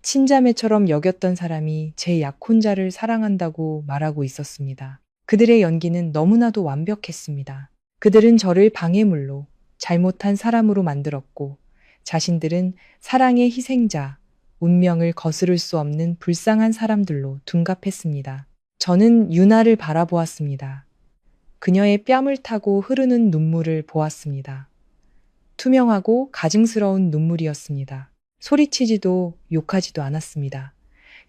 친자매처럼 여겼던 사람이 제 약혼자를 사랑한다고 말하고 있었습니다. 그들의 연기는 너무나도 완벽했습니다. 그들은 저를 방해물로, 잘못한 사람으로 만들었고 자신들은 사랑의 희생자, 운명을 거스를 수 없는 불쌍한 사람들로 둔갑했습니다. 저는 유나를 바라보았습니다. 그녀의 뺨을 타고 흐르는 눈물을 보았습니다. 투명하고 가증스러운 눈물이었습니다. 소리치지도 욕하지도 않았습니다.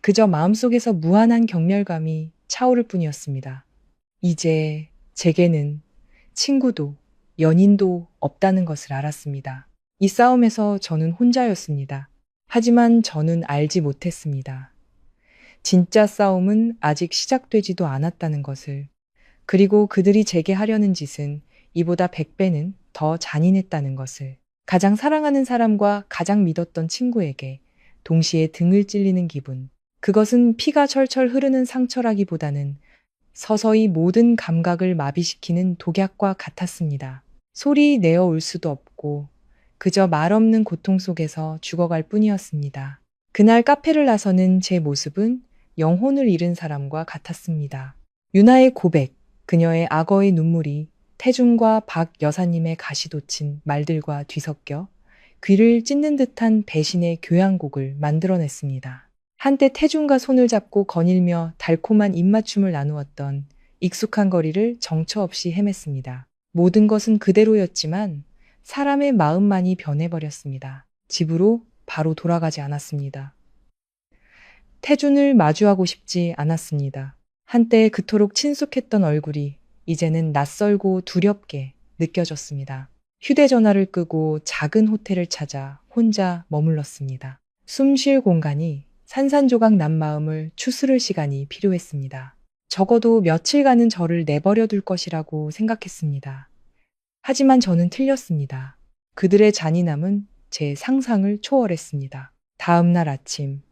그저 마음속에서 무한한 경멸감이 차오를 뿐이었습니다. 이제 제게는 친구도 연인도 없다는 것을 알았습니다. 이 싸움에서 저는 혼자였습니다. 하지만 저는 알지 못했습니다. 진짜 싸움은 아직 시작되지도 않았다는 것을. 그리고 그들이 제게 하려는 짓은 이보다 100배는 더 잔인했다는 것을. 가장 사랑하는 사람과 가장 믿었던 친구에게 동시에 등을 찔리는 기분. 그것은 피가 철철 흐르는 상처라기보다는 서서히 모든 감각을 마비시키는 독약과 같았습니다. 소리 내어 울 수도 없고 그저 말없는 고통 속에서 죽어갈 뿐이었습니다. 그날 카페를 나서는 제 모습은 영혼을 잃은 사람과 같았습니다. 유나의 고백, 그녀의 악어의 눈물이 태준과 박 여사님의 가시돋친 말들과 뒤섞여 귀를 찢는 듯한 배신의 교향곡을 만들어냈습니다. 한때 태준과 손을 잡고 거닐며 달콤한 입맞춤을 나누었던 익숙한 거리를 정처 없이 헤맸습니다. 모든 것은 그대로였지만 사람의 마음만이 변해버렸습니다. 집으로 바로 돌아가지 않았습니다. 태준을 마주하고 싶지 않았습니다. 한때 그토록 친숙했던 얼굴이 이제는 낯설고 두렵게 느껴졌습니다. 휴대전화를 끄고 작은 호텔을 찾아 혼자 머물렀습니다. 숨 쉴 공간이 산산조각 난 마음을 추스를 시간이 필요했습니다. 적어도 며칠간은 저를 내버려 둘 것이라고 생각했습니다. 하지만 저는 틀렸습니다. 그들의 잔인함은 제 상상을 초월했습니다. 다음 날 아침,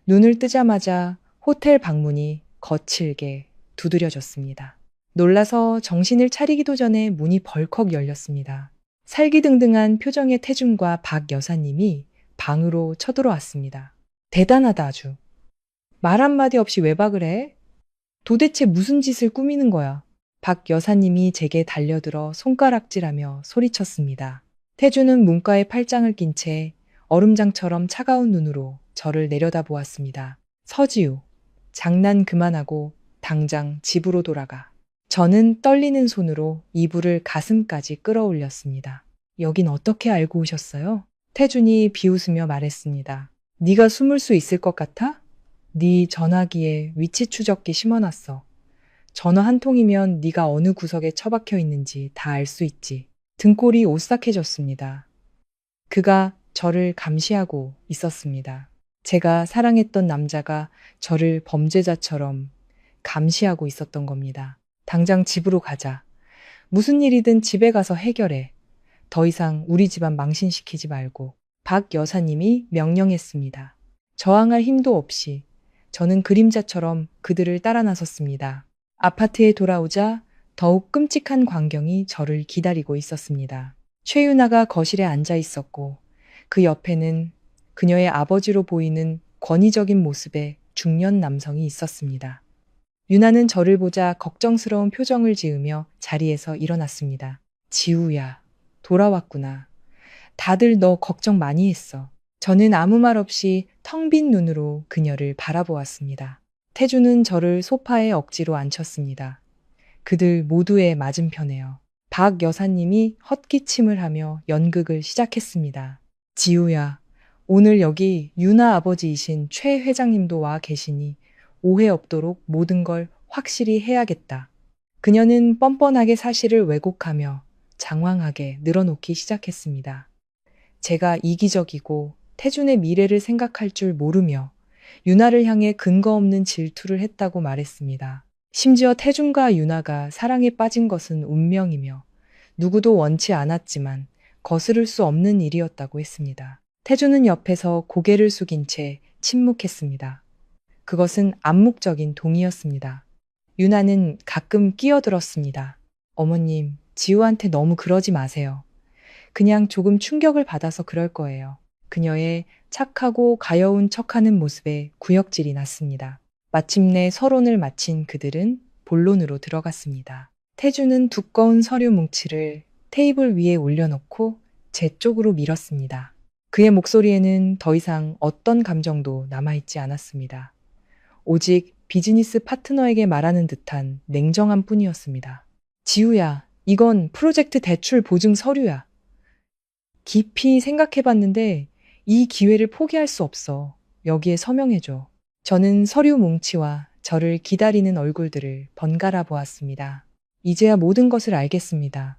눈을 뜨자마자 호텔 방문이 거칠게 두드려졌습니다. 놀라서 정신을 차리기도 전에 문이 벌컥 열렸습니다. 살기등등한 표정의 태준과 박 여사님이 방으로 쳐들어왔습니다. 대단하다 아주. 말 한마디 없이 외박을 해? 도대체 무슨 짓을 꾸미는 거야? 박 여사님이 제게 달려들어 손가락질하며 소리쳤습니다. 태준은 문가에 팔짱을 낀 채 얼음장처럼 차가운 눈으로 저를 내려다보았습니다. 서지우, 장난 그만하고 당장 집으로 돌아가. 저는 떨리는 손으로 이불을 가슴까지 끌어올렸습니다. 여긴 어떻게 알고 오셨어요? 태준이 비웃으며 말했습니다. 네가 숨을 수 있을 것 같아? 네 전화기에 위치 추적기 심어놨어. 전화 한 통이면 네가 어느 구석에 처박혀 있는지 다 알 수 있지. 등골이 오싹해졌습니다. 그가 저를 감시하고 있었습니다. 제가 사랑했던 남자가 저를 범죄자처럼 감시하고 있었던 겁니다. 당장 집으로 가자. 무슨 일이든 집에 가서 해결해. 더 이상 우리 집안 망신시키지 말고. 박 여사님이 명령했습니다. 저항할 힘도 없이 저는 그림자처럼 그들을 따라 나섰습니다. 아파트에 돌아오자 더욱 끔찍한 광경이 저를 기다리고 있었습니다. 최유나가 거실에 앉아 있었고 그 옆에는 그녀의 아버지로 보이는 권위적인 모습의 중년 남성이 있었습니다. 유나는 저를 보자 걱정스러운 표정을 지으며 자리에서 일어났습니다. 지우야, 돌아왔구나. 다들 너 걱정 많이 했어. 저는 아무 말 없이 텅 빈 눈으로 그녀를 바라보았습니다. 태주는 저를 소파에 억지로 앉혔습니다. 그들 모두의 맞은편에요. 박 여사님이 헛기침을 하며 연극을 시작했습니다. 지우야, 오늘 여기 유나 아버지이신 최 회장님도 와 계시니 오해 없도록 모든 걸 확실히 해야겠다. 그녀는 뻔뻔하게 사실을 왜곡하며 장황하게 늘어놓기 시작했습니다. 제가 이기적이고 태준의 미래를 생각할 줄 모르며 유나를 향해 근거 없는 질투를 했다고 말했습니다. 심지어 태준과 유나가 사랑에 빠진 것은 운명이며 누구도 원치 않았지만 거스를 수 없는 일이었다고 했습니다. 태준은 옆에서 고개를 숙인 채 침묵했습니다. 그것은 암묵적인 동의였습니다. 유나는 가끔 끼어들었습니다. 어머님, 지우한테 너무 그러지 마세요. 그냥 조금 충격을 받아서 그럴 거예요. 그녀의 착하고 가여운 척하는 모습에 구역질이 났습니다. 마침내 서론을 마친 그들은 본론으로 들어갔습니다. 태주는 두꺼운 서류 뭉치를 테이블 위에 올려놓고 제 쪽으로 밀었습니다. 그의 목소리에는 더 이상 어떤 감정도 남아있지 않았습니다. 오직 비즈니스 파트너에게 말하는 듯한 냉정함 뿐이었습니다. 지우야, 이건 프로젝트 대출 보증 서류야. 깊이 생각해봤는데 이 기회를 포기할 수 없어. 여기에 서명해줘. 저는 서류 뭉치와 저를 기다리는 얼굴들을 번갈아 보았습니다. 이제야 모든 것을 알겠습니다.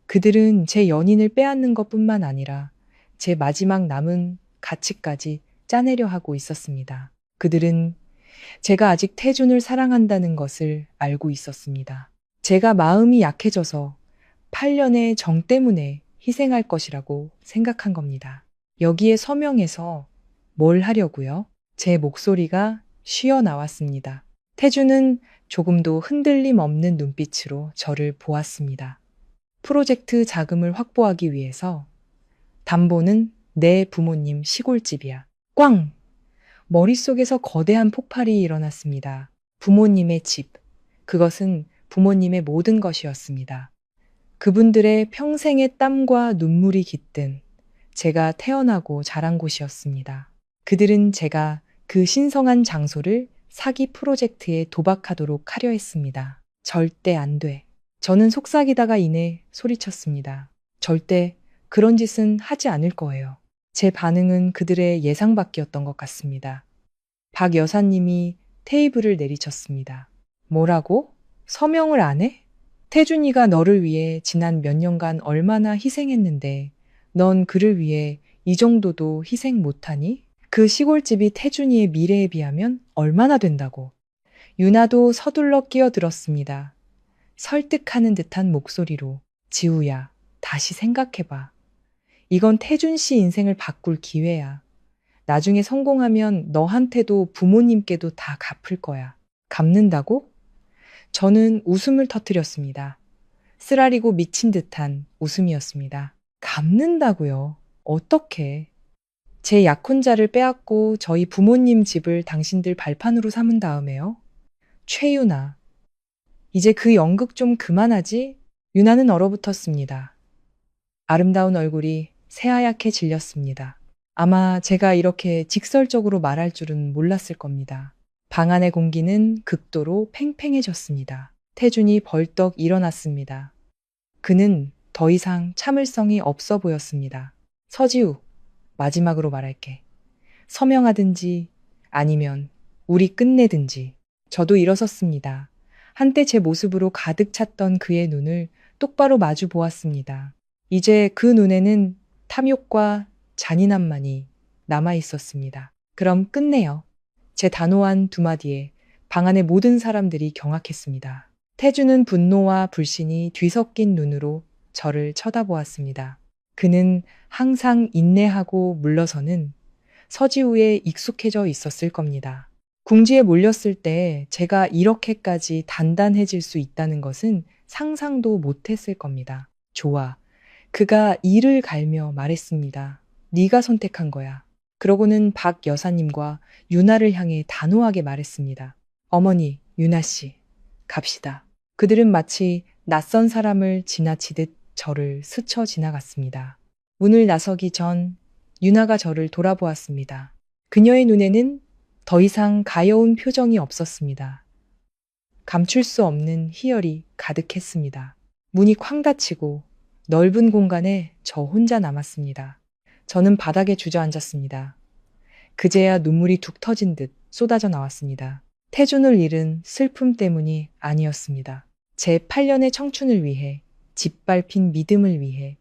그들은 제 연인을 빼앗는 것뿐만 아니라 제 마지막 남은 가치까지 짜내려 하고 있었습니다. 그들은 제가 아직 태준을 사랑한다는 것을 알고 있었습니다. 제가 마음이 약해져서 8년의 정 때문에 희생할 것이라고 생각한 겁니다. 여기에 서명해서 뭘 하려고요? 제 목소리가 쉬어 나왔습니다. 태준은 조금도 흔들림 없는 눈빛으로 저를 보았습니다. 프로젝트 자금을 확보하기 위해서 담보는 내 부모님 시골집이야. 꽝! 머릿속에서 거대한 폭발이 일어났습니다. 부모님의 집. 그것은 부모님의 모든 것이었습니다. 그분들의 평생의 땀과 눈물이 깃든 제가 태어나고 자란 곳이었습니다. 그들은 제가 그 신성한 장소를 사기 프로젝트에 도박하도록 하려 했습니다. 절대 안 돼. 저는 속삭이다가 이내 소리쳤습니다. 절대 그런 짓은 하지 않을 거예요. 제 반응은 그들의 예상 밖이었던 것 같습니다. 박 여사님이 테이블을 내리쳤습니다. 뭐라고? 서명을 안 해? 태준이가 너를 위해 지난 몇 년간 얼마나 희생했는데 넌 그를 위해 이 정도도 희생 못하니? 그 시골집이 태준이의 미래에 비하면 얼마나 된다고. 유나도 서둘러 끼어들었습니다. 설득하는 듯한 목소리로 지우야, 다시 생각해봐. 이건 태준 씨 인생을 바꿀 기회야. 나중에 성공하면 너한테도 부모님께도 다 갚을 거야. 갚는다고? 저는 웃음을 터뜨렸습니다. 쓰라리고 미친 듯한 웃음이었습니다. 갚는다고요? 어떻게? 제 약혼자를 빼앗고 저희 부모님 집을 당신들 발판으로 삼은 다음에요? 최유나. 이제 그 연극 좀 그만하지? 유나는 얼어붙었습니다. 아름다운 얼굴이 새하얗게 질렸습니다. 아마 제가 이렇게 직설적으로 말할 줄은 몰랐을 겁니다. 방 안의 공기는 극도로 팽팽해졌습니다. 태준이 벌떡 일어났습니다. 그는 더 이상 참을성이 없어 보였습니다. 서지우, 마지막으로 말할게. 서명하든지 아니면 우리 끝내든지. 저도 일어섰습니다. 한때 제 모습으로 가득 찼던 그의 눈을 똑바로 마주 보았습니다. 이제 그 눈에는 탐욕과 잔인함만이 남아 있었습니다. 그럼 끝내요. 제 단호한 두 마디에 방 안의 모든 사람들이 경악했습니다. 태주는 분노와 불신이 뒤섞인 눈으로 저를 쳐다보았습니다. 그는 항상 인내하고 물러서는 서지우에 익숙해져 있었을 겁니다. 궁지에 몰렸을 때 제가 이렇게까지 단단해질 수 있다는 것은 상상도 못했을 겁니다. 좋아. 그가 이를 갈며 말했습니다. 네가 선택한 거야. 그러고는 박 여사님과 유나를 향해 단호하게 말했습니다. 어머니, 유나 씨, 갑시다. 그들은 마치 낯선 사람을 지나치듯 저를 스쳐 지나갔습니다. 문을 나서기 전 유나가 저를 돌아보았습니다. 그녀의 눈에는 더 이상 가여운 표정이 없었습니다. 감출 수 없는 희열이 가득했습니다. 문이 쾅 닫히고 넓은 공간에 저 혼자 남았습니다. 저는 바닥에 주저앉았습니다. 그제야 눈물이 툭 터진 듯 쏟아져 나왔습니다. 태준을 잃은 슬픔 때문이 아니었습니다. 제 8년의 청춘을 위해, 짓밟힌 믿음을 위해,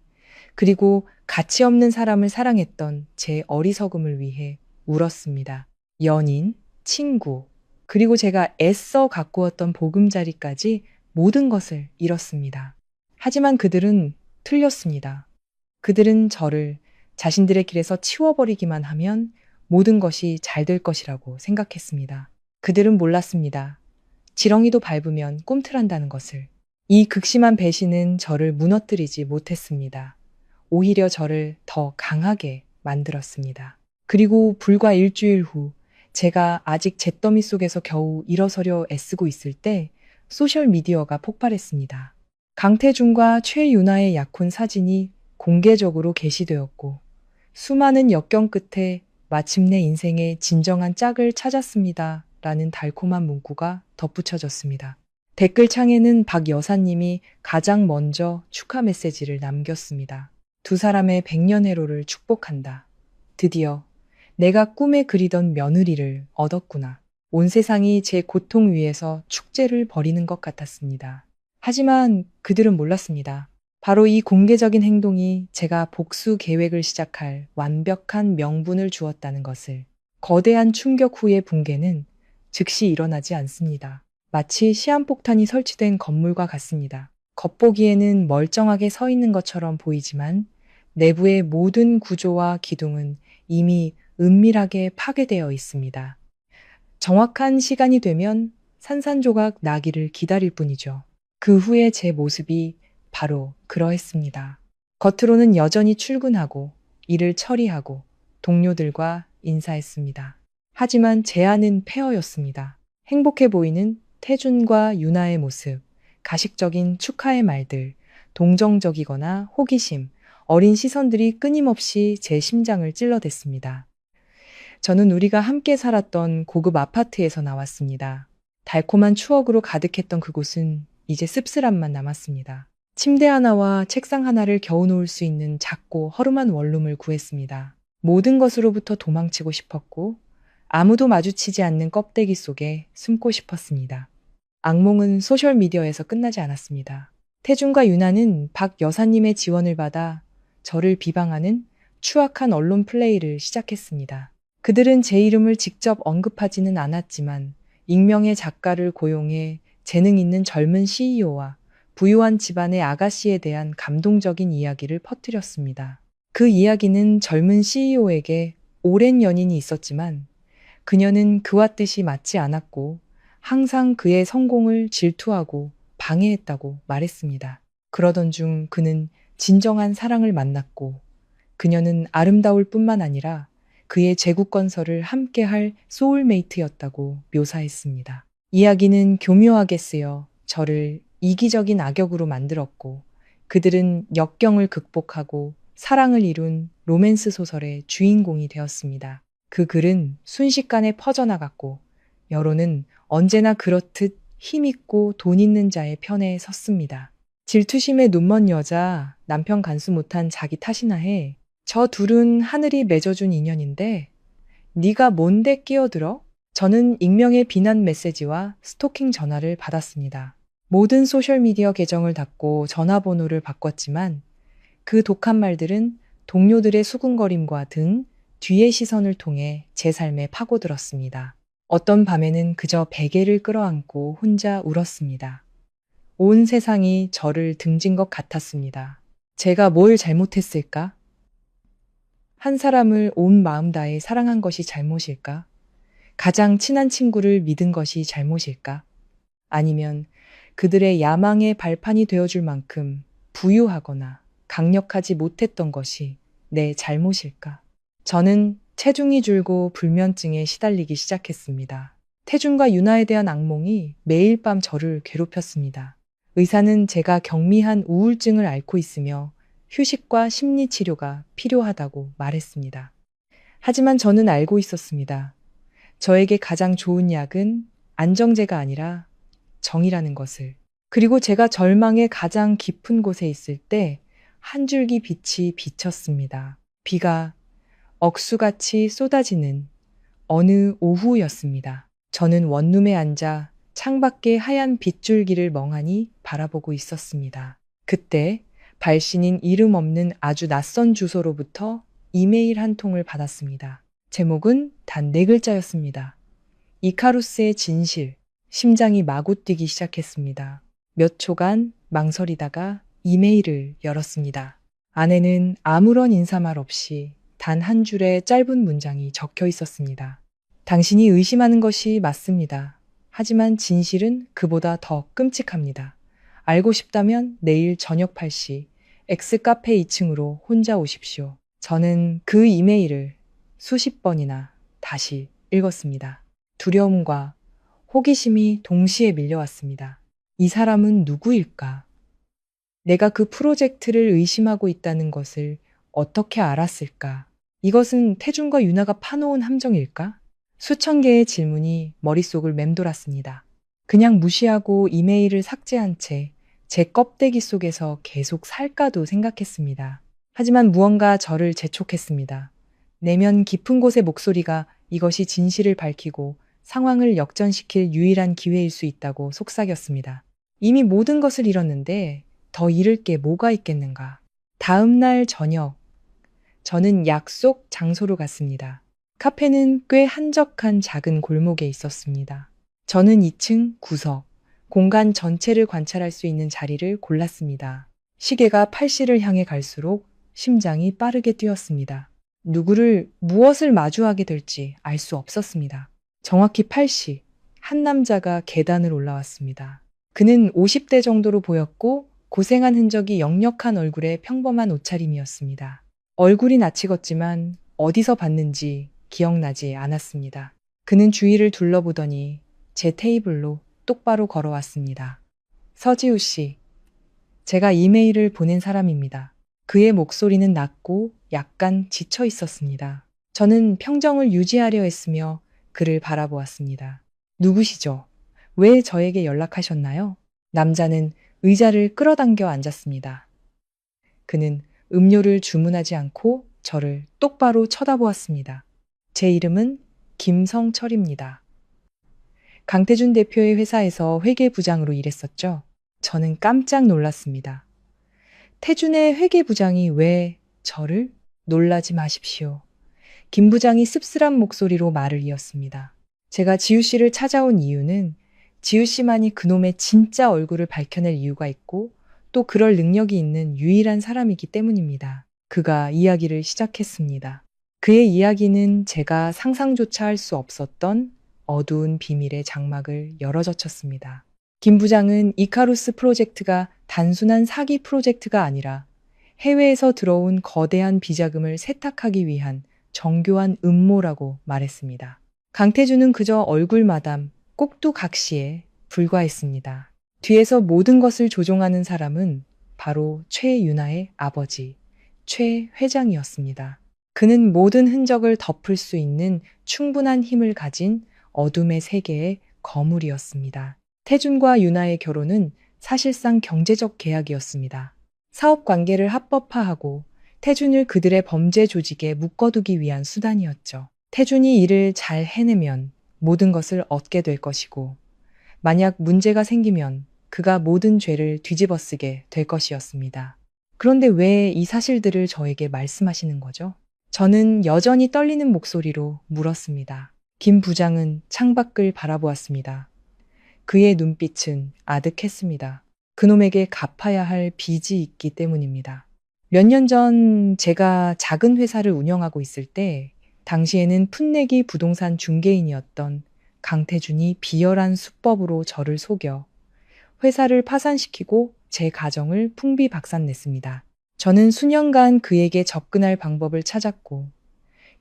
그리고 가치 없는 사람을 사랑했던 제 어리석음을 위해 울었습니다. 연인, 친구, 그리고 제가 애써 가꾸었던 보금자리까지 모든 것을 잃었습니다. 하지만 그들은 틀렸습니다. 그들은 저를 자신들의 길에서 치워버리기만 하면 모든 것이 잘 될 것이라고 생각했습니다. 그들은 몰랐습니다. 지렁이도 밟으면 꿈틀한다는 것을. 이 극심한 배신은 저를 무너뜨리지 못했습니다. 오히려 저를 더 강하게 만들었습니다. 그리고 불과 일주일 후 제가 아직 잿더미 속에서 겨우 일어서려 애쓰고 있을 때 소셜미디어가 폭발했습니다. 강태준과 최유나의 약혼 사진이 공개적으로 게시되었고 수많은 역경 끝에 마침내 인생의 진정한 짝을 찾았습니다. 라는 달콤한 문구가 덧붙여졌습니다. 댓글창에는 박 여사님이 가장 먼저 축하 메시지를 남겼습니다. 두 사람의 백년해로를 축복한다. 드디어 내가 꿈에 그리던 며느리를 얻었구나. 온 세상이 제 고통 위에서 축제를 벌이는 것 같았습니다. 하지만 그들은 몰랐습니다. 바로 이 공개적인 행동이 제가 복수 계획을 시작할 완벽한 명분을 주었다는 것을. 거대한 충격 후의 붕괴는 즉시 일어나지 않습니다. 마치 시한폭탄이 설치된 건물과 같습니다. 겉보기에는 멀쩡하게 서 있는 것처럼 보이지만 내부의 모든 구조와 기둥은 이미 은밀하게 파괴되어 있습니다. 정확한 시간이 되면 산산조각 나기를 기다릴 뿐이죠. 그 후에 제 모습이 바로 그러했습니다. 겉으로는 여전히 출근하고 일을 처리하고 동료들과 인사했습니다. 하지만 제 안은 폐허였습니다. 행복해 보이는 태준과 유나의 모습, 가식적인 축하의 말들, 동정적이거나 호기심, 어린 시선들이 끊임없이 제 심장을 찔러댔습니다. 저는 우리가 함께 살았던 고급 아파트에서 나왔습니다. 달콤한 추억으로 가득했던 그곳은 이제 씁쓸함만 남았습니다. 침대 하나와 책상 하나를 겨우 놓을 수 있는 작고 허름한 원룸을 구했습니다. 모든 것으로부터 도망치고 싶었고 아무도 마주치지 않는 껍데기 속에 숨고 싶었습니다. 악몽은 소셜미디어에서 끝나지 않았습니다. 태준과 유나는 박 여사님의 지원을 받아 저를 비방하는 추악한 언론 플레이를 시작했습니다. 그들은 제 이름을 직접 언급하지는 않았지만 익명의 작가를 고용해 재능 있는 젊은 CEO와 부유한 집안의 아가씨에 대한 감동적인 이야기를 퍼뜨렸습니다. 그 이야기는 젊은 CEO에게 오랜 연인이 있었지만 그녀는 그와 뜻이 맞지 않았고 항상 그의 성공을 질투하고 방해했다고 말했습니다. 그러던 중 그는 진정한 사랑을 만났고 그녀는 아름다울 뿐만 아니라 그의 제국 건설을 함께할 소울메이트였다고 묘사했습니다. 이야기는 교묘하게 쓰여 저를 이기적인 악역으로 만들었고 그들은 역경을 극복하고 사랑을 이룬 로맨스 소설의 주인공이 되었습니다. 그 글은 순식간에 퍼져나갔고 여론은 언제나 그렇듯 힘있고 돈 있는 자의 편에 섰습니다. 질투심에 눈먼 여자, 남편 간수 못한 자기 탓이나 해. 저 둘은 하늘이 맺어준 인연인데 네가 뭔데 끼어들어? 저는 익명의 비난 메시지와 스토킹 전화를 받았습니다. 모든 소셜미디어 계정을 닫고 전화번호를 바꿨지만 그 독한 말들은 동료들의 수군거림과 등 뒤의 시선을 통해 제 삶에 파고들었습니다. 어떤 밤에는 그저 베개를 끌어안고 혼자 울었습니다. 온 세상이 저를 등진 것 같았습니다. 제가 뭘 잘못했을까? 한 사람을 온 마음 다해 사랑한 것이 잘못일까? 가장 친한 친구를 믿은 것이 잘못일까? 아니면 그들의 야망의 발판이 되어줄 만큼 부유하거나 강력하지 못했던 것이 내 잘못일까? 저는 체중이 줄고 불면증에 시달리기 시작했습니다. 태준과 유나에 대한 악몽이 매일 밤 저를 괴롭혔습니다. 의사는 제가 경미한 우울증을 앓고 있으며 휴식과 심리치료가 필요하다고 말했습니다. 하지만 저는 알고 있었습니다. 저에게 가장 좋은 약은 안정제가 아니라 정이라는 것을. 그리고 제가 절망의 가장 깊은 곳에 있을 때 한 줄기 빛이 비쳤습니다. 비가 억수같이 쏟아지는 어느 오후였습니다. 저는 원룸에 앉아 창밖의 하얀 빗줄기를 멍하니 바라보고 있었습니다. 그때 발신인 이름 없는 아주 낯선 주소로부터 이메일 한 통을 받았습니다. 제목은 단 4글자였습니다. 이카루스의 진실. 심장이 마구 뛰기 시작했습니다. 몇 초간 망설이다가 이메일을 열었습니다. 안에는 아무런 인사말 없이 단 한 줄의 짧은 문장이 적혀 있었습니다. 당신이 의심하는 것이 맞습니다. 하지만 진실은 그보다 더 끔찍합니다. 알고 싶다면 내일 저녁 8시 X카페 2층으로 혼자 오십시오. 저는 그 이메일을 수십 번이나 다시 읽었습니다. 두려움과 호기심이 동시에 밀려왔습니다. 이 사람은 누구일까? 내가 그 프로젝트를 의심하고 있다는 것을 어떻게 알았을까? 이것은 태준과 유나가 파놓은 함정일까? 수천 개의 질문이 머릿속을 맴돌았습니다. 그냥 무시하고 이메일을 삭제한 채 제 껍데기 속에서 계속 살까도 생각했습니다. 하지만 무언가 저를 재촉했습니다. 내면 깊은 곳의 목소리가 이것이 진실을 밝히고 상황을 역전시킬 유일한 기회일 수 있다고 속삭였습니다. 이미 모든 것을 잃었는데 더 잃을 게 뭐가 있겠는가. 다음 날 저녁, 저는 약속 장소로 갔습니다. 카페는 꽤 한적한 작은 골목에 있었습니다. 저는 2층 구석, 공간 전체를 관찰할 수 있는 자리를 골랐습니다. 시계가 8시를 향해 갈수록 심장이 빠르게 뛰었습니다. 누구를 무엇을 마주하게 될지 알 수 없었습니다. 정확히 8시, 한 남자가 계단을 올라왔습니다. 그는 50대 정도로 보였고 고생한 흔적이 역력한 얼굴에 평범한 옷차림이었습니다. 얼굴이 낯익었지만 어디서 봤는지 기억나지 않았습니다. 그는 주위를 둘러보더니 제 테이블로 똑바로 걸어왔습니다. 서지우 씨, 제가 이메일을 보낸 사람입니다. 그의 목소리는 낮고 약간 지쳐 있었습니다. 저는 평정을 유지하려 했으며 그를 바라보았습니다. 누구시죠? 왜 저에게 연락하셨나요? 남자는 의자를 끌어당겨 앉았습니다. 그는 음료를 주문하지 않고 저를 똑바로 쳐다보았습니다. 제 이름은 김성철입니다. 강태준 대표의 회사에서 회계부장으로 일했었죠. 저는 깜짝 놀랐습니다. 태준의 회계부장이 왜 저를? 놀라지 마십시오. 김 부장이 씁쓸한 목소리로 말을 이었습니다. 제가 지우 씨를 찾아온 이유는 지우 씨만이 그놈의 진짜 얼굴을 밝혀낼 이유가 있고 또 그럴 능력이 있는 유일한 사람이기 때문입니다. 그가 이야기를 시작했습니다. 그의 이야기는 제가 상상조차 할 수 없었던 어두운 비밀의 장막을 열어젖혔습니다. 김 부장은 이카루스 프로젝트가 단순한 사기 프로젝트가 아니라 해외에서 들어온 거대한 비자금을 세탁하기 위한 정교한 음모라고 말했습니다. 강태준은 그저 얼굴마담, 꼭두각시에 불과했습니다. 뒤에서 모든 것을 조종하는 사람은 바로 최윤아의 아버지, 최 회장이었습니다. 그는 모든 흔적을 덮을 수 있는 충분한 힘을 가진 어둠의 세계의 거물이었습니다. 태준과 윤아의 결혼은 사실상 경제적 계약이었습니다. 사업 관계를 합법화하고 태준을 그들의 범죄 조직에 묶어두기 위한 수단이었죠. 태준이 이를 잘 해내면 모든 것을 얻게 될 것이고, 만약 문제가 생기면 그가 모든 죄를 뒤집어쓰게 될 것이었습니다. 그런데 왜 이 사실들을 저에게 말씀하시는 거죠? 저는 여전히 떨리는 목소리로 물었습니다. 김 부장은 창밖을 바라보았습니다. 그의 눈빛은 아득했습니다. 그놈에게 갚아야 할 빚이 있기 때문입니다. 몇 년 전 제가 작은 회사를 운영하고 있을 때 당시에는 풋내기 부동산 중개인이었던 강태준이 비열한 수법으로 저를 속여 회사를 파산시키고 제 가정을 풍비박산냈습니다. 저는 수년간 그에게 접근할 방법을 찾았고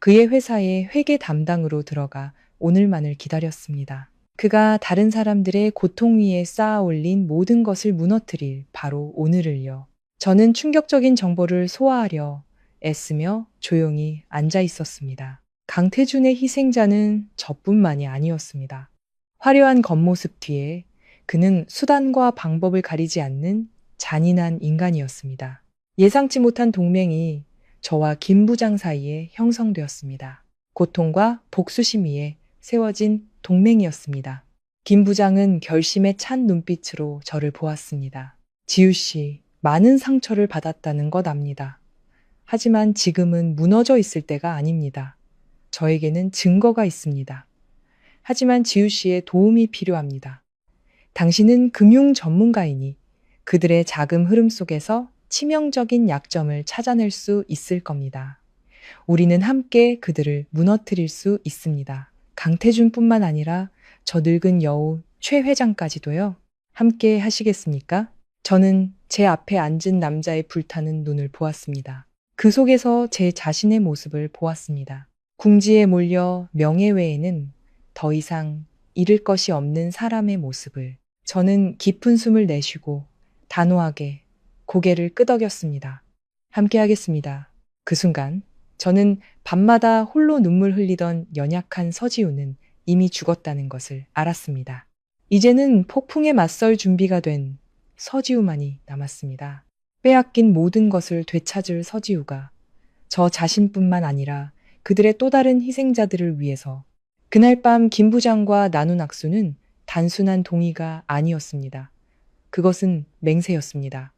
그의 회사에 회계 담당으로 들어가 오늘만을 기다렸습니다. 그가 다른 사람들의 고통 위에 쌓아 올린 모든 것을 무너뜨릴 바로 오늘을요. 저는 충격적인 정보를 소화하려 애쓰며 조용히 앉아 있었습니다. 강태준의 희생자는 저뿐만이 아니었습니다. 화려한 겉모습 뒤에 그는 수단과 방법을 가리지 않는 잔인한 인간이었습니다. 예상치 못한 동맹이 저와 김 부장 사이에 형성되었습니다. 고통과 복수심 위에 세워진 동맹이었습니다. 김 부장은 결심에 찬 눈빛으로 저를 보았습니다. 지우 씨, 많은 상처를 받았다는 것 압니다. 하지만 지금은 무너져 있을 때가 아닙니다. 저에게는 증거가 있습니다. 하지만 지우 씨의 도움이 필요합니다. 당신은 금융 전문가이니 그들의 자금 흐름 속에서 치명적인 약점을 찾아낼 수 있을 겁니다. 우리는 함께 그들을 무너뜨릴 수 있습니다. 강태준뿐만 아니라 저 늙은 여우 최 회장까지도요. 함께 하시겠습니까? 저는 제 앞에 앉은 남자의 불타는 눈을 보았습니다. 그 속에서 제 자신의 모습을 보았습니다. 궁지에 몰려 명예 외에는 더 이상 잃을 것이 없는 사람의 모습을. 저는 깊은 숨을 내쉬고 단호하게 고개를 끄덕였습니다. 함께 하겠습니다. 그 순간 저는 밤마다 홀로 눈물 흘리던 연약한 서지우는 이미 죽었다는 것을 알았습니다. 이제는 폭풍에 맞설 준비가 된 서지우만이 남았습니다. 빼앗긴 모든 것을 되찾을 서지우가 저 자신뿐만 아니라 그들의 또 다른 희생자들을 위해서. 그날 밤 김 부장과 나눈 악수는 단순한 동의가 아니었습니다. 그것은 맹세였습니다.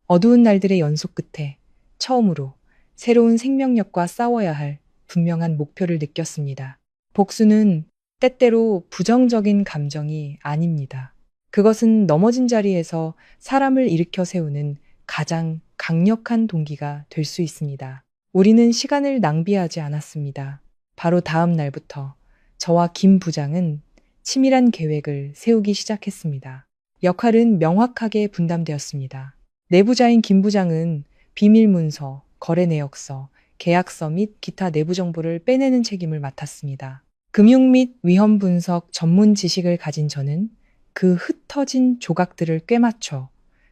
어두운 날들의 연속 끝에 처음으로 새로운 생명력과 싸워야 할 분명한 목표를 느꼈습니다. 복수는 때때로 부정적인 감정이 아닙니다. 그것은 넘어진 자리에서 사람을 일으켜 세우는 가장 강력한 동기가 될 수 있습니다. 우리는 시간을 낭비하지 않았습니다. 바로 다음 날부터 저와 김 부장은 치밀한 계획을 세우기 시작했습니다. 역할은 명확하게 분담되었습니다. 내부자인 김 부장은 비밀 문서, 거래 내역서, 계약서 및 기타 내부 정보를 빼내는 책임을 맡았습니다. 금융 및 위험 분석 전문 지식을 가진 저는 그 흩어진 조각들을 꿰맞춰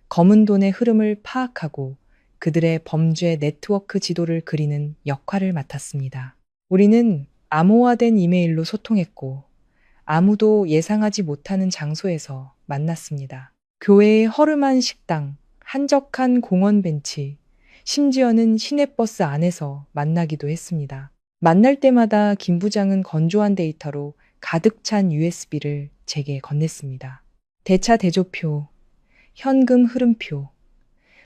검은 돈의 흐름을 파악하고 그들의 범죄 네트워크 지도를 그리는 역할을 맡았습니다. 우리는 암호화된 이메일로 소통했고 아무도 예상하지 못하는 장소에서 만났습니다. 교회의 허름한 식당, 한적한 공원 벤치, 심지어는 시내버스 안에서 만나기도 했습니다. 만날 때마다 김 부장은 건조한 데이터로 가득 찬 USB를 제게 건넸습니다. 대차 대조표, 현금 흐름표,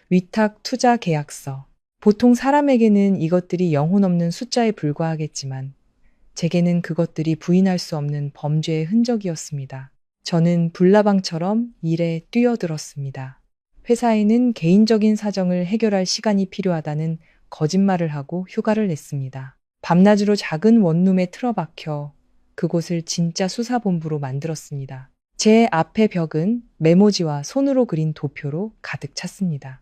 위탁 투자 계약서. 보통 사람에게는 이것들이 영혼 없는 숫자에 불과하겠지만 제게는 그것들이 부인할 수 없는 범죄의 흔적이었습니다. 저는 불나방처럼 일에 뛰어들었습니다. 회사에는 개인적인 사정을 해결할 시간이 필요하다는 거짓말을 하고 휴가를 냈습니다. 밤낮으로 작은 원룸에 틀어박혀 그곳을 진짜 수사본부로 만들었습니다. 제 앞의 벽은 메모지와 손으로 그린 도표로 가득 찼습니다.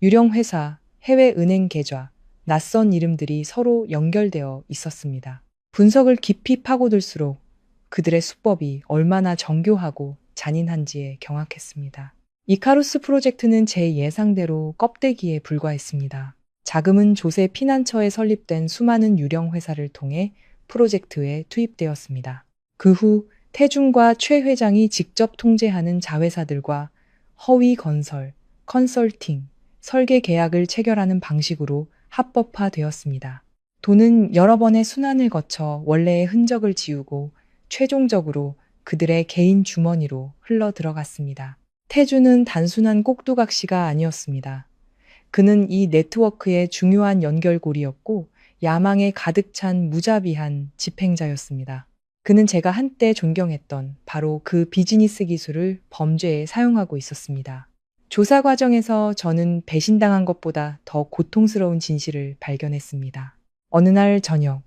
유령 회사, 해외 은행 계좌, 낯선 이름들이 서로 연결되어 있었습니다. 분석을 깊이 파고들수록 그들의 수법이 얼마나 정교하고 잔인한지에 경악했습니다. 이카루스 프로젝트는 제 예상대로 껍데기에 불과했습니다. 자금은 조세 피난처에 설립된 수많은 유령 회사를 통해 프로젝트에 투입되었습니다. 그 후 태준과 최 회장이 직접 통제하는 자회사들과 허위 건설, 컨설팅, 설계 계약을 체결하는 방식으로 합법화되었습니다. 돈은 여러 번의 순환을 거쳐 원래의 흔적을 지우고 최종적으로 그들의 개인 주머니로 흘러 들어갔습니다. 태주는 단순한 꼭두각시가 아니었습니다. 그는 이 네트워크의 중요한 연결고리였고 야망에 가득 찬 무자비한 집행자였습니다. 그는 제가 한때 존경했던 바로 그 비즈니스 기술을 범죄에 사용하고 있었습니다. 조사 과정에서 저는 배신당한 것보다 더 고통스러운 진실을 발견했습니다. 어느 날 저녁,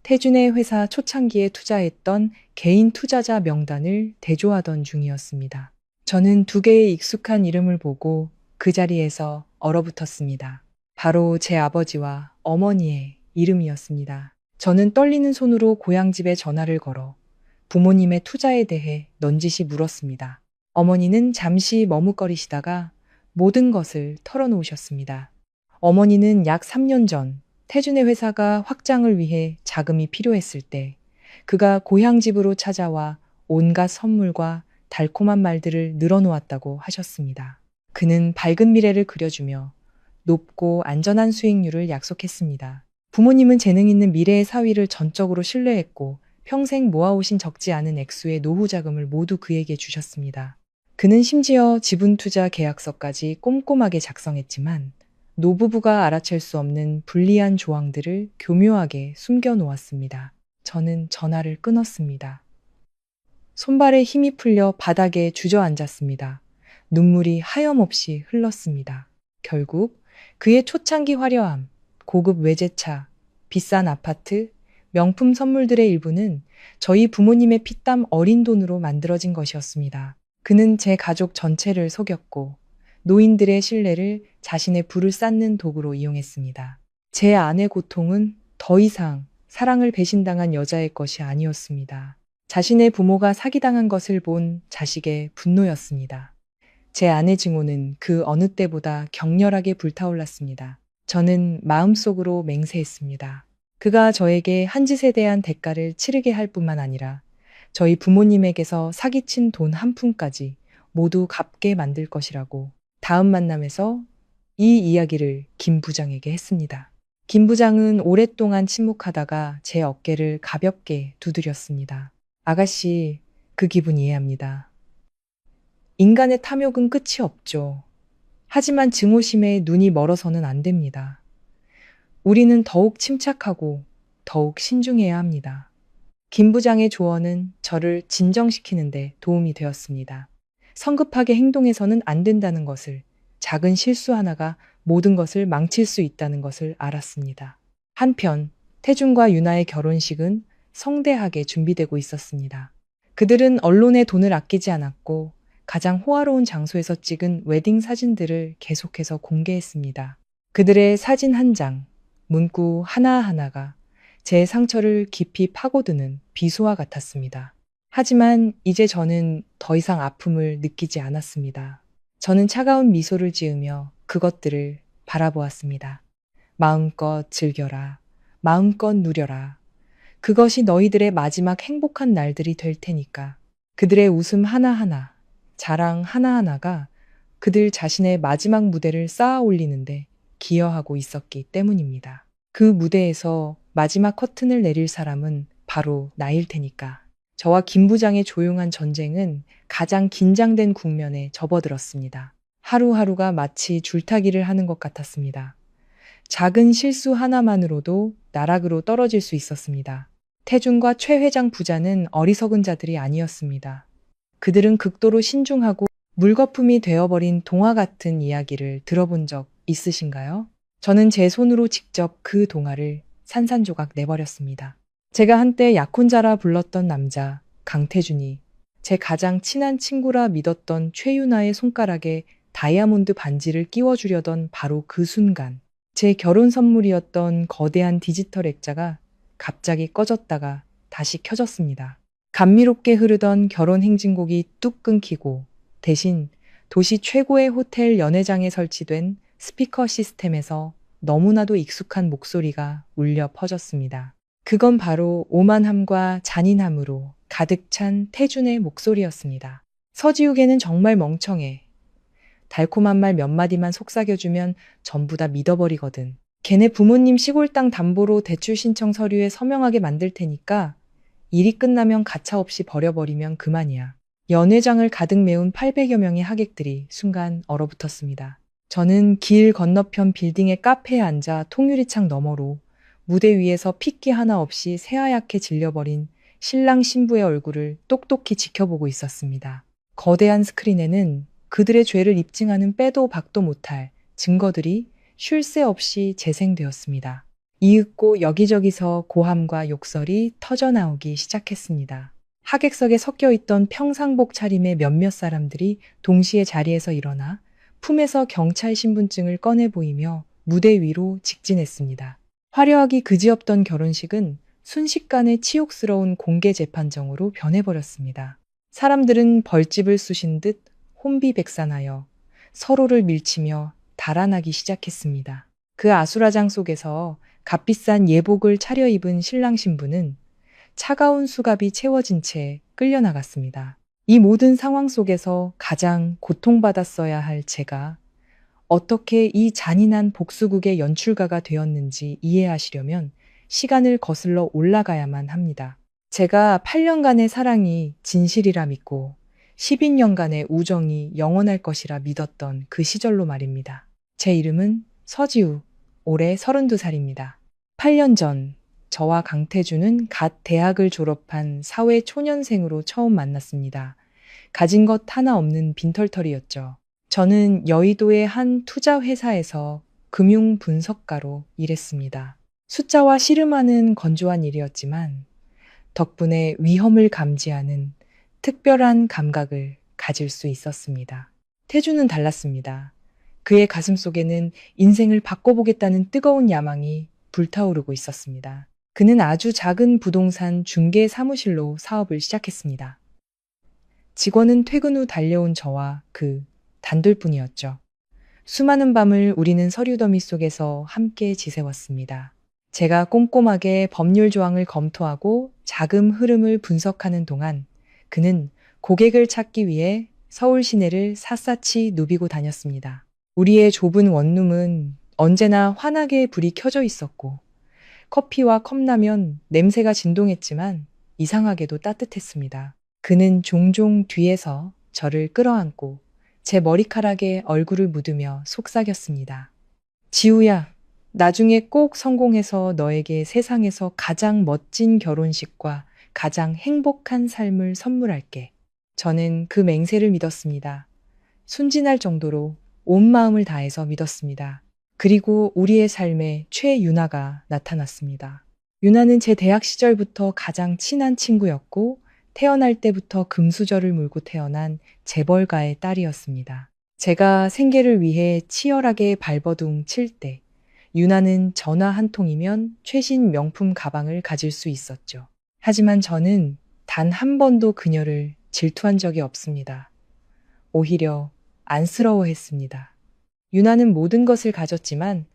태준의 회사 초창기에 투자했던 개인 투자자 명단을 대조하던 중이었습니다. 저는 두 개의 익숙한 이름을 보고 그 자리에서 얼어붙었습니다. 바로 제 아버지와 어머니의 이름이었습니다. 저는 떨리는 손으로 고향집에 전화를 걸어 부모님의 투자에 대해 넌지시 물었습니다. 어머니는 잠시 머뭇거리시다가 모든 것을 털어놓으셨습니다. 어머니는 약 3년 전 태준의 회사가 확장을 위해 자금이 필요했을 때 그가 고향집으로 찾아와 온갖 선물과 달콤한 말들을 늘어놓았다고 하셨습니다. 그는 밝은 미래를 그려주며 높고 안전한 수익률을 약속했습니다. 부모님은 재능 있는 미래의 사위를 전적으로 신뢰했고 평생 모아오신 적지 않은 액수의 노후 자금을 모두 그에게 주셨습니다. 그는 심지어 지분 투자 계약서까지 꼼꼼하게 작성했지만 노부부가 알아챌 수 없는 불리한 조항들을 교묘하게 숨겨놓았습니다. 저는 전화를 끊었습니다. 손발에 힘이 풀려 바닥에 주저앉았습니다. 눈물이 하염없이 흘렀습니다. 결국 그의 초창기 화려함, 고급 외제차, 비싼 아파트, 명품 선물들의 일부는 저희 부모님의 피땀 어린 돈으로 만들어진 것이었습니다. 그는 제 가족 전체를 속였고 노인들의 신뢰를 자신의 부를 쌓는 도구로 이용했습니다. 제 아내 고통은 더 이상 사랑을 배신당한 여자의 것이 아니었습니다. 자신의 부모가 사기당한 것을 본 자식의 분노였습니다. 제 아내 증오는 그 어느 때보다 격렬하게 불타올랐습니다. 저는 마음속으로 맹세했습니다. 그가 저에게 한 짓에 대한 대가를 치르게 할 뿐만 아니라 저희 부모님에게서 사기친 돈 한 푼까지 모두 갚게 만들 것이라고 다음 만남에서 이 이야기를 김 부장에게 했습니다. 김 부장은 오랫동안 침묵하다가 제 어깨를 가볍게 두드렸습니다. 아가씨, 그 기분 이해합니다. 인간의 탐욕은 끝이 없죠. 하지만 증오심에 눈이 멀어서는 안 됩니다. 우리는 더욱 침착하고 더욱 신중해야 합니다. 김 부장의 조언은 저를 진정시키는데 도움이 되었습니다. 성급하게 행동해서는 안 된다는 것을, 작은 실수 하나가 모든 것을 망칠 수 있다는 것을 알았습니다. 한편 태준과 유나의 결혼식은 성대하게 준비되고 있었습니다. 그들은 언론에 돈을 아끼지 않았고 가장 호화로운 장소에서 찍은 웨딩 사진들을 계속해서 공개했습니다. 그들의 사진 한 장, 문구 하나하나가 제 상처를 깊이 파고드는 비수와 같았습니다. 하지만 이제 저는 더 이상 아픔을 느끼지 않았습니다. 저는 차가운 미소를 지으며 그것들을 바라보았습니다. 마음껏 즐겨라. 마음껏 누려라. 그것이 너희들의 마지막 행복한 날들이 될 테니까. 그들의 웃음 하나하나, 자랑 하나하나가 그들 자신의 마지막 무대를 쌓아 올리는데 기여하고 있었기 때문입니다. 그 무대에서 마지막 커튼을 내릴 사람은 바로 나일 테니까. 저와 김 부장의 조용한 전쟁은 가장 긴장된 국면에 접어들었습니다. 하루하루가 마치 줄타기를 하는 것 같았습니다. 작은 실수 하나만으로도 나락으로 떨어질 수 있었습니다. 태준과 최 회장 부자는 어리석은 자들이 아니었습니다. 그들은 극도로 신중하고 물거품이 되어버린 동화 같은 이야기를 들어본 적 있으신가요? 저는 제 손으로 직접 그 동화를 산산조각 내버렸습니다. 제가 한때 약혼자라 불렀던 남자 강태준이 제 가장 친한 친구라 믿었던 최유나의 손가락에 다이아몬드 반지를 끼워주려던 바로 그 순간 제 결혼 선물이었던 거대한 디지털 액자가 갑자기 꺼졌다가 다시 켜졌습니다. 감미롭게 흐르던 결혼 행진곡이 뚝 끊기고 대신 도시 최고의 호텔 연회장에 설치된 스피커 시스템에서 너무나도 익숙한 목소리가 울려 퍼졌습니다. 그건 바로 오만함과 잔인함으로 가득 찬 태준의 목소리였습니다. 서지욱에는 정말 멍청해. 달콤한 말 몇 마디만 속삭여주면 전부 다 믿어버리거든. 걔네 부모님 시골 땅 담보로 대출 신청 서류에 서명하게 만들 테니까 일이 끝나면 가차없이 버려버리면 그만이야. 연회장을 가득 메운 800여 명의 하객들이 순간 얼어붙었습니다. 저는 길 건너편 빌딩의 카페에 앉아 통유리창 너머로 무대 위에서 핏기 하나 없이 새하얗게 질려버린 신랑 신부의 얼굴을 똑똑히 지켜보고 있었습니다. 거대한 스크린에는 그들의 죄를 입증하는 빼도 박도 못할 증거들이 쉴 새 없이 재생되었습니다. 이윽고 여기저기서 고함과 욕설이 터져나오기 시작했습니다. 하객석에 섞여 있던 평상복 차림의 몇몇 사람들이 동시에 자리에서 일어나 품에서 경찰 신분증을 꺼내 보이며 무대 위로 직진했습니다. 화려하기 그지없던 결혼식은 순식간에 치욕스러운 공개 재판정으로 변해버렸습니다. 사람들은 벌집을 쑤신 듯 혼비백산하여 서로를 밀치며 달아나기 시작했습니다. 그 아수라장 속에서 값비싼 예복을 차려입은 신랑 신부는 차가운 수갑이 채워진 채 끌려나갔습니다. 이 모든 상황 속에서 가장 고통받았어야 할 제가 어떻게 이 잔인한 복수극의 연출가가 되었는지 이해하시려면 시간을 거슬러 올라가야만 합니다. 제가 8년간의 사랑이 진실이라 믿고 12년간의 우정이 영원할 것이라 믿었던 그 시절로 말입니다. 제 이름은 서지우, 올해 32살입니다. 8년 전 저와 강태준은 갓 대학을 졸업한 사회 초년생으로 처음 만났습니다. 가진 것 하나 없는 빈털터리였죠. 저는 여의도의 한 투자 회사에서 금융 분석가로 일했습니다. 숫자와 씨름하는 건조한 일이었지만 덕분에 위험을 감지하는 특별한 감각을 가질 수 있었습니다. 태준은 달랐습니다. 그의 가슴 속에는 인생을 바꿔보겠다는 뜨거운 야망이 불타오르고 있었습니다. 그는 아주 작은 부동산 중개 사무실로 사업을 시작했습니다. 직원은 퇴근 후 달려온 저와 그 단둘뿐이었죠. 수많은 밤을 우리는 서류 더미 속에서 함께 지새웠습니다. 제가 꼼꼼하게 법률 조항을 검토하고 자금 흐름을 분석하는 동안 그는 고객을 찾기 위해 서울 시내를 샅샅이 누비고 다녔습니다. 우리의 좁은 원룸은 언제나 환하게 불이 켜져 있었고 커피와 컵라면 냄새가 진동했지만 이상하게도 따뜻했습니다. 그는 종종 뒤에서 저를 끌어안고 제 머리카락에 얼굴을 묻으며 속삭였습니다. 지우야, 나중에 꼭 성공해서 너에게 세상에서 가장 멋진 결혼식과 가장 행복한 삶을 선물할게. 저는 그 맹세를 믿었습니다. 순진할 정도로 온 마음을 다해서 믿었습니다. 그리고 우리의 삶에 최유나가 나타났습니다. 유나는 제 대학 시절부터 가장 친한 친구였고 태어날 때부터 금수저를 물고 태어난 재벌가의 딸이었습니다. 제가 생계를 위해 치열하게 발버둥 칠 때 유나는 전화 한 통이면 최신 명품 가방을 가질 수 있었죠. 하지만 저는 단 한 번도 그녀를 질투한 적이 없습니다. 오히려 안쓰러워했습니다. 유나는 모든 것을 가졌지만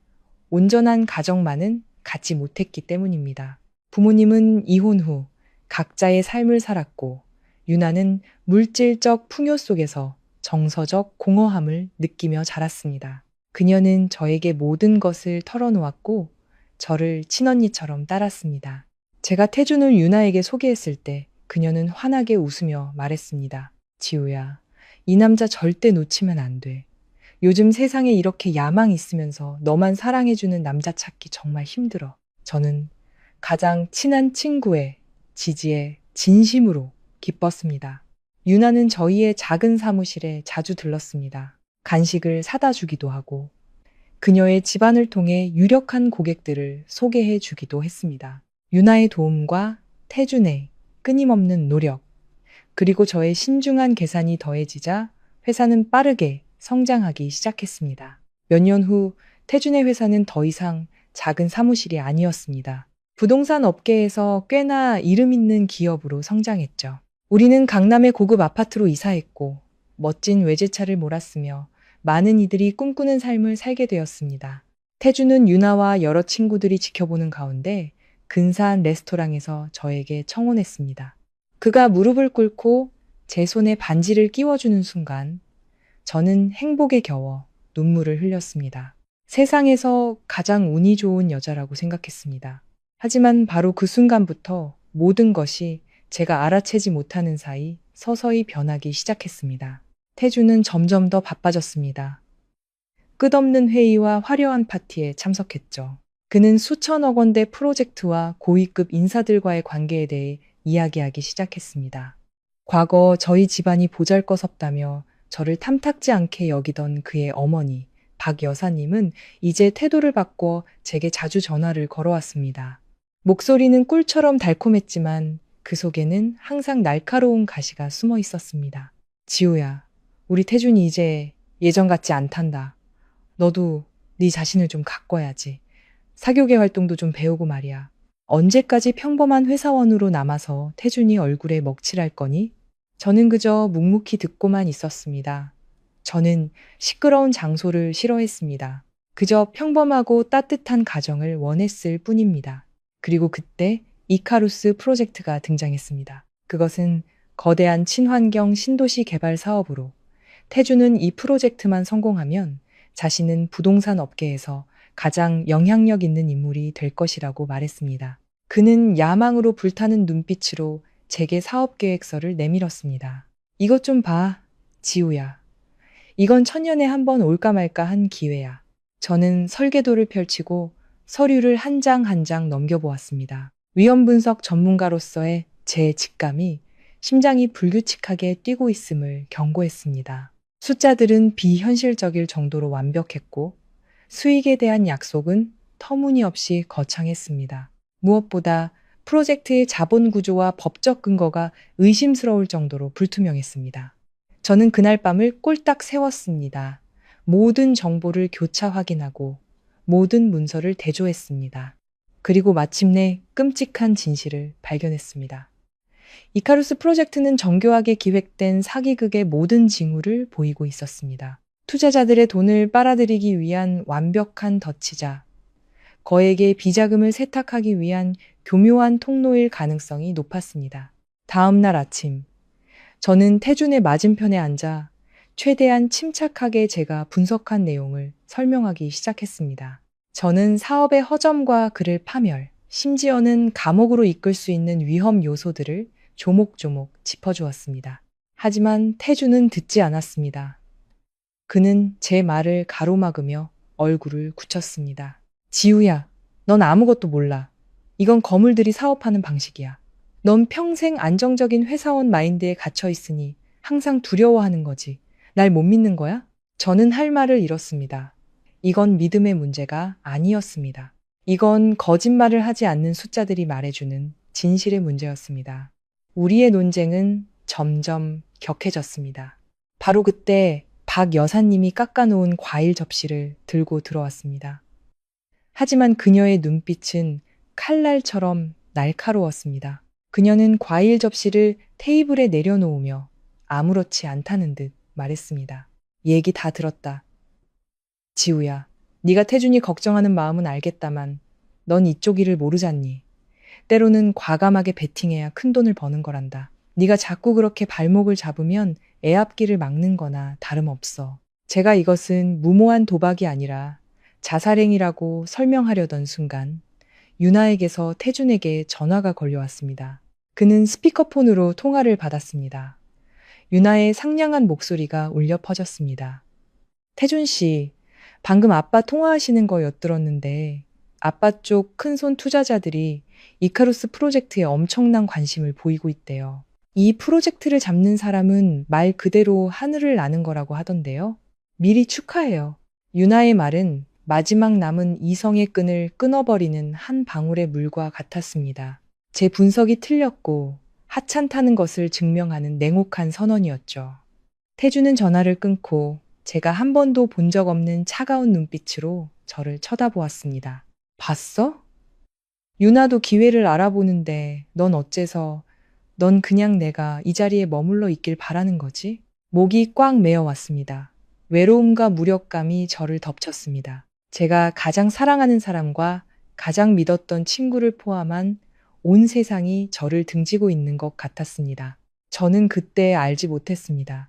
온전한 가정만은 갖지 못했기 때문입니다. 부모님은 이혼 후 각자의 삶을 살았고 유나는 물질적 풍요 속에서 정서적 공허함을 느끼며 자랐습니다. 그녀는 저에게 모든 것을 털어놓았고 저를 친언니처럼 따랐습니다. 제가 태준을 유나에게 소개했을 때 그녀는 환하게 웃으며 말했습니다. 지우야, 이 남자 절대 놓치면 안 돼. 요즘 세상에 이렇게 야망 있으면서 너만 사랑해주는 남자 찾기 정말 힘들어. 저는 가장 친한 친구의 지지에 진심으로 기뻤습니다. 유나는 저희의 작은 사무실에 자주 들렀습니다. 간식을 사다 주기도 하고 그녀의 집안을 통해 유력한 고객들을 소개해 주기도 했습니다. 유나의 도움과 태준의 끊임없는 노력, 그리고 저의 신중한 계산이 더해지자 회사는 빠르게 성장하기 시작했습니다. 몇 년 후 태준의 회사는 더 이상 작은 사무실이 아니었습니다. 부동산 업계에서 꽤나 이름 있는 기업으로 성장했죠. 우리는 강남의 고급 아파트로 이사했고 멋진 외제차를 몰았으며 많은 이들이 꿈꾸는 삶을 살게 되었습니다. 태준은 유나와 여러 친구들이 지켜보는 가운데 근사한 레스토랑에서 저에게 청혼했습니다. 그가 무릎을 꿇고 제 손에 반지를 끼워주는 순간 저는 행복에 겨워 눈물을 흘렸습니다. 세상에서 가장 운이 좋은 여자라고 생각했습니다. 하지만 바로 그 순간부터 모든 것이 제가 알아채지 못하는 사이 서서히 변하기 시작했습니다. 태준은 점점 더 바빠졌습니다. 끝없는 회의와 화려한 파티에 참석했죠. 그는 수천억 원대 프로젝트와 고위급 인사들과의 관계에 대해 이야기하기 시작했습니다. 과거 저희 집안이 보잘것없다며 저를 탐탁지 않게 여기던 그의 어머니 박 여사님은 이제 태도를 바꿔 제게 자주 전화를 걸어왔습니다. 목소리는 꿀처럼 달콤했지만 그 속에는 항상 날카로운 가시가 숨어 있었습니다. 지우야, 우리 태준이 이제 예전 같지 않단다. 너도 네 자신을 좀 가꿔야지. 사교계 활동도 좀 배우고 말이야. 언제까지 평범한 회사원으로 남아서 태준이 얼굴에 먹칠할 거니? 저는 그저 묵묵히 듣고만 있었습니다. 저는 시끄러운 장소를 싫어했습니다. 그저 평범하고 따뜻한 가정을 원했을 뿐입니다. 그리고 그때 이카루스 프로젝트가 등장했습니다. 그것은 거대한 친환경 신도시 개발 사업으로 태준은 이 프로젝트만 성공하면 자신은 부동산 업계에서 가장 영향력 있는 인물이 될 것이라고 말했습니다. 그는 야망으로 불타는 눈빛으로 제게 사업 계획서를 내밀었습니다. 이것 좀 봐, 지우야. 이건 천년에 한 번 올까 말까 한 기회야. 저는 설계도를 펼치고 서류를 한 장 한 장 넘겨보았습니다. 위험 분석 전문가로서의 제 직감이 심장이 불규칙하게 뛰고 있음을 경고했습니다. 숫자들은 비현실적일 정도로 완벽했고 수익에 대한 약속은 터무니없이 거창했습니다. 무엇보다 프로젝트의 자본 구조와 법적 근거가 의심스러울 정도로 불투명했습니다. 저는 그날 밤을 꼴딱 세웠습니다. 모든 정보를 교차 확인하고 모든 문서를 대조했습니다. 그리고 마침내 끔찍한 진실을 발견했습니다. 이카루스 프로젝트는 정교하게 기획된 사기극의 모든 징후를 보이고 있었습니다. 투자자들의 돈을 빨아들이기 위한 완벽한 덫이자 거액의 비자금을 세탁하기 위한 교묘한 통로일 가능성이 높았습니다. 다음 날 아침, 저는 태준의 맞은편에 앉아 최대한 침착하게 제가 분석한 내용을 설명하기 시작했습니다. 저는 사업의 허점과 그를 파멸, 심지어는 감옥으로 이끌 수 있는 위험 요소들을 조목조목 짚어주었습니다. 하지만 태준은 듣지 않았습니다. 그는 제 말을 가로막으며 얼굴을 굳혔습니다. 지우야, 넌 아무것도 몰라. 이건 거물들이 사업하는 방식이야. 넌 평생 안정적인 회사원 마인드에 갇혀 있으니 항상 두려워하는 거지. 날 못 믿는 거야? 저는 할 말을 잃었습니다. 이건 믿음의 문제가 아니었습니다. 이건 거짓말을 하지 않는 숫자들이 말해주는 진실의 문제였습니다. 우리의 논쟁은 점점 격해졌습니다. 바로 그때 박 여사님이 깎아놓은 과일 접시를 들고 들어왔습니다. 하지만 그녀의 눈빛은 칼날처럼 날카로웠습니다. 그녀는 과일 접시를 테이블에 내려놓으며 아무렇지 않다는 듯 말했습니다. 얘기 다 들었다. 지우야, 네가 태준이 걱정하는 마음은 알겠다만 넌 이쪽 일을 모르잖니. 때로는 과감하게 베팅해야 큰 돈을 버는 거란다. 네가 자꾸 그렇게 발목을 잡으면 애 앞길을 막는 거나 다름없어. 제가 이것은 무모한 도박이 아니라 자살행위라고 설명하려던 순간 유나에게서 태준에게 전화가 걸려왔습니다. 그는 스피커폰으로 통화를 받았습니다. 유나의 상냥한 목소리가 울려 퍼졌습니다. 태준 씨, 방금 아빠 통화하시는 거 엿들었는데 아빠 쪽 큰손 투자자들이 이카루스 프로젝트에 엄청난 관심을 보이고 있대요. 이 프로젝트를 잡는 사람은 말 그대로 하늘을 나는 거라고 하던데요. 미리 축하해요. 유나의 말은 마지막 남은 이성의 끈을 끊어버리는 한 방울의 물과 같았습니다. 제 분석이 틀렸고 하찮다는 것을 증명하는 냉혹한 선언이었죠. 태주는 전화를 끊고 제가 한 번도 본 적 없는 차가운 눈빛으로 저를 쳐다보았습니다. 봤어? 유나도 기회를 알아보는데 넌 어째서 넌 그냥 내가 이 자리에 머물러 있길 바라는 거지? 목이 꽉 메어왔습니다. 외로움과 무력감이 저를 덮쳤습니다. 제가 가장 사랑하는 사람과 가장 믿었던 친구를 포함한 온 세상이 저를 등지고 있는 것 같았습니다. 저는 그때 알지 못했습니다.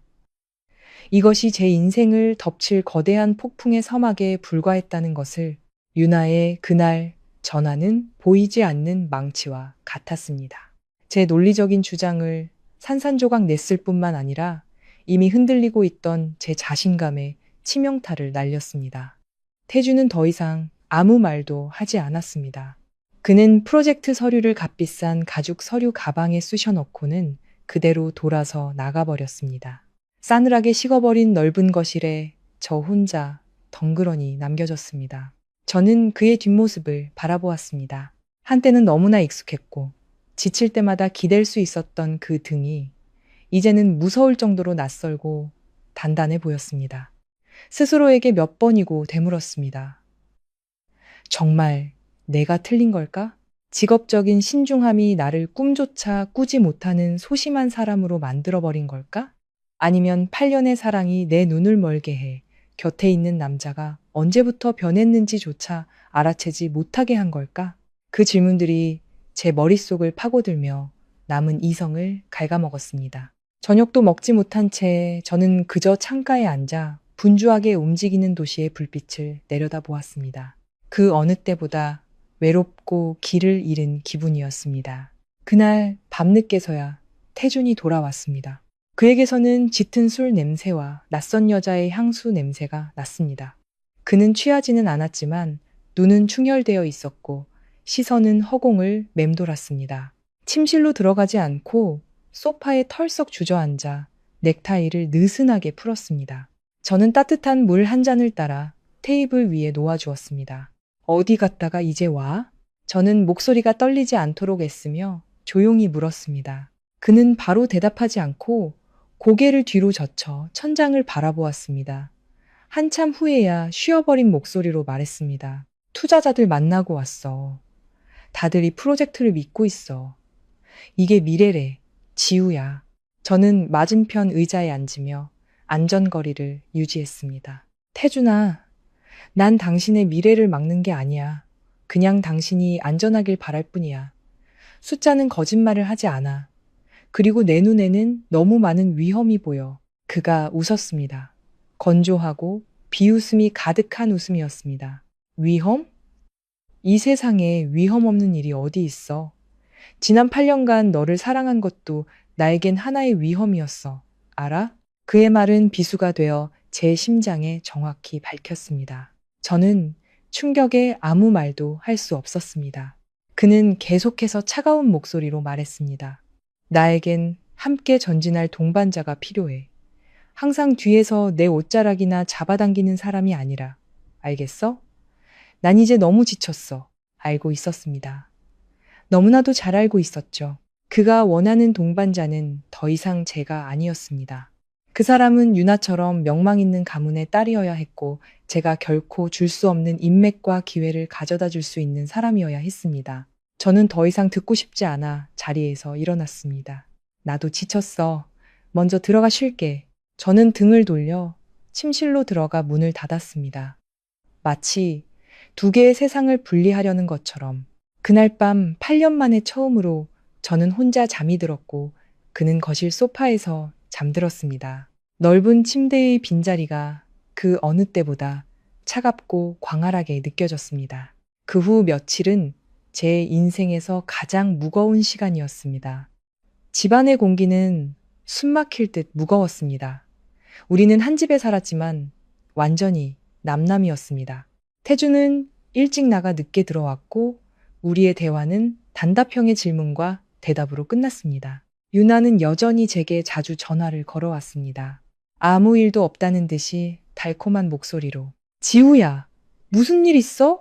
이것이 제 인생을 덮칠 거대한 폭풍의 서막에 불과했다는 것을. 유나의 그날 전화는 보이지 않는 망치와 같았습니다. 제 논리적인 주장을 산산조각 냈을 뿐만 아니라 이미 흔들리고 있던 제 자신감에 치명타를 날렸습니다. 태주는 더 이상 아무 말도 하지 않았습니다. 그는 프로젝트 서류를 값비싼 가죽 서류 가방에 쑤셔넣고는 그대로 돌아서 나가버렸습니다. 싸늘하게 식어버린 넓은 거실에 저 혼자 덩그러니 남겨졌습니다. 저는 그의 뒷모습을 바라보았습니다. 한때는 너무나 익숙했고 지칠 때마다 기댈 수 있었던 그 등이 이제는 무서울 정도로 낯설고 단단해 보였습니다. 스스로에게 몇 번이고 되물었습니다. 정말 내가 틀린 걸까? 직업적인 신중함이 나를 꿈조차 꾸지 못하는 소심한 사람으로 만들어버린 걸까? 아니면 8년의 사랑이 내 눈을 멀게 해 곁에 있는 남자가 언제부터 변했는지조차 알아채지 못하게 한 걸까? 그 질문들이 제 머릿속을 파고들며 남은 이성을 갉아먹었습니다. 저녁도 먹지 못한 채 저는 그저 창가에 앉아 분주하게 움직이는 도시의 불빛을 내려다보았습니다. 그 어느 때보다 외롭고 길을 잃은 기분이었습니다. 그날 밤늦게서야 태준이 돌아왔습니다. 그에게서는 짙은 술 냄새와 낯선 여자의 향수 냄새가 났습니다. 그는 취하지는 않았지만 눈은 충혈되어 있었고 시선은 허공을 맴돌았습니다. 침실로 들어가지 않고 소파에 털썩 주저앉아 넥타이를 느슨하게 풀었습니다. 저는 따뜻한 물 한 잔을 따라 테이블 위에 놓아주었습니다. 어디 갔다가 이제 와? 저는 목소리가 떨리지 않도록 애쓰며 조용히 물었습니다. 그는 바로 대답하지 않고 고개를 뒤로 젖혀 천장을 바라보았습니다. 한참 후에야 쉬어버린 목소리로 말했습니다. 투자자들 만나고 왔어. 다들 이 프로젝트를 믿고 있어. 이게 미래래. 지우야. 저는 맞은편 의자에 앉으며 안전거리를 유지했습니다. 태준아, 난 당신의 미래를 막는 게 아니야. 그냥 당신이 안전하길 바랄 뿐이야. 숫자는 거짓말을 하지 않아. 그리고 내 눈에는 너무 많은 위험이 보여. 그가 웃었습니다. 건조하고 비웃음이 가득한 웃음이었습니다. 위험? 이 세상에 위험 없는 일이 어디 있어. 지난 8년간 너를 사랑한 것도 나에겐 하나의 위험이었어. 알아? 그의 말은 비수가 되어 제 심장에 정확히 박혔습니다. 저는 충격에 아무 말도 할 수 없었습니다. 그는 계속해서 차가운 목소리로 말했습니다. 나에겐 함께 전진할 동반자가 필요해. 항상 뒤에서 내 옷자락이나 잡아당기는 사람이 아니라. 알겠어? 난 이제 너무 지쳤어. 알고 있었습니다. 너무나도 잘 알고 있었죠. 그가 원하는 동반자는 더 이상 제가 아니었습니다. 그 사람은 유나처럼 명망 있는 가문의 딸이어야 했고, 제가 결코 줄 수 없는 인맥과 기회를 가져다 줄 수 있는 사람이어야 했습니다. 저는 더 이상 듣고 싶지 않아 자리에서 일어났습니다. 나도 지쳤어. 먼저 들어가 쉴게. 저는 등을 돌려 침실로 들어가 문을 닫았습니다. 마치 두 개의 세상을 분리하려는 것처럼 그날 밤 8년 만에 처음으로 저는 혼자 잠이 들었고 그는 거실 소파에서 잠들었습니다. 넓은 침대의 빈자리가 그 어느 때보다 차갑고 광활하게 느껴졌습니다. 그 후 며칠은 제 인생에서 가장 무거운 시간이었습니다. 집안의 공기는 숨막힐 듯 무거웠습니다. 우리는 한 집에 살았지만 완전히 남남이었습니다. 태주는 일찍 나가 늦게 들어왔고 우리의 대화는 단답형의 질문과 대답으로 끝났습니다. 유나는 여전히 제게 자주 전화를 걸어왔습니다. 아무 일도 없다는 듯이 달콤한 목소리로. 지우야, 무슨 일 있어?